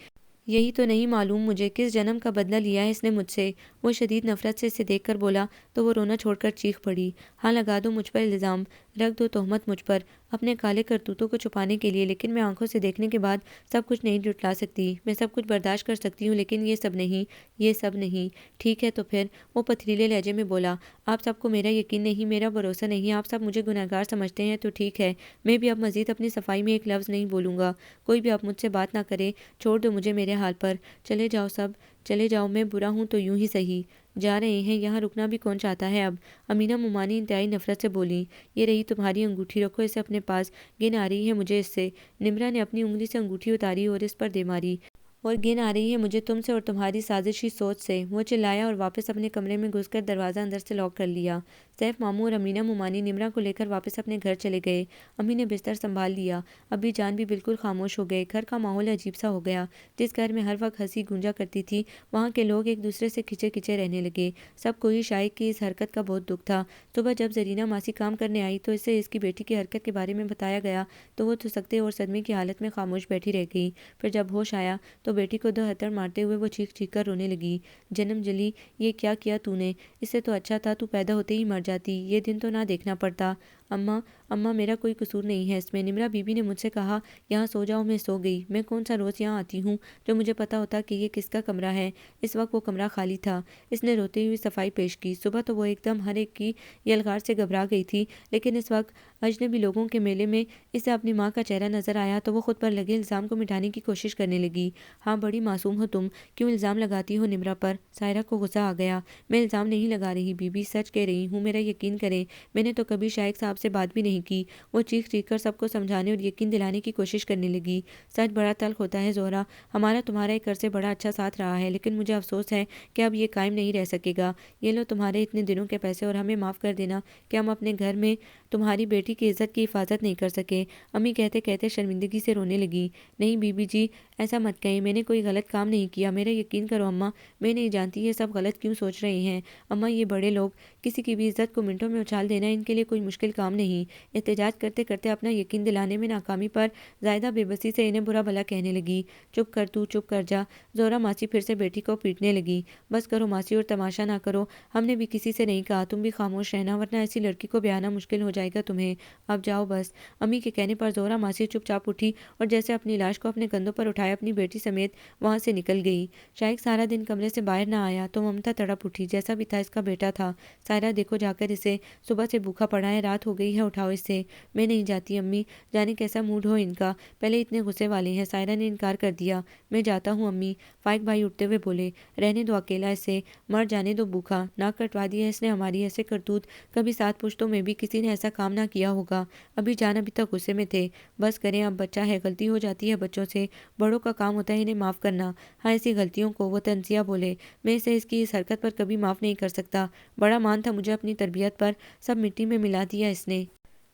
یہی تو نہیں معلوم مجھے، کس جنم کا بدلہ لیا ہے اس نے مجھ سے؟ وہ شدید نفرت سے اسے دیکھ کر بولا تو وہ رونا چھوڑ کر چیخ پڑی۔ ہاں لگا دو مجھ پر الزام، رکھ دو تہمت مجھ پر، اپنے کالے کرتوتوں کو چھپانے کے لیے، لیکن میں آنکھوں سے دیکھنے کے بعد سب کچھ نہیں جھٹلا سکتی۔ میں سب کچھ برداشت کر سکتی ہوں، لیکن یہ سب نہیں، یہ سب نہیں۔ ٹھیک ہے تو پھر، وہ پتھریلے لہجے میں بولا، آپ سب کو میرا یقین نہیں، میرا بھروسہ نہیں، آپ سب مجھے گنہگار سمجھتے ہیں تو ٹھیک ہے، میں بھی اب مزید اپنی صفائی میں ایک لفظ نہیں بولوں گا۔ کوئی بھی اب مجھ سے بات نہ کرے، چھوڑ دو مجھے میرے حال پر۔ چلے جاؤ سب، چلے جاؤ، میں برا ہوں تو یوں ہی سہی۔ جا رہے ہیں، یہاں رکنا بھی کون چاہتا ہے اب؟ امینہ مومانی انتہائی نفرت سے بولی۔ یہ رہی تمہاری انگوٹھی، رکھو اسے اپنے پاس، گن آ رہی ہے مجھے اس سے۔ نمرا نے اپنی انگلی سے انگوٹھی اتاری اور اس پر دے ماری۔ اور گن آ رہی ہے مجھے تم سے اور تمہاری سازشی سوچ سے۔ وہ چلایا اور واپس اپنے کمرے میں گھس کر دروازہ اندر سے لاک کر لیا۔ سیف ماموں اور امینہ مومانی نمرہ کو لے کر واپس اپنے گھر چلے گئے۔ امی نے بستر سنبھال لیا۔ ابی جان بھی بالکل خاموش ہو گئے۔ گھر کا ماحول عجیب سا ہو گیا۔ جس گھر میں ہر وقت ہنسی گونجا کرتی تھی، وہاں کے لوگ ایک دوسرے سے کھچے کھچے رہنے لگے۔ سب کو ہی شائق کی اس حرکت کا بہت دکھ تھا۔ صبح جب زرینہ ماسی کام کرنے آئی تو اسے اس کی بیٹی کی حرکت کے بارے میں بتایا گیا تو وہ سکتے اور صدمے کی حالت میں خاموش بیٹھی رہ گئی۔ پھر جب ہوش آیا تو بیٹی کو دو ہتھڑ مارتے ہوئے وہ چیخ چیخ کر رونے لگی۔ جنم جلی، یہ کیا کیا تو نے؟ اس سے تو اچھا تھا تو پیدا ہوتے ہی مر جاتی، یہ دن تو نہ دیکھنا پڑتا۔ اماں میرا کوئی قصور نہیں ہے اس میں۔ نمرہ بی بی نے مجھ سے کہا یہاں سو جاؤ، میں سو گئی۔ میں کون سا روز یہاں آتی ہوں جو مجھے پتا ہوتا کہ یہ کس کا کمرہ ہے۔ اس وقت وہ کمرہ خالی تھا۔ اس نے روتے ہوئے صفائی پیش کی۔ صبح تو وہ ایک دم ہر ایک کی یلغار سے گھبرا گئی تھی، لیکن اس وقت اجنبی لوگوں کے میلے میں اسے اپنی ماں کا چہرہ نظر آیا تو وہ خود پر لگے الزام کو مٹانے کی کوشش کرنے لگی۔ ہاں بڑی معصوم ہو تم، کیوں الزام لگاتی ہو نمرہ پر؟ سائرہ کو غصہ آ گیا۔ میں الزام نہیں لگا رہی بی بی، سچ کہہ رہی ہوں، میرا یقین کریں، میں نے تو کبھی شائق صاحب سے بات بھی نہیں کی۔ وہ چیخ چیخ کر سب کو سمجھانے اور یقین دلانے کی کوشش کرنے لگی۔ سچ بڑا تلخ ہوتا ہے زہرا، ہمارا تمہارا ایک عرصے بڑا اچھا ساتھ رہا ہے، لیکن مجھے افسوس ہے کہ اب یہ قائم نہیں رہ سکے گا۔ یہ لو تمہارے اتنے دنوں کے پیسے اور ہمیں معاف کر دینا کہ ہم اپنے گھر میں تمہاری بیٹی کی عزت کی حفاظت نہیں کر سکے۔ امی کہتے کہتے شرمندگی سے رونے لگی۔ نہیں بی بی جی، ایسا مت کہیں، میں نے کوئی غلط کام نہیں کیا، میرا یقین کرو اماں، میں نہیں جانتی یہ سب غلط کیوں سوچ رہے ہیں۔ اماں یہ بڑے لوگ، کسی کی بھی عزت کو منٹوں میں اچھال دینا ان کے لیے کوئی مشکل کام نہیں۔ احتجاج کرتے کرتے اپنا یقین دلانے میں ناکامی پر زائدہ بے بسی سے انہیں برا بھلا کہنے لگی۔ چپ کر تو، چپ کر جا۔ زہرا ماسی پھر سے بیٹی کو پیٹنے لگی۔ بس کرو ماسی اور تماشا نہ کرو، ہم نے بھی کسی سے نہیں کہا، تم بھی خاموش رہنا ورنہ ایسی لڑکی کو بیانا مشکل ہو جائے گا تمہیں۔ اب جاؤ بس۔ امی کے کہنے پر زہرا ماسی چپ چاپ اٹھی اور جیسے اپنی لاش کو اپنے کندھوں پر اٹھائے اپنی بیٹی سمیت وہاں سے نکل گئی۔ شائق سارا دن کمرے سے باہر نہ آیا تو ممتا تڑپ اٹھی، جیسا بھی تھا اس کا بیٹا تھا۔ سائرہ دیکھو جا کر اسے، صبح سے بھوکا پڑا ہے، رات ہو گئی ہے، اٹھاؤ اس سے۔ میں نہیں جاتی امی، جانے کیسا موڈ ہو ان کا، پہلے اتنے غصے والے ہیں۔ سائرہ نے انکار کر دیا۔ میں جاتا ہوں امی، فائق بھائی اٹھتے ہوئے بولے۔ رہنے دو اکیلا اسے، مر جانے دو بھوکا، ناک کٹوا دیا اس نے ہماری، ایسے کرتوت کبھی 7 پشتوں میں بھی کسی نے ایسا کام نہ کیا ہوگا۔ ابھی جان ابھی تک غصے میں تھے۔ بس کریں، اب بچہ ہے، غلطی ہو جاتی ہے بچوں سے، بڑوں کا کام ہوتا ہے انہیں معاف کرنا۔ ہاں ایسی غلطیوں کو، وہ تنزیہ بولے، میں اسے اس کی اس حرکت پر کبھی معاف نہیں کر سکتا۔ بڑا مان تھا مجھے اپنی تربیت پر، سب مٹی میں ملا دیا اس نے۔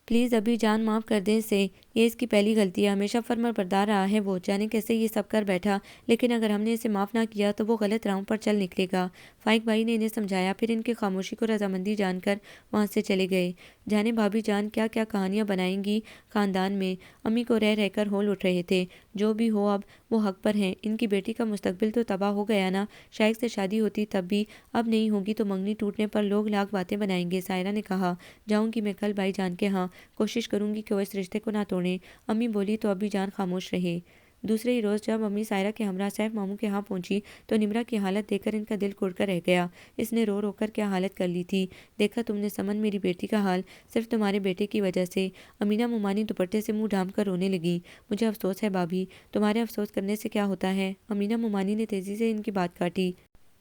پلیز ابھی جان معاف کر دیں اسے، یہ اس کی پہلی غلطی ہے، ہمیشہ فرما بردار رہا ہے وہ، جانے کیسے یہ سب کر بیٹھا، لیکن اگر ہم نے اسے معاف نہ کیا تو وہ غلط راہوں پر چل نکلے گا۔ فائق بھائی نے انہیں سمجھایا، پھر ان کی خاموشی کو رضامندی جان کر وہاں سے چلے گئے۔ جانے بھابھی جان کیا کیا کہانیاں بنائیں گی خاندان میں، امی کو رہ رہ کر ہول اٹھ رہے تھے۔ جو بھی ہو اب وہ حق پر ہیں، ان کی بیٹی کا مستقبل تو تباہ ہو گیا نا، شائق سے شادی ہوتی تب بھی، اب نہیں ہوگی تو منگنی ٹوٹنے پر لوگ لاکھ باتیں بنائیں گے۔ سائرہ نے کہا، جاؤں گی میں کل بھائی جان کے ہاں، کوشش کروں گی کہ وہ اس رشتے کو نہ توڑیں۔ امی بولی تو ابھی جان خاموش رہے۔ دوسرے ہی روز جب امی سائرہ کے ہمراہ سیف ماموں کے ہاں پہنچی تو نمرہ کی حالت دیکھ کر ان کا دل کڑ کر رہ گیا۔ اس نے رو رو کر کیا حالت کر لی تھی، دیکھا تم نے سمن میری بیٹی کا حال، صرف تمہارے بیٹے کی وجہ سے۔ امینہ مومانی دوپٹے سے منہ ڈھانپ کر رونے لگی۔ مجھے افسوس ہے بھابھی، تمہارے افسوس کرنے سے کیا ہوتا ہے؟ امینہ مومانی نے تیزی سے ان کی بات کاٹی۔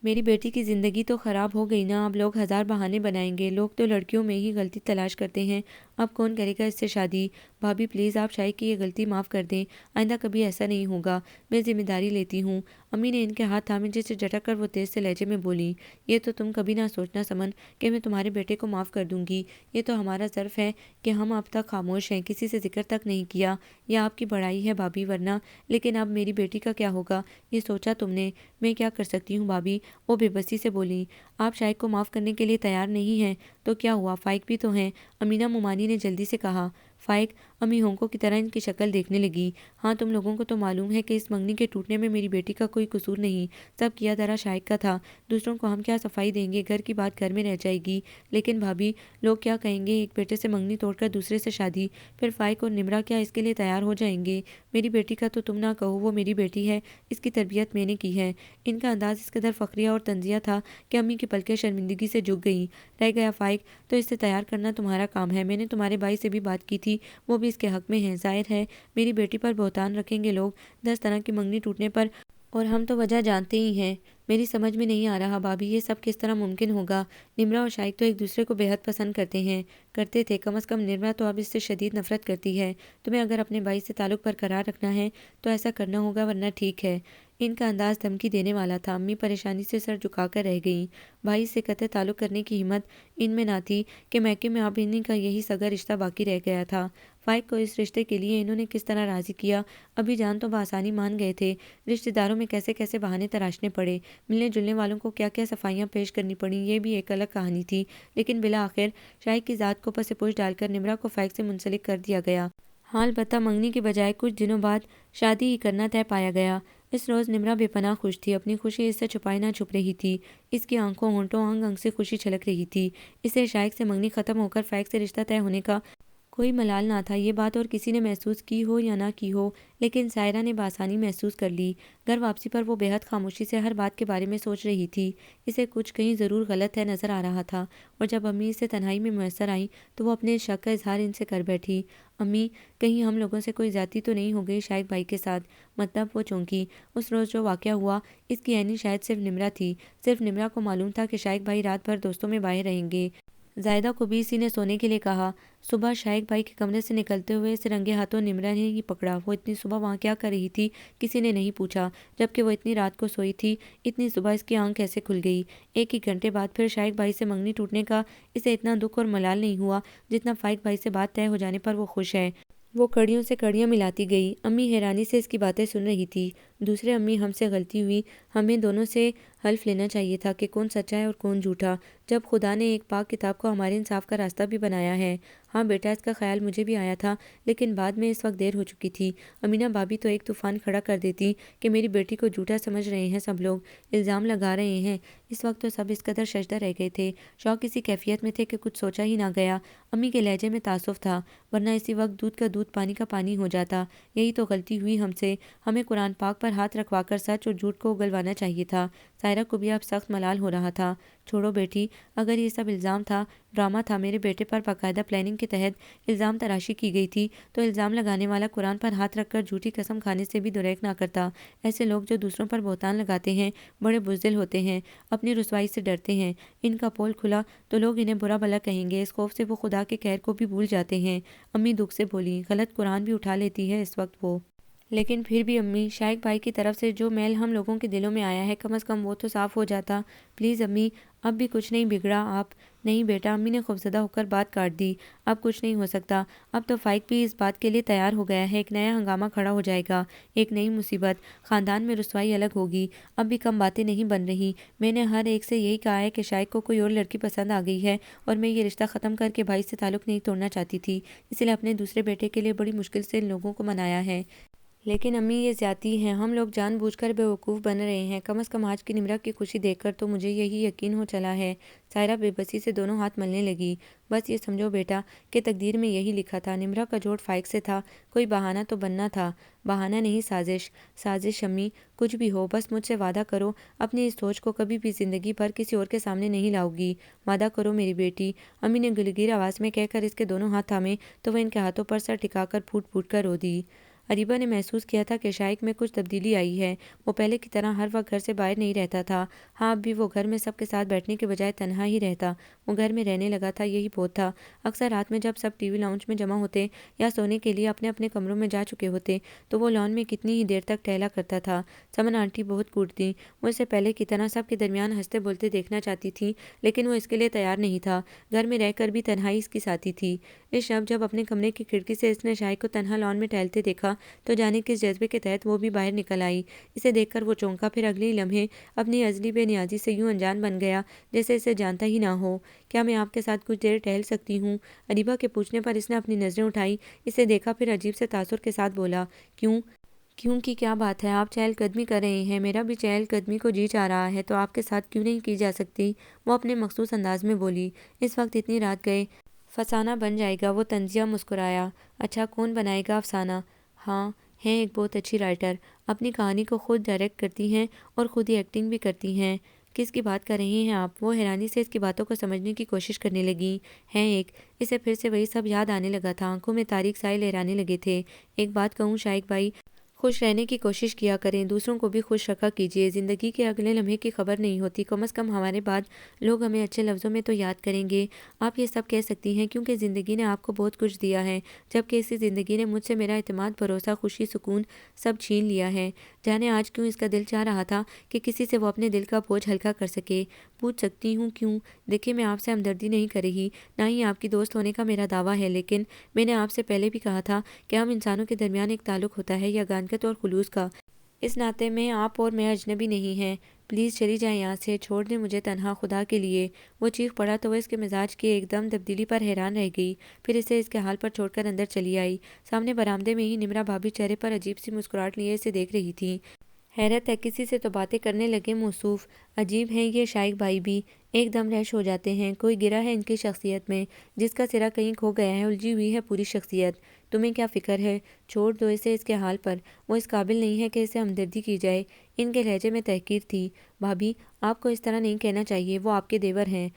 میری بیٹی کی زندگی تو خراب ہو گئی نا، اب لوگ ہزار بہانے بنائیں گے، لوگ تو لڑکیوں میں ہی غلطی تلاش کرتے ہیں، اب کون کرے گا اس سے شادی؟ بھابھی پلیز آپ شائق کی یہ غلطی معاف کر دیں، آئندہ کبھی ایسا نہیں ہوگا، میں ذمہ داری لیتی ہوں۔ امی نے ان کے ہاتھ تھامے جسے جھٹک کر وہ تیز سے لہجے میں بولی، یہ تو تم کبھی نہ سوچنا سمن کہ میں تمہارے بیٹے کو معاف کر دوں گی، یہ تو ہمارا ظرف ہے کہ ہم اب تک خاموش ہیں، کسی سے ذکر تک نہیں کیا، یہ آپ کی بڑائی ہے بھابھی، ورنہ لیکن اب میری بیٹی کا کیا ہوگا یہ سوچا تم نے؟ میں کیا کر سکتی ہوں بھابھی؟ وہ بے بسی سے بولی۔ آپ شائق کو معاف کرنے کے لیے تیار نہیں ہیں تو کیا ہوا، فائق بھی تو ہیں، امینہ مومانی نے جلدی سے کہا۔ فائق امی ہونکوں کی طرح ان کی شکل دیکھنے لگی۔ ہاں تم لوگوں کو تو معلوم ہے کہ اس منگنی کے ٹوٹنے میں میری بیٹی کا کوئی قصور نہیں، سب کیا دھرا شائق کا تھا، دوسروں کو ہم کیا صفائی دیں گے، گھر کی بات گھر میں رہ جائے گی، لیکن بھابھی لوگ کیا کہیں گے، ایک بیٹے سے منگنی توڑ کر دوسرے سے شادی، پھر فائق اور نمرہ کیا اس کے لیے تیار ہو جائیں گے؟ میری بیٹی کا تو تم نہ کہو، وہ میری بیٹی ہے، اس کی تربیت میں نے کی ہے۔ ان کا انداز اس قدر فخریہ اور طنزیہ تھا کہ امی کی پلکیں شرمندگی سے جھک گئیں۔ رہ گیا فائق تو اس سے تیار کرنا تمہارا کام ہے، میں نے تمہارے بھائی سے بھی بات کی تھی، وہ بھی اس کے حق میں ہیں، ظاہر ہے میری بیٹی پر بہتان رکھیں گے لوگ 10 طرح کی منگنی ٹوٹنے پر، اور ہم تو وجہ جانتے ہی ہیں۔ میری سمجھ میں نہیں آ رہا بھابھی یہ سب کس طرح ممکن ہوگا، نمرہ اور شائق تو ایک دوسرے کو بے حد پسند کرتے ہیں، کرتے تھے، کم از کم نمرہ تو اب اس سے شدید نفرت کرتی ہے، تمہیں اگر اپنے بھائی سے تعلق برقرار رکھنا ہے تو ایسا کرنا ہوگا ورنہ ٹھیک ہے ان کا انداز دھمکی دینے والا تھا۔ امی پریشانی سے سر جھکا کر رہ گئیں۔ بھائی سے قطع تعلق کرنے کی ہمت ان میں نہ تھی کہ میکے میں اب انہیں کا یہی سگا رشتہ باقی رہ گیا تھا۔ فائق کو اس رشتے کے لیے انہوں نے کس طرح راضی کیا؟ ابھی جان تو بآسانی مان گئے تھے، رشتہ داروں میں کیسے کیسے بہانے تراشنے پڑے، ملنے جلنے والوں کو کیا کیا صفائیاں پیش کرنی پڑیں، یہ بھی ایک الگ کہانی تھی۔ لیکن بالآخر شائق کی ذات کو پس پوش ڈال کر نمرہ کو فائق سے منسلک کر دیا گیا۔ ہاں البتہ منگنی کے بجائے کچھ دنوں بعد شادی ہی کرنا طے پایا گیا۔ اس روز نمرہ بے پناہ خوش تھی، اپنی خوشی اس سے چھپائے نہ چھپ رہی تھی۔ اس کی آنکھوں ہونٹوں انگ انگ سے خوشی چھلک رہی تھی۔ اسے شائق سے منگنی ختم ہو کر فائق سے رشتہ طے ہونے کا کوئی ملال نہ تھا۔ یہ بات اور کسی نے محسوس کی ہو یا نہ کی ہو، لیکن سائرہ نے بآسانی محسوس کر لی۔ گھر واپسی پر وہ بے حد خاموشی سے ہر بات کے بارے میں سوچ رہی تھی۔ اسے کچھ کہیں ضرور غلط ہے نظر آ رہا تھا، اور جب امی اسے تنہائی میں میسر آئیں تو وہ اپنے شک کا اظہار ان سے کر بیٹھی۔ امی، کہیں ہم لوگوں سے کوئی زیادتی تو نہیں ہو گئی شائق بھائی کے ساتھ؟ مطلب وہ چونکی۔ اس روز جو واقعہ ہوا اس کی عینی شاہد صرف نمرہ تھی۔ صرف نمرہ کو معلوم تھا کہ شائق بھائی رات بھر دوستوں میں باہر رہیں گے۔ زائدہ کو بھی اسی نے سونے کے لیے کہا۔ صبح شائق بھائی کے کمرے سے نکلتے ہوئے اسے رنگے ہاتھوں نمرہ نے ہی پکڑا۔ وہ اتنی صبح وہاں کیا کر رہی تھی کسی نے نہیں پوچھا، جبکہ وہ اتنی رات کو سوئی تھی۔ اتنی صبح اس کی آنکھ کیسے کھل گئی؟ ایک ہی گھنٹے بعد پھر شائق بھائی سے منگنی ٹوٹنے کا اسے اتنا دکھ اور ملال نہیں ہوا جتنا فائق بھائی سے بات طے ہو جانے پر وہ خوش ہے۔ وہ کڑیوں سے کڑیاں ملاتی گئی۔ امی حیرانی سے اس کی باتیں سن رہی تھی۔ دوسرے امی، ہم سے غلطی ہوئی، ہمیں دونوں سے حلف لینا چاہیے تھا کہ کون سچا ہے اور کون جھوٹا، جب خدا نے ایک پاک کتاب کو ہمارے انصاف کا راستہ بھی بنایا ہے۔ ہاں بیٹا، اس کا خیال مجھے بھی آیا تھا، لیکن بعد میں اس وقت دیر ہو چکی تھی۔ امینہ بھابھی تو ایک طوفان کھڑا کر دیتی کہ میری بیٹی کو جھوٹا سمجھ رہے ہیں سب لوگ، الزام لگا رہے ہیں۔ اس وقت تو سب اس قدر ششدر رہ گئے تھے، شوق اسی کیفیت میں تھے کہ کچھ سوچا ہی نہ گیا۔ امی کے لہجے میں تعصب تھا، ورنہ اسی وقت دودھ کا دودھ پانی کا پانی ہو جاتا۔ یہی تو غلطی ہوئی ہم سے، ہمیں قرآن پاک پر ہاتھ رکھوا کر سچ اور جھوٹ کو اگلوانا چاہیے تھا۔ سائرہ کو بھی اب سخت ملال ہو رہا تھا۔ چھوڑو بیٹی، اگر یہ سب الزام تھا، ڈرامہ تھا، میرے بیٹے پر باقاعدہ پلاننگ کے تحت الزام تراشی کی گئی تھی، تو الزام لگانے والا قرآن پر ہاتھ رکھ کر جھوٹی قسم کھانے سے بھی دریغ نہ کرتا۔ ایسے لوگ جو دوسروں پر بہتان لگاتے ہیں بڑے بزدل ہوتے ہیں، اپنی رسوائی سے ڈرتے ہیں۔ ان کا پول کھلا تو لوگ انہیں برا بھلا کہیں گے، اس خوف سے وہ خدا کے قہر کو بھی بھول جاتے ہیں۔ امی دکھ سے بولی۔ غلط قرآن بھی اٹھا لیتی ہے اس وقت وہ، لیکن پھر بھی امی، شائق بھائی کی طرف سے جو میل ہم لوگوں کے دلوں میں آیا ہے کم از کم وہ تو صاف ہو جاتا۔ پلیز امی، اب بھی کچھ نہیں بگڑا آپ۔ نہیں بیٹا، امی نے خوفزدہ ہو کر بات کاٹ دی۔ اب کچھ نہیں ہو سکتا، اب تو فائق بھی اس بات کے لیے تیار ہو گیا ہے، ایک نیا ہنگامہ کھڑا ہو جائے گا، ایک نئی مصیبت، خاندان میں رسوائی الگ ہوگی۔ اب بھی کم باتیں نہیں بن رہی۔ میں نے ہر ایک سے یہی کہا ہے کہ شائق کو کوئی اور لڑکی پسند آ گئی ہے، اور میں یہ رشتہ ختم کر کے بھائی سے تعلق نہیں توڑنا چاہتی تھی، اس لیے اپنے دوسرے بیٹے کے لیے بڑی مشکل سے ان لوگوں کو منایا ہے۔ لیکن امی یہ زیادتی ہے، ہم لوگ جان بوجھ کر بے وقوف بن رہے ہیں، کم از کم آج کی نمرہ کی خوشی دیکھ کر تو مجھے یہی یقین ہو چلا ہے۔ سائرہ بے بسی سے دونوں ہاتھ ملنے لگی۔ بس یہ سمجھو بیٹا کہ تقدیر میں یہی لکھا تھا، نمرہ کا جوڑ فائق سے تھا، کوئی بہانہ تو بننا تھا، بہانہ نہیں سازش۔ سازش امی، کچھ بھی ہو، بس مجھ سے وعدہ کرو اپنی اس سوچ کو کبھی بھی زندگی بھر کسی اور کے سامنے نہیں لاؤ گی، وعدہ کرو میری بیٹی۔ امی نے گلگیر آواز میں کہہ کر اس کے دونوں ہاتھ تھامے تو وہ ان کے ہاتھوں پر سر ٹکا کر پھوٹ پھوٹ کر رو دی۔ اریبہ نے محسوس کیا تھا کہ شائق میں کچھ تبدیلی آئی ہے۔ وہ پہلے کی طرح ہر وقت گھر سے باہر نہیں رہتا تھا۔ ہاں اب بھی وہ گھر میں سب کے ساتھ بیٹھنے کے بجائے تنہا ہی رہتا۔ وہ گھر میں رہنے لگا تھا، یہی بہت تھا۔ اکثر رات میں جب سب ٹی وی لاؤنج میں جمع ہوتے یا سونے کے لیے اپنے اپنے کمروں میں جا چکے ہوتے تو وہ لان میں کتنی ہی دیر تک ٹہلا کرتا تھا۔ سمن آنٹی بہت کوٹتیں، وہ اسے پہلے کی طرح سب کے درمیان ہنستے بولتے دیکھنا چاہتی تھیں، لیکن وہ اس کے لیے تیار نہیں تھا۔ گھر میں رہ کر بھی تنہائی اس کی ساتھی تھی۔ اس شب جب اپنے کمرے کی کھڑکی سے اس نے شائق کو تنہا لان میں ٹہلتے دیکھا تو جانے کس جذبے کے تحت وہ بھی باہر نکل آئی۔ اسے دیکھ کر وہ چونکا، پھر اگلے ہی لمحے اپنی ازلی بے نیازی سے یوں انجان بن گیا جیسے اسے جانتا ہی نہ ہو۔ کیا میں آپ کے ساتھ کچھ دیر ٹہل سکتی ہوں؟ اریبہ کے پوچھنے پر اس نے اپنی نظریں اٹھائی، اسے دیکھا، پھر عجیب سے تاثر کے ساتھ بولا، کیوں؟ کیوں کی کیا بات ہے؟ آپ چہل قدمی کر رہے ہیں، میرا بھی چہل قدمی کو جی چاہ رہا ہے، تو آپ کے ساتھ کیوں نہیں کی جا سکتی؟ وہ اپنے مخصوص انداز میں بولی۔ اس وقت اتنی رات گئے، فسانہ بن جائے گا۔ وہ طنزیہ مسکرایا۔ اچھا، کون بنائے گا افسانہ؟ ہاں، ہیں ایک بہت اچھی رائٹر، اپنی کہانی کو خود ڈائریکٹ کرتی ہیں اور خود ہی ایکٹنگ بھی کرتی ہیں۔ کس کی بات کر رہی ہیں آپ؟ وہ حیرانی سے اس کی باتوں کو سمجھنے کی کوشش کرنے لگیں۔ ہیں ایک، اسے پھر سے وہی سب یاد آنے لگا تھا، آنکھوں میں تاریک سائے لہرانے لگے تھے۔ ایک بات کہوں شائق بھائی، خوش رہنے کی کوشش کیا کریں، دوسروں کو بھی خوش رکھا کیجیے۔ زندگی کے اگلے لمحے کی خبر نہیں ہوتی، کم از کم ہمارے بعد لوگ ہمیں اچھے لفظوں میں تو یاد کریں گے۔ آپ یہ سب کہہ سکتی ہیں کیونکہ زندگی نے آپ کو بہت کچھ دیا ہے، جبکہ اسی زندگی نے مجھ سے میرا اعتماد، بھروسہ، خوشی، سکون سب چھین لیا ہے۔ جانے آج کیوں اس کا دل چاہ رہا تھا کہ کسی سے وہ اپنے دل کا بوجھ ہلکا کر سکے۔ پوچھ سکتی ہوں کیوں؟ دیکھیں، میں آپ سے ہمدردی نہیں کر رہی، نہ ہی آپ کی دوست ہونے کا میرا دعویٰ ہے، لیکن میں نے آپ سے پہلے بھی کہا تھا کہ ہم انسانوں کے درمیان ایک تعلق ہوتا ہے، یگانگت اور خلوص کا۔ اس ناطے میں آپ اور میں اجنبی نہیں ہیں۔ پلیز چلی جائیں یہاں سے، چھوڑ دیں مجھے تنہا، خدا کے لیے۔ وہ چیخ پڑا تو وہ اس کے مزاج کی ایک دم تبدیلی پر حیران رہ گئی، پھر اسے اس کے حال پر چھوڑ کر اندر چلی آئی۔ سامنے برآمدے میں ہی نمرا بھابی چہرے پر عجیب سی مسکراہٹ لیے اسے دیکھ رہی تھیں۔ حیرت ہے، کسی سے تو باتیں کرنے لگے موصوف۔ عجیب ہیں یہ شائق بھائی بھی، ایک دم رہش ہو جاتے ہیں۔ کوئی گرہ ہے ان کی شخصیت میں، جس کا سرا کہیں کھو گیا ہے، الجھی ہوئی ہے پوری شخصیت۔ تمہیں کیا فکر ہے؟ چھوڑ دو اسے اس کے حال پر، وہ اس قابل نہیں ہے کہ اسے ہمدردی کی جائے۔ ان کے لہجے میں تحقیر تھی۔ بھابی، آپ کو اس طرح نہیں کہنا چاہیے، وہ آپ کے دیور ہیں۔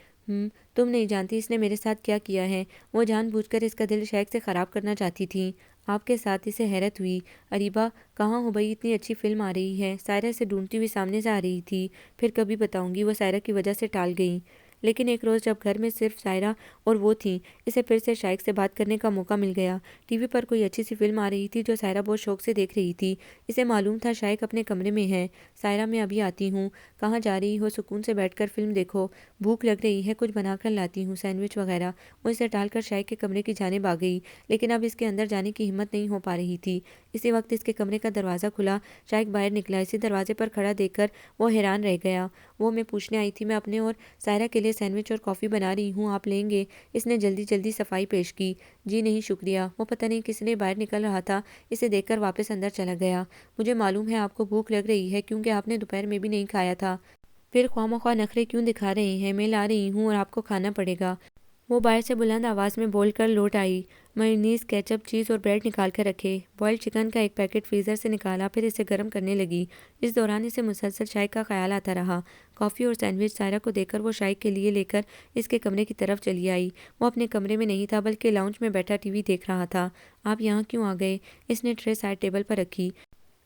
تم نہیں جانتی اس نے میرے ساتھ کیا کیا ہے۔ وہ جان بوجھ کر اس کا دل شائق سے خراب کرنا چاہتی تھیں۔ آپ کے ساتھ؟ اسے حیرت ہوئی۔ اریبہ، کہاں ہو بھائی؟ اتنی اچھی فلم آ رہی ہے۔ سائرہ سے ڈھونڈتی ہوئی سامنے سے آ رہی تھی۔ پھر کبھی بتاؤں گی، وہ سائرہ کی وجہ سے ٹال گئیں۔ لیکن ایک روز جب گھر میں صرف سائرہ اور وہ تھیں، اسے پھر سے شائق سے بات کرنے کا موقع مل گیا۔ ٹی وی پر کوئی اچھی سی فلم آ رہی تھی جو سائرہ بہت شوق سے دیکھ رہی تھی۔ اسے معلوم تھا شائق اپنے کمرے میں ہے۔ سائرہ، میں ابھی آتی ہوں۔ کہاں جا رہی ہو؟ سکون سے بیٹھ کر فلم دیکھو۔ بھوک لگ رہی ہے، کچھ بنا کر لاتی ہوں، سینڈوچ وغیرہ۔ وہ اسے ٹال کر شائق کے کمرے کی جانب آ گئی، لیکن اب اس کے اندر جانے کی ہمت نہیں ہو پا رہی تھی۔ اسی وقت اس کے کمرے کا دروازہ کھلا، شائق باہر نکلا۔ اسی دروازے پر کھڑا دیکھ کر وہ حیران رہ گیا۔ وہ میں پوچھنے آئی تھی، میں اپنے اور سائرہ کے لیے سینڈوچ اور کافی بنا رہی ہوں، آپ لیں گے؟ اس نے جلدی جلدی صفائی پیش کی۔ جی نہیں شکریہ۔ وہ پتہ نہیں کس لیے باہر نکل رہا تھا، اسے دیکھ کر واپس اندر چلا گیا۔ مجھے معلوم ہے آپ کو بھوک لگ رہی ہے کیونکہ آپ نے دوپہر میں بھی نہیں کھایا تھا۔ پھر خواہ مخواہ نخرے کیوں دکھا رہے ہیں؟ میں لا رہی ہوں اور آپ کو کھانا پڑے گا۔ وہ باہر سے بلند آواز میں بول کر لوٹ آئی۔ میونیز، کیچپ، چیز اور بریڈ نکال کر رکھے۔ بوائلڈ چکن کا ایک پیکٹ فریزر سے نکالا، پھر اسے گرم کرنے لگی۔ اس دوران اسے مسلسل شائق کا خیال آتا رہا۔ کافی اور سینڈوچ سائرہ کو دیکھ کر وہ شائق کے لیے لے کر اس کے کمرے کی طرف چلی آئی۔ وہ اپنے کمرے میں نہیں تھا بلکہ لاؤنج میں بیٹھا ٹی وی دیکھ رہا تھا۔ آپ یہاں کیوں آ گئے؟ اس نے ٹرے سائڈ ٹیبل پر رکھی۔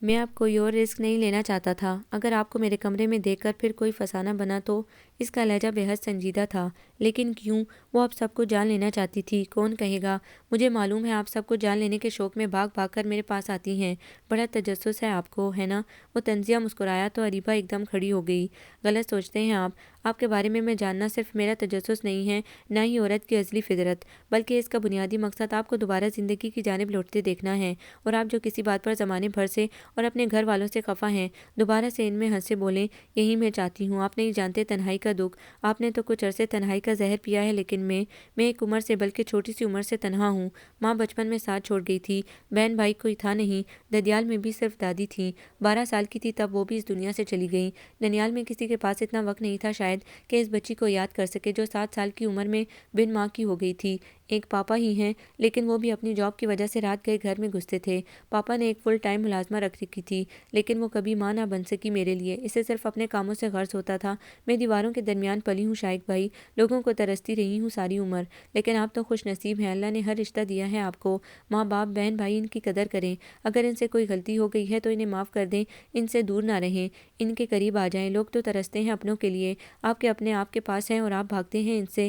میں اب کوئی اور رسک نہیں لینا چاہتا تھا۔ اگر آپ کو میرے کمرے میں دیکھ کر پھر کوئی فسانہ بنا تو؟ اس کا لہجہ بے حد سنجیدہ تھا۔ لیکن کیوں؟ وہ اب سب کچھ جان لینا چاہتی تھی۔ کون کہے گا؟ مجھے معلوم ہے آپ سب کچھ جان لینے کے شوق میں بھاگ بھاگ کر میرے پاس آتی ہیں۔ بڑا تجسس ہے آپ کو، ہے نا؟ وہ طنزیہ مسکرایا تو اریبہ ایک دم کھڑی ہو گئی۔ غلط سوچتے ہیں آپ کے بارے میں جاننا صرف میرا تجسس نہیں ہے، نہ ہی عورت کی ازلی فطرت، بلکہ اس کا بنیادی مقصد آپ کو دوبارہ زندگی کی جانب لوٹتے دیکھنا ہے۔ اور آپ جو کسی بات پر زمانے بھر سے اور اپنے گھر والوں سے خفا ہیں، دوبارہ سے ان میں ہنس سے بولیں، یہی میں چاہتی ہوں۔ آپ نہیں جانتے تنہائی کا دکھ۔ آپ نے تو کچھ عرصے تنہائی کا زہر پیا ہے، لیکن میں ایک عمر سے، بلکہ چھوٹی سی عمر سے تنہا ہوں۔ ماں بچپن میں ساتھ چھوڑ گئی تھی، بہن بھائی کوئی تھا نہیں، ددیال میں بھی صرف دادی تھیں۔ 12 سال کی تھی تب وہ بھی اس دنیا سے چلی گئیں۔ ننیال میں کسی کے پاس اتنا وقت نہیں تھا شاید کہ اس بچی کو یاد کر سکے جو 7 سال کی عمر میں بن ماں کی ہو گئی تھی۔ ایک پاپا ہی ہیں، لیکن وہ بھی اپنی جاب کی وجہ سے رات گئے گھر میں گھستے تھے۔ پاپا نے ایک فل ٹائم ملازمہ رکھ رکھی تھی، لیکن وہ کبھی ماں نہ بن سکی میرے لیے۔ اسے صرف اپنے کاموں سے غرض ہوتا تھا۔ میں دیواروں کے درمیان پلی ہوں شائق بھائی، لوگوں کو ترستی رہی ہوں ساری عمر، لیکن آپ تو خوش نصیب ہیں، اللہ نے ہر رشتہ دیا ہے آپ کو۔ ماں باپ، بہن بھائی، ان کی قدر کریں۔ اگر ان سے کوئی غلطی ہو گئی ہے تو انہیں معاف کر دیں، ان سے دور نہ رہیں، ان کے قریب آ جائیں۔ لوگ تو ترستے ہیں اپنوں کے لیے، آپ کے اپنے آپ کے پاس ہیں اور آپ بھاگتے ہیں ان سے۔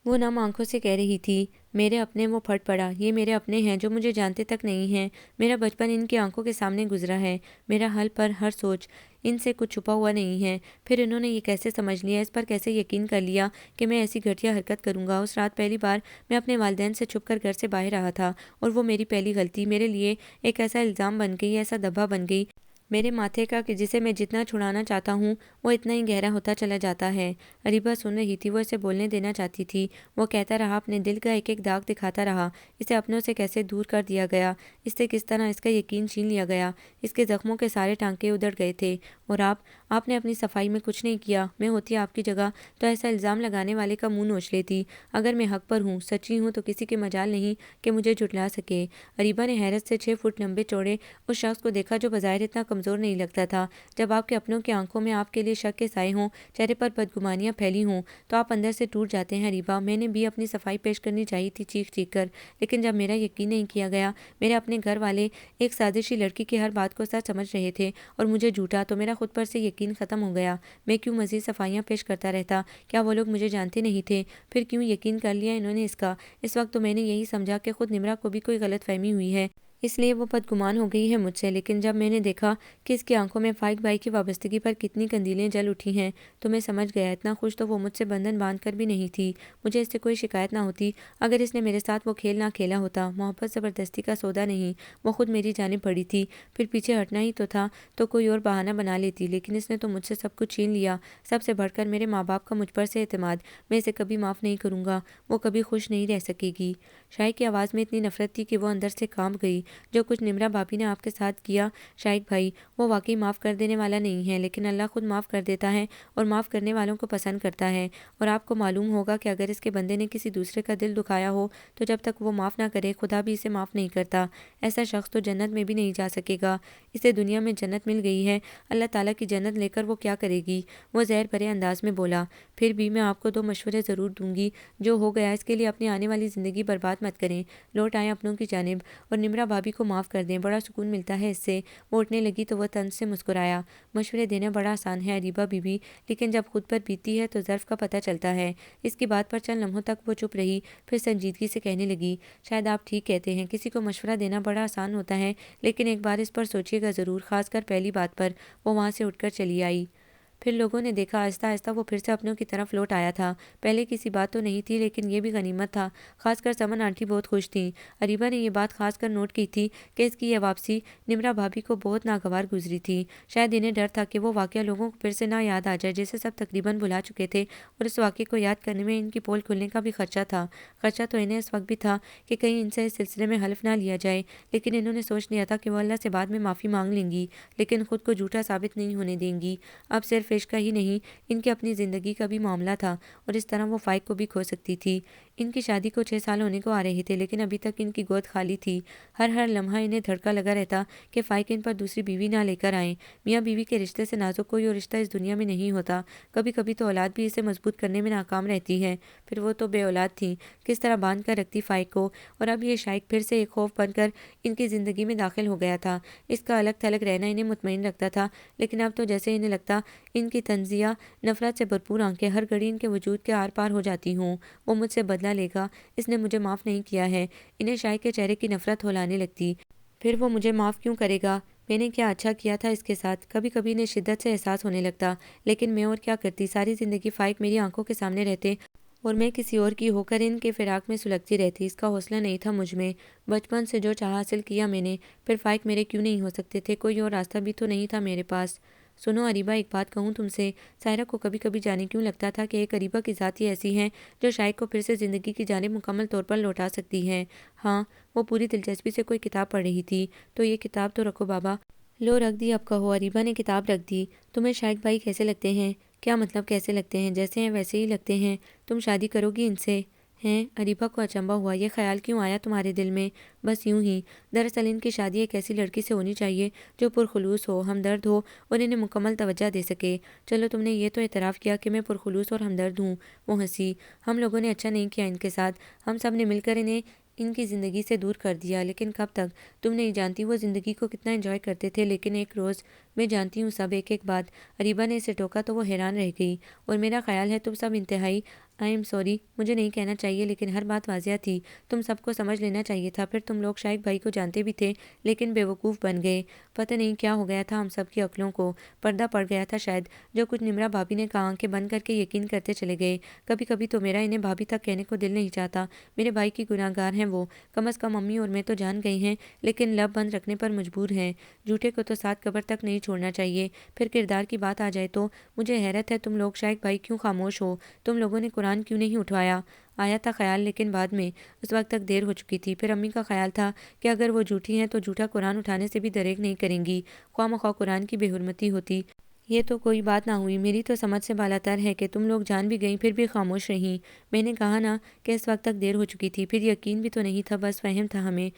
وہ نم آنکھوں سے کہہ رہی تھی، میرے اپنے؟ وہ پھٹ پڑا، یہ میرے اپنے ہیں جو مجھے جانتے تک نہیں ہیں۔ میرا بچپن ان کی آنکھوں کے سامنے گزرا ہے، میرا حل پر ہر سوچ، ان سے کچھ چھپا ہوا نہیں ہے۔ پھر انہوں نے یہ کیسے سمجھ لیا، اس پر کیسے یقین کر لیا کہ میں ایسی گھٹیا حرکت کروں گا؟ اس رات پہلی بار میں اپنے والدین سے چھپ کر گھر سے باہر رہا تھا، اور وہ میری پہلی غلطی میرے لیے ایک ایسا الزام بن گئی، ایسا دبا بن گئی میرے ماتھے کا کہ جسے میں جتنا چھڑانا چاہتا ہوں وہ اتنا ہی گہرا ہوتا چلا جاتا ہے۔ اریبہ سن رہی تھی، وہ اسے بولنے دینا چاہتی تھی۔ وہ کہتا رہا، اپنے دل کا ایک ایک داغ دکھاتا رہا، اسے اپنوں سے کیسے دور کر دیا گیا، اس سے کس طرح اس کا یقین چھین لیا گیا، اس کے زخموں کے سارے ٹانکے ادھڑ گئے تھے۔ اور آپ نے اپنی صفائی میں کچھ نہیں کیا، میں ہوتی آپ کی جگہ تو ایسا الزام لگانے والے کا منہ نوچ لیتی۔ اگر میں حق پر ہوں، سچی ہوں، تو کسی کے مجال نہیں کہ مجھے جھٹلا سکے۔ اریبہ نے حیرت سے 6 فٹ لمبے چوڑے اس شخص کو دیکھا جو بظاہر اتنا کمزور نہیں لگتا تھا۔ جب آپ کے اپنوں کی آنکھوں میں آپ کے لیے شک کے سائے ہوں، چہرے پر بدگمانیاں پھیلی ہوں، تو آپ اندر سے ٹوٹ جاتے ہیں۔ اریبہ، میں نے بھی اپنی صفائی پیش کرنی چاہیے تھی چیخ چیخ کر، لیکن جب میرا یقین نہیں کیا گیا، میرے اپنے گھر والے ایک سازشی لڑکی کی ہر بات کو سچ سمجھ رہے تھے اور مجھے جھوٹا، تو میرا خود پر سے یقین ختم ہو گیا۔ میں کیوں مزید صفائیاں پیش کرتا رہتا؟ کیا وہ لوگ مجھے جانتے نہیں تھے؟ پھر کیوں یقین کر لیا انہوں نے اس کا؟ اس وقت تو میں نے یہی سمجھا کہ خود نمرا کو بھی کوئی غلط فہمی ہوئی ہے، اس لیے وہ بدگمان ہو گئی ہے مجھ سے۔ لیکن جب میں نے دیکھا کہ اس کی آنکھوں میں فائق بھائی کی وابستگی پر کتنی قندیلیں جل اٹھی ہیں، تو میں سمجھ گیا اتنا خوش تو وہ مجھ سے بندھن باندھ کر بھی نہیں تھی۔ مجھے اس سے کوئی شکایت نہ ہوتی اگر اس نے میرے ساتھ وہ کھیل نہ کھیلا ہوتا۔ محبت زبردستی کا سودا نہیں، وہ خود میری جانب پڑی تھی۔ پھر پیچھے ہٹنا ہی تو تھا تو کوئی اور بہانہ بنا لیتی، لیکن اس نے تو مجھ سے سب کچھ چھین لیا، سب سے بڑھ کر میرے ماں باپ کا مجھ پر سے اعتماد۔ میں اسے کبھی معاف نہیں کروں گا، وہ کبھی خوش نہیں رہ سکے گی۔ شائق کی آواز میں اتنی نفرت تھی کہ وہ اندر سے کانپ گئی۔ جو کچھ نمرا بھابی نے آپ کے ساتھ کیا شائق بھائی، وہ واقعی معاف کر دینے والا نہیں ہے، لیکن اللہ خود معاف کر دیتا ہے اور معاف کرنے والوں کو پسند کرتا ہے۔ اور آپ کو معلوم ہوگا کہ اگر اس کے بندے نے کسی دوسرے کا دل دکھایا ہو تو جب تک وہ معاف نہ کرے خدا بھی اسے معاف نہیں کرتا۔ ایسا شخص تو جنت میں بھی نہیں جا سکے گا۔ اسے دنیا میں جنت مل گئی ہے، اللہ تعالیٰ کی جنت لے کر وہ کیا کرے گی؟ وہ زہر بھرے انداز میں بولا۔ پھر بھی میں آپ کو 2 مشورے ضرور دوں گی، جو ہو گیا اس کے لیے اپنی آنے والی زندگی برباد مت کریں، لوٹ آئیں اپنوں کی جانب اور نمرا بھابی کو معاف کر دیں، بڑا سکون ملتا ہے اس سے۔ وہ اٹھنے لگی تو وہ طنز سے مسکرایا۔ مشورے دینا بڑا آسان ہے اریبہ بی بی، لیکن جب خود پر بیتی ہے تو ظرف کا پتہ چلتا ہے۔ اس کی بات پر چند لمحوں تک وہ چپ رہی، پھر سنجیدگی سے کہنے لگی، شاید آپ ٹھیک کہتے ہیں، کسی کو مشورہ دینا بڑا آسان ہوتا ہے، لیکن ایک بار اس پر سوچیے گا ضرور، خاص کر پہلی بات پر۔ وہ وہاں سے اٹھ کر چلی آئی۔ پھر لوگوں نے دیکھا آہستہ آہستہ وہ پھر سے اپنوں کی طرف لوٹ آیا تھا۔ پہلے کسی بات تو نہیں تھی، لیکن یہ بھی غنیمت تھا۔ خاص کر سمن آنٹی بہت خوش تھیں۔ اریبہ نے یہ بات خاص کر نوٹ کی تھی کہ اس کی یہ واپسی نمرا بھابی کو بہت ناگوار گزری تھی۔ شاید انہیں ڈر تھا کہ وہ واقعہ لوگوں کو پھر سے نہ یاد آ جائے جسے سب تقریباً بھلا چکے تھے، اور اس واقعے کو یاد کرنے میں ان کی پول کھلنے کا بھی خدشہ تھا۔ خدشہ تو انہیں اس وقت بھی تھا کہ کہیں ان سے اس سلسلے میں حلف نہ لیا جائے، لیکن انہوں نے سوچ لیا تھا کہ وہ اللہ سے بعد میں معافی مانگ لیں گی، لیکن خود کو جھوٹا ثابت نہیں ہونے دیں گی۔ اب صرف عشق کا ہی نہیں، ان کی اپنی زندگی کا بھی معاملہ تھا، اور اس طرح وہ فائق کو بھی کھو سکتی تھی۔ ان کی شادی کو 6 سال ہونے کو آ رہے تھے، لیکن ابھی تک ان کی گود خالی تھی۔ ہر لمحہ انہیں دھڑکا لگا رہتا کہ فائق ان پر دوسری بیوی نہ لے کر آئیں۔ میاں بیوی کے رشتے سے نازک کوئی اور رشتہ اس دنیا میں نہیں ہوتا۔ کبھی کبھی تو اولاد بھی اسے مضبوط کرنے میں ناکام رہتی ہے۔ پھر وہ تو بے اولاد تھیں، کس طرح باندھ کر رکھتی فائق کو، اور اب یہ شائق پھر سے ایک خوف بن کر ان کی زندگی میں داخل ہو گیا تھا۔ اس کا الگ تھلگ رہنا انہیں مطمئن رکھتا تھا، لیکن اب تو جیسے انہیں لگتا ان کی تنزیہ نفرت سے بھرپور آنکھیں ہر گھڑی ان کے وجود کے آر پار ہو جاتی ہوں۔ وہ مجھ سے بدلہ لے گا، اس نے مجھے معاف نہیں کیا ہے۔ انہیں شائق کے چہرے کی نفرت ہولانے لگتی۔ پھر وہ مجھے معاف کیوں کرے گا؟ میں نے کیا اچھا کیا تھا اس کے ساتھ؟ کبھی کبھی انہیں شدت سے احساس ہونے لگتا، لیکن میں اور کیا کرتی؟ ساری زندگی فائق میری آنکھوں کے سامنے رہتے اور میں کسی اور کی ہو کر ان کے فراق میں سلگتی رہتی۔ اس کا حوصلہ نہیں تھا مجھ میں۔ بچپن سے جو چاہ حاصل کیا میں نے، پھر فائق میرے کیوں نہیں ہو سکتے تھے؟ کوئی اور راستہ بھی تو نہیں تھا میرے پاس۔ سنو اریبہ، ایک بات کہوں تم سے، سائرہ کو کبھی کبھی جانے کیوں لگتا تھا کہ ایک اریبہ کی ذات ہی ایسی ہے جو شائق کو پھر سے زندگی کی جانب مکمل طور پر لوٹا سکتی ہے۔ ہاں، وہ پوری دلچسپی سے کوئی کتاب پڑھ رہی تھی۔ تو یہ کتاب تو رکھو بابا۔ لو رکھ دی، اب کہو۔ اریبہ نے کتاب رکھ دی۔ تمہیں شائق بھائی کیسے لگتے ہیں؟ کیا مطلب کیسے لگتے ہیں؟ جیسے ہیں ویسے ہی لگتے ہیں۔ تم شادی کرو گی ان سے؟ ہیں؟ اریبہ کو اچنبھا ہوا، یہ خیال کیوں آیا تمہارے دل میں؟ بس یوں ہی۔ دراصل ان کی شادی ایک ایسی لڑکی سے ہونی چاہیے جو پرخلوص ہو، ہمدرد ہو اور انہیں مکمل توجہ دے سکے۔ چلو تم نے یہ تو اعتراف کیا کہ میں پرخلوص اور ہمدرد ہوں۔ وہ ہنسی۔ ہم لوگوں نے اچھا نہیں کیا ان کے ساتھ، ہم سب نے مل کر انہیں ان کی زندگی سے دور کر دیا، لیکن کب تک؟ تم نہیں جانتی وہ زندگی کو کتنا انجوائے کرتے تھے، لیکن ایک روز میں جانتی ہوں سب ایک ایک بات۔ اریبہ نے اسے ٹوکا تو وہ حیران رہ گئی۔ اور میرا خیال ہے تم سب انتہائی آئی ایم سوری، مجھے نہیں کہنا چاہیے، لیکن ہر بات واضح تھی، تم سب کو سمجھ لینا چاہیے تھا۔ پھر تم لوگ شائق بھائی کو جانتے بھی تھے، لیکن بیوقوف بن گئے۔ پتہ نہیں کیا ہو گیا تھا ہم سب کی عقلوں کو، پردہ پڑ گیا تھا شاید۔ جو کچھ نمرا بھابی نے کہا آنکھیں بند کر کے یقین کرتے چلے گئے۔ کبھی کبھی تو میرا انہیں بھابی تک کہنے کو دل نہیں چاہتا۔ میرے بھائی کی گناہ گار ہیں وہ، کم از کم امی اور میں تو جان گئی ہیں، لیکن لب بند رکھنے پر مجبور ہیں۔ جھوٹے کو تو ساتھ قبر تک نہیں چھوڑنا چاہیے۔ پھر کردار کی بات آ جائے تو مجھے حیرت ہے تم لوگ شائق بھائی کیوں خاموش ہو؟ تم لوگوں نے قرآن کیوں نہیں اٹھوایا؟ آیا تھا خیال، لیکن بعد میں، اس وقت تک دیر ہو چکی تھی۔ پھر امی کا خیال تھا کہ اگر وہ جھوٹی ہیں تو جھوٹا قرآن اٹھانے سے بھی دریغ نہیں کریں گی، خواہ مخواہ قرآن کی بے حرمتی ہوتی۔ یہ تو کوئی بات نہ ہوئی، میری تو سمجھ سے بالاتر ہے کہ تم لوگ جان بھی گئیں پھر بھی خاموش رہیں۔ میں نے کہا نا کہ اس وقت تک دیر ہو چکی تھی، پھر یقین بھی تو نہیں تھا، بس وہم تھا ہمیں۔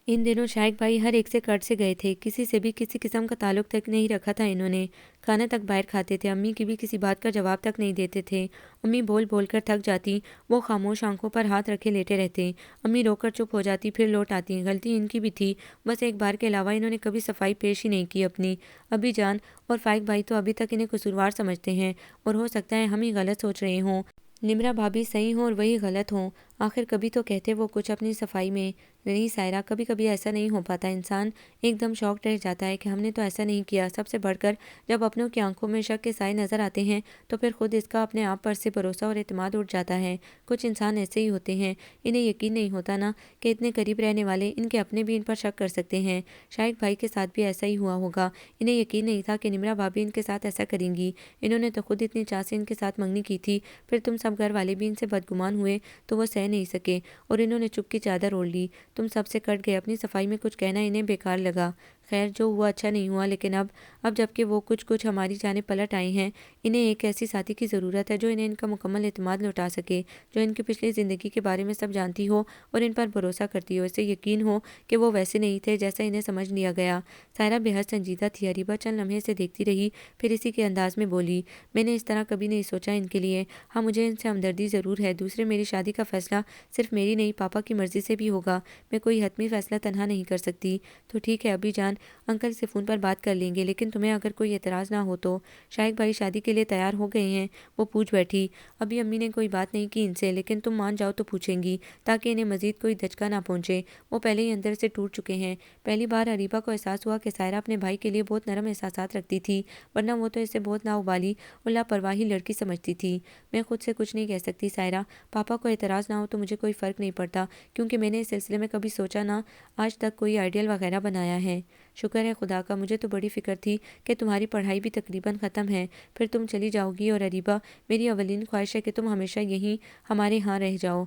ان دنوں شائق بھائی ہر ایک سے کٹ سے گئے تھے، کسی سے بھی کسی قسم کا تعلق تک نہیں رکھا تھا انہوں نے۔ کھانا تک باہر کھاتے تھے، امی کی بھی کسی بات کا جواب تک نہیں دیتے تھے۔ امی بول بول کر تھک جاتی، وہ خاموش آنکھوں پر ہاتھ رکھے لیٹے رہتے۔ امی رو کر چپ ہو جاتی، پھر لوٹ آتی۔ غلطی ان کی بھی تھی، بس ایک بار کے علاوہ انہوں نے کبھی صفائی پیش ہی نہیں کی اپنی۔ ابی جان اور فائق بھائی تو ابھی تک انہیں قصوروار سمجھتے ہیں، اور ہو سکتا ہے ہم ہی غلط سوچ رہے ہوں، نمرا بھابھی صحیح ہوں اور وہی غلط ہوں۔ آخر کبھی تو کہتے وہ کچھ اپنی صفائی میں۔ نہیں سائرہ، کبھی کبھی ایسا نہیں ہو پاتا، انسان ایک دم شاکڈ رہ جاتا ہے کہ ہم نے تو ایسا نہیں کیا۔ سب سے بڑھ کر جب اپنوں کی آنکھوں میں شک کے سائے نظر آتے ہیں تو پھر خود اس کا اپنے آپ پر سے بھروسہ اور اعتماد اٹھ جاتا ہے۔ کچھ انسان ایسے ہی ہوتے ہیں، انہیں یقین نہیں ہوتا نا کہ اتنے قریب رہنے والے ان کے اپنے بھی ان پر شک کر سکتے ہیں۔ شائق بھائی کے ساتھ بھی ایسا ہی ہوا ہوگا، انہیں یقین نہیں تھا کہ نمرا بھابھی ان کے ساتھ ایسا کریں گی۔ انہوں نے تو خود اتنی چاہ سے ان کے ساتھ منگنی کی تھی، پھر تم سب گھر والے بھی ان سے بدگمان ہوئے تو وہ سہ نہیں سکے اور انہوں نے چپ کی چادر اوڑھ لی۔ تم سب سے کٹ گئے، اپنی صفائی میں کچھ کہنا انہیں بیکار لگا۔ خیر جو ہوا اچھا نہیں ہوا، لیکن اب جب کہ وہ کچھ ہماری جانب پلٹ آئے ہیں، انہیں ایک ایسی ساتھی کی ضرورت ہے جو انہیں ان کا مکمل اعتماد لوٹا سکے، جو ان کی پچھلی زندگی کے بارے میں سب جانتی ہو اور ان پر بھروسہ کرتی ہو، اسے یقین ہو کہ وہ ویسے نہیں تھے جیسا انہیں سمجھ لیا گیا۔ سائرہ بے حد سنجیدہ تھی، اریبہ چند لمحے سے دیکھتی رہی، پھر اسی کے انداز میں بولی، میں نے اس طرح کبھی نہیں سوچا ان کے لیے۔ ہاں مجھے ان سے ہمدردی ضرور ہے، دوسرے میری شادی کا فیصلہ صرف میری نہیں پاپا کی مرضی سے بھی ہوگا، میں کوئی حتمی فیصلہ تنہا نہیں کر سکتی۔ تو ٹھیک ہے ابی جان، انکل سے فون پر بات کر لیں گے، لیکن تمہیں اگر کوئی اعتراض نہ ہو تو۔ شائق بھائی شادی کے لیے تیار ہو گئے ہیں؟ وہ پوچھ بیٹھی۔ ابھی امی نے کوئی بات نہیں کی ان سے، لیکن تم مان جاؤ تو پوچھیں گی، تاکہ انہیں مزید کوئی دھچکا نہ پہنچے۔ وہ پہلے ہی اندر سے ٹوٹ چکے ہیں۔ پہلی بار اریبہ کو احساس ہوا کہ سائرہ اپنے بھائی کے لیے بہت نرم احساسات رکھتی تھی، ورنہ وہ تو اسے بہت لاابالی اور لاپرواہی لڑکی سمجھتی تھی۔ میں خود سے کچھ نہیں کہہ سکتی سائرہ، پاپا کو اعتراض نہ ہو تو مجھے کوئی فرق نہیں پڑتا، کیونکہ میں نے اس سلسلے میں کبھی سوچا نہ آج تک کوئی آئیڈیل وغیرہ بنایا ہے۔ شکر ہے خدا کا، مجھے تو بڑی فکر تھی کہ تمہاری پڑھائی بھی تقریباً ختم ہے، پھر تم چلی جاؤ گی، اور اریبہ میری اولین خواہش ہے کہ تم ہمیشہ یہیں ہمارے ہاں رہ جاؤ۔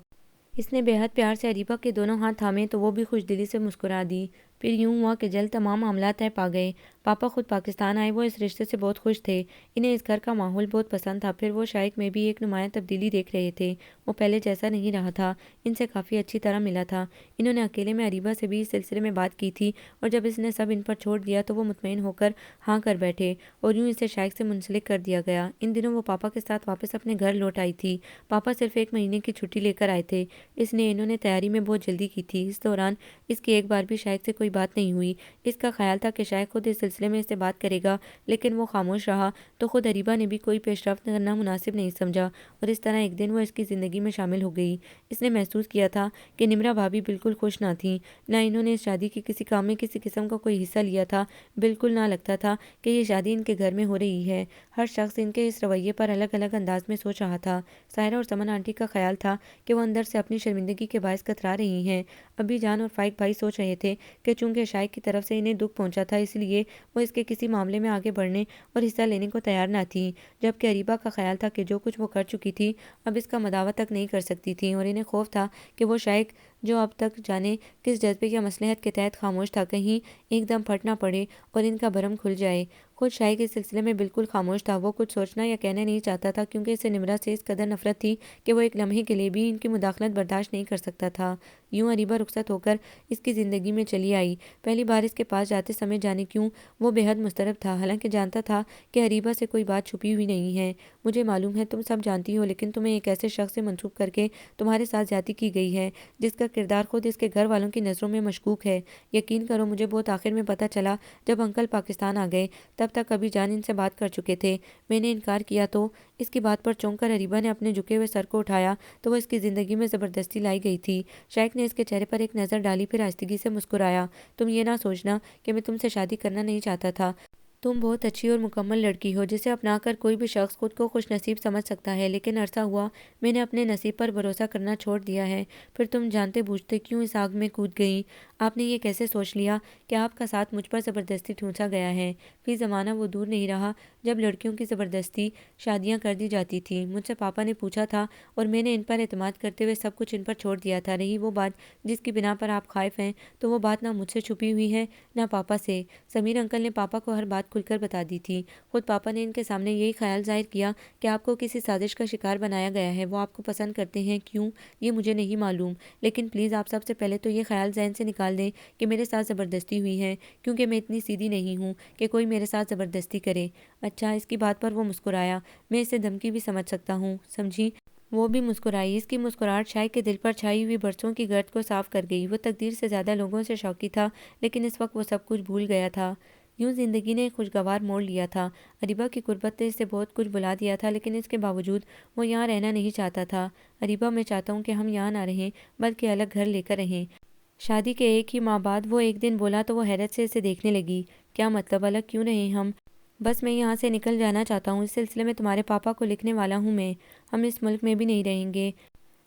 اس نے بے حد پیار سے اریبہ کے دونوں ہاتھ تھامے تو وہ بھی خوش دلی سے مسکرا دی۔ پھر یوں ہوا کہ جلد تمام معاملات طے پا گئے۔ پاپا خود پاکستان آئے، وہ اس رشتے سے بہت خوش تھے، انہیں اس گھر کا ماحول بہت پسند تھا۔ پھر وہ شائق میں بھی ایک نمایاں تبدیلی دیکھ رہے تھے، وہ پہلے جیسا نہیں رہا تھا، ان سے کافی اچھی طرح ملا تھا۔ انہوں نے اکیلے میں اریبہ سے بھی اس سلسلے میں بات کی تھی، اور جب اس نے سب ان پر چھوڑ دیا تو وہ مطمئن ہو کر ہاں کر بیٹھے، اور یوں اسے شائق سے منسلک کر دیا گیا۔ ان دنوں وہ پاپا کے ساتھ واپس اپنے گھر لوٹ آئی تھی۔ پاپا صرف 1 مہینے کی چھٹی لے کر آئے تھے، اس لیے انہوں نے تیاری میں بہت جلدی کی تھی۔ اس دوران اس کی ایک بار بھی شائق سے کوئی بات نہیں ہوئی۔ اس کا خیال تھا کہ شائق خود اس سلسلے میں اس سے بات کرے گا، لیکن وہ خاموش رہا، تو خود اریبہ نے بھی کوئی پیش رفت کرنا مناسب نہیں سمجھا، اور اس طرح ایک دن وہ اس کی زندگی میں شامل ہو گئی۔ اس نے محسوس کیا تھا کہ نمرا بھابھی بالکل خوش نہ تھیں، نہ انہوں نے اس شادی کی کسی کام میں کسی قسم کا کوئی حصہ لیا تھا، بالکل نہ لگتا تھا کہ یہ شادی ان کے گھر میں ہو رہی ہے۔ ہر شخص ان کے اس رویے پر الگ الگ انداز میں سوچ رہا تھا۔ سائرہ اور سمن آنٹی کا خیال تھا کہ وہ اندر سے اپنی شرمندگی کے باعث کترا رہی ہیں۔ ابی جان اور فائق بھائی سوچ رہے تھے کہ چونکہ شائق کی طرف سے انہیں دکھ پہنچا تھا، اس لیے وہ اس کے کسی معاملے میں آگے بڑھنے اور حصہ لینے کو تیار نہ تھیں، جبکہ اریبہ کا خیال تھا کہ جو کچھ وہ کر چکی تھی اب اس کا مداوع تک نہیں کر سکتی تھیں، اور انہیں خوف تھا کہ وہ شائق جو اب تک جانے کس جذبے یا مصلحت کے تحت خاموش تھا، کہیں ایک دم پھٹ نہ پڑے اور ان کا بھرم کھل جائے۔ خود شائق اس سلسلے میں بالکل خاموش تھا، وہ کچھ سوچنا یا کہنا نہیں چاہتا تھا، کیونکہ اسے نمرا سے اس قدر نفرت تھی کہ وہ ایک لمحے کے لیے بھی ان کی مداخلت برداشت نہیں کر سکتا تھا۔ یوں اریبہ رخصت ہو کر اس کی زندگی میں چلی آئی۔ پہلی بار اس کے پاس جاتے سمے جانے کیوں وہ بے حد مضطرب تھا، حالانکہ جانتا تھا کہ اریبہ سے کوئی بات چھپی ہوئی نہیں ہے۔ مجھے معلوم ہے تم سب جانتی ہو، لیکن تمہیں ایک ایسے شخص سے منسوب کر کے تمہارے ساتھ زیادتی کی گئی ہے جس کا کردار خود اس کے گھر والوں کی نظروں میں مشکوک ہے۔ یقین کرو مجھے بہت آخر میں پتہ چلا جب انکل پاکستان آ گئے، تب تک ابھی جان ان سے بات کر چکے تھے۔ میں نے انکار کیا تو اس کی بات پر چونک کر اریبہ نے اپنے جھکے ہوئے سر کو اٹھایا تو وہ اس کی زندگی میں زبردستی لائی گئی تھی۔ شائق نے اس کے چہرے پر ایک نظر ڈالی، پھر آہستگی سے مسکرایا۔ تم یہ نہ سوچنا کہ میں تم سے شادی کرنا نہیں چاہتا تھا، تم بہت اچھی اور مکمل لڑکی ہو جسے اپنا کر کوئی بھی شخص خود کو خوش نصیب سمجھ سکتا ہے، لیکن عرصہ ہوا میں نے اپنے نصیب پر بھروسہ کرنا چھوڑ دیا ہے۔ پھر تم جانتے بوجھتے کیوں اس آگ میں کود گئی؟ آپ نے یہ کیسے سوچ لیا کہ آپ کا ساتھ مجھ پر زبردستی ٹھونسا گیا ہے؟ فی زمانہ وہ دور نہیں رہا جب لڑکیوں کی زبردستی شادیاں کر دی جاتی تھیں۔ مجھ سے پاپا نے پوچھا تھا اور میں نے ان پر اعتماد کرتے ہوئے سب کچھ ان پر چھوڑ دیا تھا۔ رہی وہ بات جس کی بنا پر آپ خائف ہیں، تو وہ بات نہ مجھ سے چھپی ہوئی ہے نہ پاپا سے۔ سمیر انکل نے پاپا کو ہر بات بات کھل کر بتا دی تھی۔ خود پاپا نے ان کے سامنے یہی خیال ظاہر کیا کہ آپ کو کسی سازش کا شکار بنایا گیا ہے۔ وہ آپ کو پسند کرتے ہیں، کیوں یہ مجھے نہیں معلوم، لیکن پلیز آپ سب سے پہلے تو یہ خیال ذہن سے نکال دیں کہ میرے ساتھ زبردستی ہوئی ہے، کیونکہ میں اتنی سیدھی نہیں ہوں کہ کوئی میرے ساتھ زبردستی کرے۔ اچھا، اس کی بات پر وہ مسکرایا۔ میں اسے دھمکی بھی سمجھ سکتا ہوں، سمجھی؟ وہ بھی مسکرائی۔ اس کی مسکراہٹ شائق کے دل پر چھائی ہوئی برسوں کی گرد کو صاف کر گئی۔ وہ تقدیر سے زیادہ لوگوں سے شوقی تھا، لیکن اس وقت وہ سب کچھ بھول گیا تھا۔ یوں زندگی نے ایک خوشگوار موڑ لیا تھا۔ اریبہ کی غربت نے اسے بہت کچھ بھلا دیا تھا، لیکن اس کے باوجود وہ یہاں رہنا نہیں چاہتا تھا۔ اریبہ، میں چاہتا ہوں کہ ہم یہاں نہ رہیں، بلکہ الگ گھر لے کر رہیں۔ شادی کے ایک ہی ماہ بعد وہ ایک دن بولا تو وہ حیرت سے اسے دیکھنے لگی۔ کیا مطلب، الگ کیوں رہیں ہم؟ بس میں یہاں سے نکل جانا چاہتا ہوں، اس سلسلے میں تمہارے پاپا کو لکھنے والا ہوں میں۔ ہم اس ملک میں بھی نہیں رہیں گے۔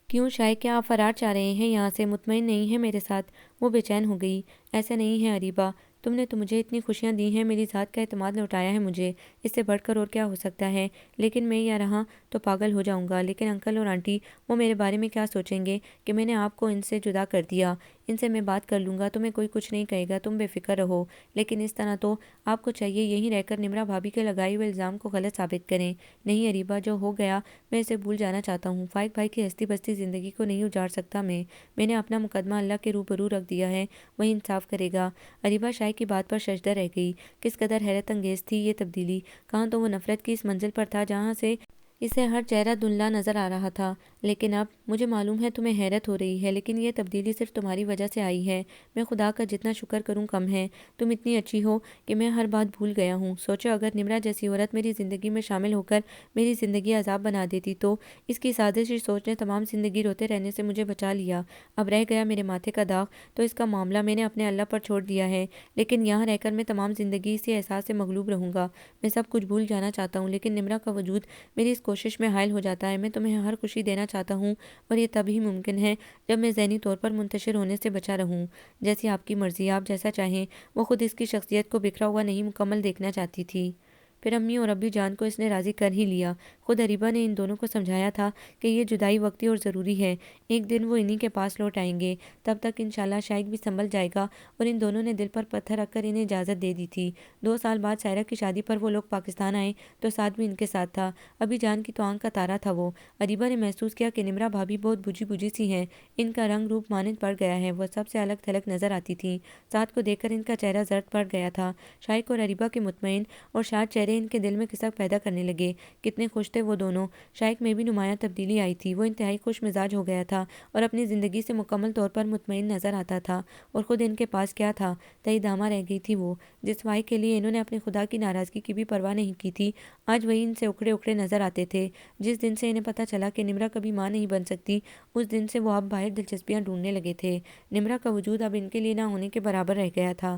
کیوں شائق، کیا آپ فرار چاہ رہے ہیں یہاں سے؟ مطمئن نہیں ہیں میرے ساتھ؟ وہ بے چین ہو گئی۔ ایسا نہیں ہے اریبہ، تم نے تو مجھے اتنی خوشیاں دی ہیں، میری ذات کا اعتماد لوٹایا ہے مجھے، اس سے بڑھ کر اور کیا ہو سکتا ہے؟ لیکن میں یہاں رہا تو پاگل ہو جاؤں گا۔ لیکن انکل اور آنٹی، وہ میرے بارے میں کیا سوچیں گے کہ میں نے آپ کو ان سے جدا کر دیا؟ ان سے میں بات کر لوں گا، تمہیں کوئی کچھ نہیں کہے گا، تم بے فکر رہو۔ لیکن اس طرح تو آپ کو چاہیے یہیں رہ کر نمرا بھابھی کے لگائے ہوئے الزام کو غلط ثابت کریں۔ نہیں اریبہ، جو ہو گیا میں اسے بھول جانا چاہتا ہوں۔ فائق بھائی کی ہستی بستی زندگی کو نہیں اجاڑ سکتا میں نے اپنا مقدمہ اللہ کے روبرو رکھ دیا ہے، وہی انصاف کرے گا۔ اریبہ شائق کی بات پر ششدر رہ گئی۔ کس قدر حیرت انگیز تھی یہ تبدیلی! کہاں تو وہ نفرت کی اس منزل پر تھا جہاں سے اسے ہر چہرہ دھندلا نظر آ رہا تھا، لیکن اب مجھے معلوم ہے تمہیں حیرت ہو رہی ہے، لیکن یہ تبدیلی صرف تمہاری وجہ سے آئی ہے۔ میں خدا کا جتنا شکر کروں کم ہے۔ تم اتنی اچھی ہو کہ میں ہر بات بھول گیا ہوں۔ سوچو اگر نمرا جیسی عورت میری زندگی میں شامل ہو کر میری زندگی عذاب بنا دیتی تو؟ اس کی سازشی سوچ نے تمام زندگی روتے رہنے سے مجھے بچا لیا۔ اب رہ گیا میرے ماتھے کا داغ تو اس کا معاملہ میں نے اپنے اللہ پر چھوڑ دیا ہے، لیکن یہاں رہ کر میں تمام زندگی اسی احساس سے مغلوب رہوں گا۔ میں سب کچھ بھول جانا چاہتا ہوں، لیکن نمرا کا وجود میری اس کوشش میں حائل ہو جاتا ہے۔ میں تمہیں ہر خوشی دینا چاہتا ہوں، اور یہ تب ہی ممکن ہے جب میں ذہنی طور پر منتشر ہونے سے بچا رہوں۔ جیسی آپ کی مرضی، آپ جیسا چاہیں۔ وہ خود اس کی شخصیت کو بکھرا ہوا نہیں، مکمل دیکھنا چاہتی تھی۔ پھر امی اور ابی جان کو اس نے راضی کر ہی لیا۔ خود اریبہ نے ان دونوں کو سمجھایا تھا کہ یہ جدائی وقتی اور ضروری ہے، ایک دن وہ انہی کے پاس لوٹ آئیں گے، تب تک انشاءاللہ شائق بھی سنبھل جائے گا، اور ان دونوں نے دل پر پتھر رکھ کر انہیں اجازت دے دی تھی۔ 2 سال بعد سائرہ کی شادی پر وہ لوگ پاکستان آئے تو سعد بھی ان کے ساتھ تھا۔ ابی جان کی تو آنکھ کا تارا تھا وہ۔ اریبہ نے محسوس کیا کہ نمرا بھابھی بہت بجھی بجھی سی ہیں، ان کا رنگ روپ مانند پڑ گیا ہے، وہ سب سے الگ تھلگ نظر آتی تھیں۔ سعد کو دیکھ کر ان کا چہرہ زرد پڑ گیا تھا۔ شائق اور اریبہ کے مطمئن اور شاد چہرے ان کے دل میں کسک پیدا کرنے لگے۔ کتنے خوش تھے وہ دونوں! شائق میں بھی نمایاں تبدیلی آئی تھی، وہ انتہائی خوش مزاج ہو گیا تھا اور اپنی زندگی سے مکمل طور پر مطمئن نظر آتا تھا۔ اور خود ان کے پاس کیا تھا؟ تہی دامہ رہ گئی تھی وہ، جس فائق کے لیے انہوں نے اپنے خدا کی ناراضگی کی بھی پرواہ نہیں کی تھی، آج وہی ان سے اکھڑے اکھڑے نظر آتے تھے۔ جس دن سے انہیں پتہ چلا کہ نمرا کبھی ماں نہیں بن سکتی، اس دن سے وہ اب باہر دلچسپیاں ڈھونڈنے لگے تھے۔ نمرا کا وجود اب ان کے لیے نہ ہونے کے برابر رہ گیا تھا۔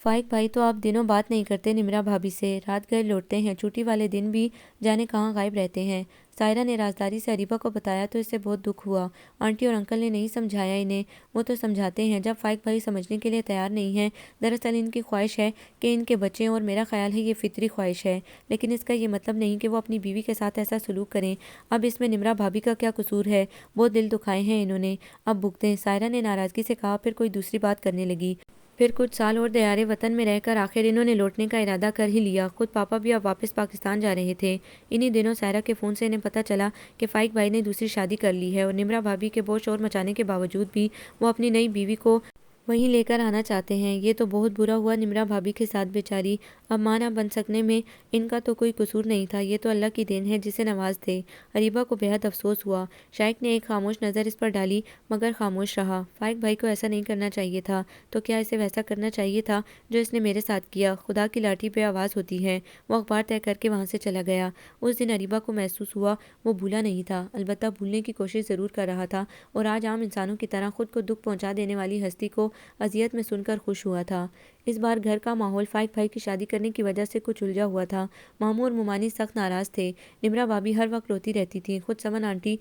فائق بھائی تو آپ دنوں بات نہیں کرتے نمرا بھابھی سے، رات گئے لوٹتے ہیں، چھٹی والے دن بھی جانے کہاں غائب رہتے ہیں۔ سائرہ نے رازداری سے اریبہ کو بتایا تو اس سے بہت دکھ ہوا۔ آنٹی اور انکل نے نہیں سمجھایا انہیں، وہ تو سمجھاتے ہیں جب فائق بھائی سمجھنے کے لیے تیار نہیں ہیں۔ دراصل ان کی خواہش ہے کہ ان کے بچے، اور میرا خیال ہے یہ فطری خواہش ہے، لیکن اس کا یہ مطلب نہیں کہ وہ اپنی بیوی کے ساتھ ایسا سلوک کریں۔ اب اس میں نمرا بھابھی کا کیا قصور ہے؟ بہت دل دکھائے ہیں انہوں نے، اب بھگتیں۔ سائرہ نے ناراضگی سے کہا، پھر کوئی دوسری بات کرنے لگی۔ پھر کچھ سال اور دیار وطن میں رہ کر آخر انہوں نے لوٹنے کا ارادہ کر ہی لیا۔ خود پاپا بھی اب واپس پاکستان جا رہے تھے۔ انہی دنوں سائرہ کے فون سے انہیں پتہ چلا کہ فائق بھائی نے دوسری شادی کر لی ہے، اور نمرا بھابھی کے بہت شور مچانے کے باوجود بھی وہ اپنی نئی بیوی کو وہیں لے کر آنا چاہتے ہیں۔ یہ تو بہت برا ہوا نمرا بھابھی کے ساتھ بیچاری، اب ماں نہ بن سکنے میں ان کا تو کوئی قصور نہیں تھا، یہ تو اللہ کی دین ہے جسے نواز دے۔ اریبہ کو بے حد افسوس ہوا۔ شائق نے ایک خاموش نظر اس پر ڈالی مگر خاموش رہا۔ فائق بھائی کو ایسا نہیں کرنا چاہیے تھا، تو کیا اسے ویسا کرنا چاہیے تھا جو اس نے میرے ساتھ کیا؟ خدا کی لاٹھی پہ آواز ہوتی ہے۔ وہ اخبار طے کر کے وہاں سے چلا گیا۔ اس دن اریبہ کو محسوس ہوا وہ بھولا نہیں تھا، البتہ بھولنے کی کوشش ضرور کر رہا تھا، اور آج عام انسانوں کی طرح خود کو دکھ پہنچا دینے والی ہستی کو اذیت میں سن کر خوش ہوا تھا۔ اس بار گھر کا ماحول فائق بھائی کی شادی کرنے کی وجہ سے کچھ الجھا ہوا تھا۔ ماموں اور ممانی سخت ناراض تھے، نمرا بھابھی ہر وقت روتی رہتی تھی، خود سمن آنٹی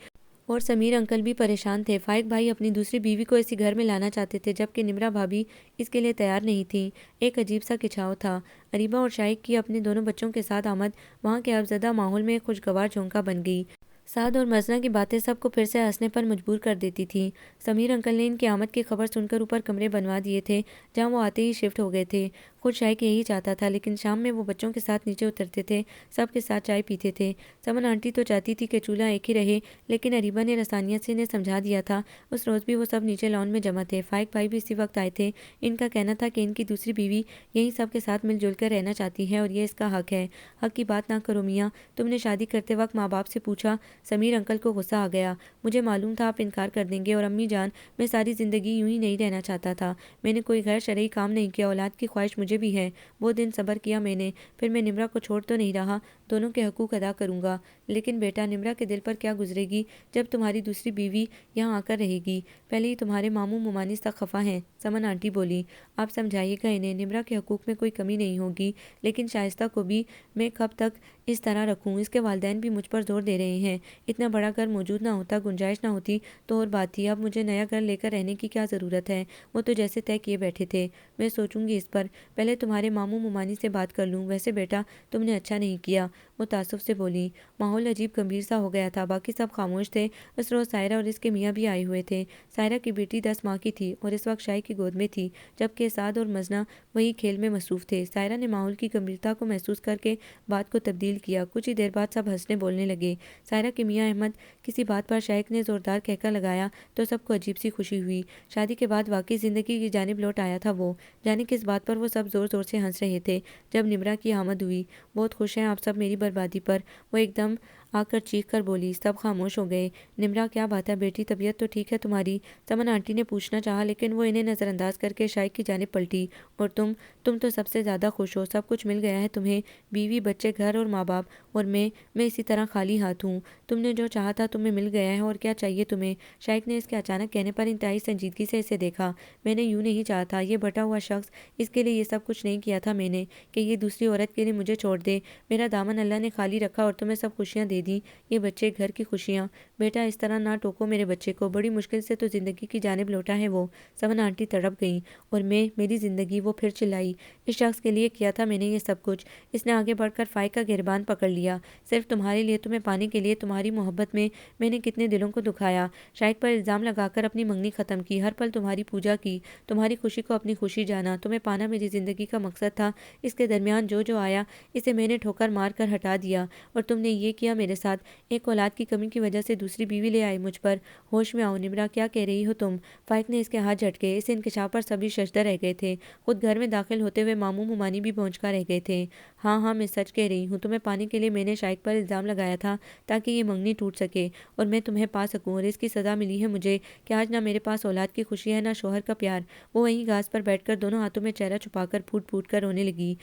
اور سمیر انکل بھی پریشان تھے۔ فائق بھائی اپنی دوسری بیوی کو اسی گھر میں لانا چاہتے تھے، جبکہ نمرا بھابھی اس کے لیے تیار نہیں تھیں۔ ایک عجیب سا کھچاؤ تھا۔ اریبہ اور شائق کی اپنے دونوں بچوں کے ساتھ آمد وہاں کے افزدہ ماحول میں ایک خوشگوار جھونکا بن گئی۔ سعد اور مزنہ کی باتیں سب کو پھر سے ہنسنے پر مجبور کر دیتی تھیں۔ سمیر انکل نے ان کی آمد کی خبر سن کر اوپر کمرے بنوا دیے تھے، جہاں وہ آتے ہی شفٹ ہو گئے تھے۔ خود شائق یہی چاہتا تھا، لیکن شام میں وہ بچوں کے ساتھ نیچے اترتے تھے، سب کے ساتھ چائے پیتے تھے۔ سمن آنٹی تو چاہتی تھی کہ چولہا ایک ہی رہے، لیکن اریبہ نے رسانیت سے انہیں سمجھا دیا تھا۔ اس روز بھی وہ سب نیچے لان میں جمع تھے۔ فائق بھائی بھی اسی وقت آئے تھے۔ ان کا کہنا تھا کہ ان کی دوسری بیوی یہی سب کے ساتھ مل جل کر رہنا چاہتی ہے اور یہ اس کا حق ہے۔ حق کی بات نہ کرو میاں، تم نے شادی کرتے وقت ماں باپ سے پوچھا؟ سمیر انکل کو غصہ آ گیا۔ مجھے معلوم تھا آپ انکار کر دیں گے، اور امی جان، میں ساری زندگی یوں ہی نہیں رہنا چاہتا تھا۔ میں نے کوئی غیر شرعی کام نہیں کیا، اولاد کی خواہش مجھے بھی ہے۔ وہ دن صبر کیا میں نے، پھر میں نمرہ کو چھوڑ تو نہیں رہا، دونوں کے حقوق ادا کروں گا۔ لیکن بیٹا، نمرہ کے دل پر کیا گزرے گی جب تمہاری دوسری بیوی یہاں آ کر رہے گی؟ پہلے ہی تمہارے ماموں ممانس تک خفا ہیں۔ سمن آنٹی بولی، آپ سمجھائیے گا انہیں، نمرہ کے حقوق میں کوئی کمی نہیں ہوگی، لیکن شائستہ کو بھی میں کب تک اس طرح رکھوں؟ اس کے والدین بھی مجھ پر زور دے رہے ہیں۔ اتنا بڑا گھر موجود نہ ہوتا، گنجائش نہ ہوتی تو اور بات تھی۔ اب مجھے نیا گھر لے کر رہنے کی کیا ضرورت ہے؟ وہ تو جیسے طے کیے بیٹھے تھے۔ میں سوچوں گی اس پر، پہلے تمہارے ماموں ممانی سے بات کر لوں۔ ویسے بیٹا، تم نے اچھا نہیں کیا، وہ تعصب سے بولی۔ ماحول عجیب گمبھیر سا ہو گیا تھا، باقی سب خاموش تھے۔ اس روز سائرہ اور اس کے میاں بھی آئے ہوئے تھے۔ سائرہ کی بیٹی 10 ماہ کی تھی اور اس وقت شائق کی گود میں تھی، جبکہ اسعد اور مزنہ وہی کھیل میں مصروف تھے۔ سائرہ نے ماحول کی گمبھیرتا کو محسوس کر کے بات کو تبدیل کیا۔ کچھ ہی دیر بعد سب ہنسنے بولنے لگے۔ سائرہ کے میاں احمد کسی بات پر شائق نے زوردار کہکا لگایا تو سب کو عجیب سی خوشی ہوئی۔ شادی کے بعد واقعی زندگی کی جانب لوٹ آیا تھا وہ۔ جانے کس بات پر وہ سب زور زور سے ہنس رہے تھے جب نمرہ کی آمد ہوئی۔ بہت خوش ہیں آپ سب میری بربادی پر، وہ ایک دم آ کر چیخ کر بولی۔ سب خاموش ہو گئے۔ نمرہ، کیا بات ہے بیٹی، طبیعت تو ٹھیک ہے تمہاری؟ سمن آنٹی نے پوچھنا چاہا، لیکن وہ انہیں نظر انداز کر کے شائق کی جانب پلٹی۔ اور تم تو سب سے زیادہ خوش ہو، سب کچھ مل گیا ہے تمہیں، بیوی، بچے، گھر اور ماں باپ، اور میں اسی طرح خالی ہاتھ ہوں۔ تم نے جو چاہا تھا تمہیں مل گیا ہے، اور کیا چاہیے تمہیں؟ شائق نے اس کے اچانک کہنے پر انتہائی سنجیدگی سے اسے دیکھا۔ میں نے یوں نہیں چاہا تھا، یہ بٹا ہوا شخص، اس کے لیے یہ سب کچھ نہیں کیا تھا میں نے کہ یہ دوسری عورت کے لیے مجھے چھوڑ دے۔ میرا دامن اللہ نے خالی رکھا اور تمہیں سب خوشیاں دے دیں، یہ بچے، گھر کی خوشیاں۔ بیٹا، اس طرح نہ ٹوکو میرے بچے کو، بڑی مشکل سے تو زندگی کی جانب لوٹا ہے وہ۔ سمن آنٹی تڑپ گئیں۔ اور میری زندگی، وہ پھر چلائی، اس شخص کے لیے کیا تھا میں نے یہ سب کچھ۔ اس نے آگے بڑھ کر فائق کا گریبان پکڑ لیا۔ صرف تمہارے لیے، تمہیں پانے کے لیے، تمہاری محبت میں نے کتنے دلوں کو دکھایا۔ شائق پر الزام لگا کر اپنی منگنی ختم کی، ہر پل تمہاری پوجا کی، تمہاری خوشی کو اپنی خوشی جانا۔ تمہیں پانا میری زندگی کا مقصد تھا، اس کے درمیان جو آیا اسے میں نے ٹھوکر مار کر ہٹا دیا، اور تم نے یہ کیا میرے ساتھ، ایک اولاد کی کمی کی وجہ سے دوسری بیوی لے آئی مجھ پر۔ ہوش میں آؤ نمرہ، کیا کہہ رہی ہو تم؟ فائق نے اس کے ہاتھ جھٹکے۔ اس انکشاف پر سبھی ششدر رہ گئے تھے۔ خود گھر میں داخل ہوتے ہوئے ماموں ممانی بھی بھونچکا رہ گئے تھے۔ ہاں، میں سچ کہہ رہی ہوں، تمہیں پانے کے لیے میں نے شائق پر الزام لگایا تھا تاکہ یہ منگنی ٹوٹ سکے اور میں تمہیں پا سکوں، اور اس کی سزا ملی ہے مجھے کہ آج نہ میرے پاس اولاد کی خوشی ہے، نہ شوہر کا پیار۔ وہ وہیں گھاس پر بیٹھ کر دونوں ہاتھوں میں چہرہ چھپا کر پھوٹ پھوٹ کر رونے لگی۔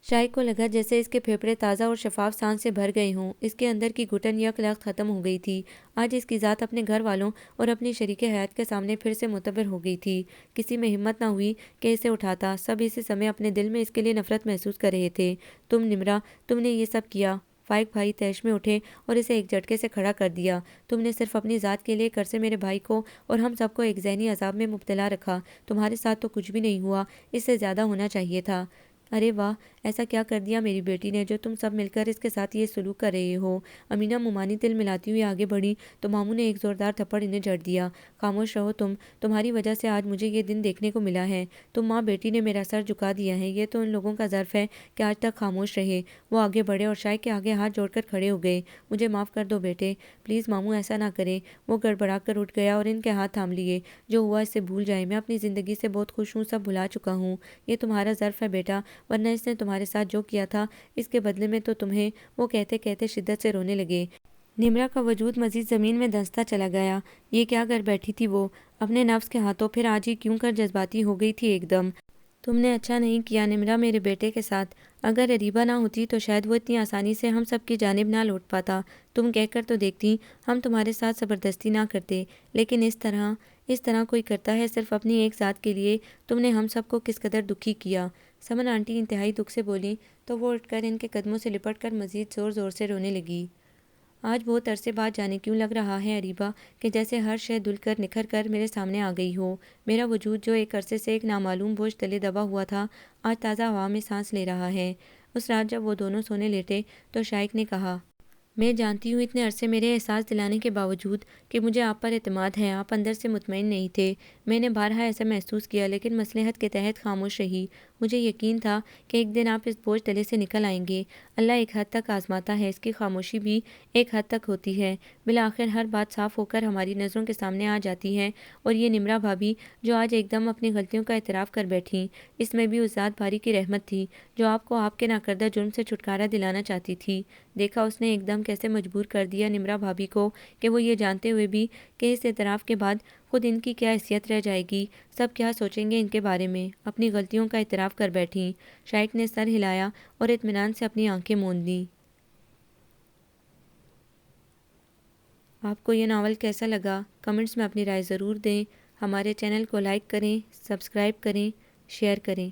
شائق کو لگا جیسے اس کے پھیپھڑے تازہ اور شفاف سانس سے بھر گئے ہوں۔ اس کے اندر کی گھٹن یک لخت ختم ہو گئی تھی۔ آج اس کی ذات اپنے گھر والوں اور اپنی شریک حیات کے سامنے پھر سے معتبر ہو گئی تھی۔ کسی میں ہمت نہ ہوئی کہ اسے اٹھاتا۔ سب اسی سمے اپنے دل میں اس کے لیے نفرت محسوس کر رہے تھے۔ تم نمرہ، تم نے یہ سب کیا؟ فائق بھائی طیش میں اٹھے اور اسے ایک جھٹکے سے کھڑا کر دیا۔ تم نے صرف اپنی ذات کے لیے ایک عرصے میرے بھائی کو اور ہم سب کو ایک ذہنی عذاب میں مبتلا رکھا۔ تمہارے ساتھ تو کچھ بھی نہیں ہوا، اس سے زیادہ ہونا چاہیے تھا۔ ارے واہ، ایسا کیا کر دیا میری بیٹی نے جو تم سب مل کر اس کے ساتھ یہ سلوک کر رہے ہو؟ امینہ ممانی دل ملاتی ہوئی آگے بڑھی تو ماموں نے ایک زوردار تھپڑ انہیں جڑ دیا۔ خاموش رہو تمہاری وجہ سے آج مجھے یہ دن دیکھنے کو ملا ہے۔ تم ماں بیٹی نے میرا سر جھکا دیا ہے، یہ تو ان لوگوں کا ظرف ہے کہ آج تک خاموش رہے۔ وہ آگے بڑھے اور شائق کے آگے ہاتھ جوڑ کر کھڑے ہو گئے۔ مجھے معاف کر دو بیٹے، پلیز ماموں ایسا نہ کریں۔ وہ گڑبڑا کر اٹھ گیا اور ان کے ہاتھ تھام لیے۔ جو ہوا اس سے بھول جائیں، میں اپنی زندگی سے بہت خوش ہوں، سب بھلا چکا ہوں۔ یہ تمہارا ظرف ہے بیٹا، ورنہ اس نے تمہارے ساتھ جو کیا تھا اس کے بدلے میں تو تمہیں، وہ کہتے کہتے شدت سے رونے لگے۔ نمرہ کا وجود مزید زمین میں دھنستا چلا گیا۔ یہ کیا کر بیٹھی تھی وہ اپنے نفس کے ہاتھوں، پھر آج ہی کیوں کر جذباتی ہو گئی تھی ایک دم؟ تم نے اچھا نہیں کیا نمرہ میرے بیٹے کے ساتھ۔ اگر اریبہ نہ ہوتی تو شاید وہ اتنی آسانی سے ہم سب کی جانب نہ لوٹ پاتا۔ تم کہہ کر تو دیکھتی، ہم تمہارے ساتھ زبردستی نہ کرتے، لیکن اس طرح کوئی کرتا ہے صرف اپنی ایک ذات کے لیے؟ تم نے ہم سب کو کس قدر دکھی کیا۔ سمن آنٹی انتہائی دکھ سے بولی تو وہ اٹھ کر ان کے قدموں سے لپٹ کر مزید زور زور سے رونے لگی۔ آج بہت عرصے بعد جانے کیوں لگ رہا ہے اریبہ کہ جیسے ہر شے دھل کر نکھر کر میرے سامنے آ گئی ہو۔ میرا وجود جو ایک عرصے سے ایک نامعلوم بوجھ تلے دبا ہوا تھا، آج تازہ ہوا میں سانس لے رہا ہے۔ اس رات جب وہ دونوں سونے لیٹے تو شائق نے کہا، میں جانتی ہوں اتنے عرصے میرے احساس دلانے کے باوجود کہ مجھے آپ پر اعتماد ہے، آپ اندر سے مطمئن نہیں تھے۔ میں نے بارہا ایسا محسوس کیا، لیکن مصلحت کے تحت خاموش رہی۔ مجھے یقین تھا کہ ایک دن آپ اس بوجھ تلے سے نکل آئیں گے۔ اللہ ایک حد تک آزماتا ہے، اس کی خاموشی بھی ایک حد تک ہوتی ہے۔ بالآخر ہر بات صاف ہو کر ہماری نظروں کے سامنے آ جاتی ہے، اور یہ نمرا بھابی جو آج ایک دم اپنی غلطیوں کا اعتراف کر بیٹھیں، اس میں بھی اس ذات باری کی رحمت تھی جو آپ کو آپ کے ناکردہ جرم سے چھٹکارا دلانا چاہتی تھی۔ دیکھا اس نے ایک دم کیسے مجبور کر دیا نمرا بھابی کو کہ وہ یہ جانتے ہوئے بھی کہ اس اعتراف کے بعد خود ان کی کیا حیثیت رہ جائے گی، سب کیا سوچیں گے ان کے بارے میں، اپنی غلطیوں کا اعتراف کر بیٹھیں۔ شائق نے سر ہلایا اور اطمینان سے اپنی آنکھیں موند لیں۔ آپ کو یہ ناول کیسا لگا؟ کمنٹس میں اپنی رائے ضرور دیں۔ ہمارے چینل کو لائک کریں، سبسکرائب کریں، شیئر کریں۔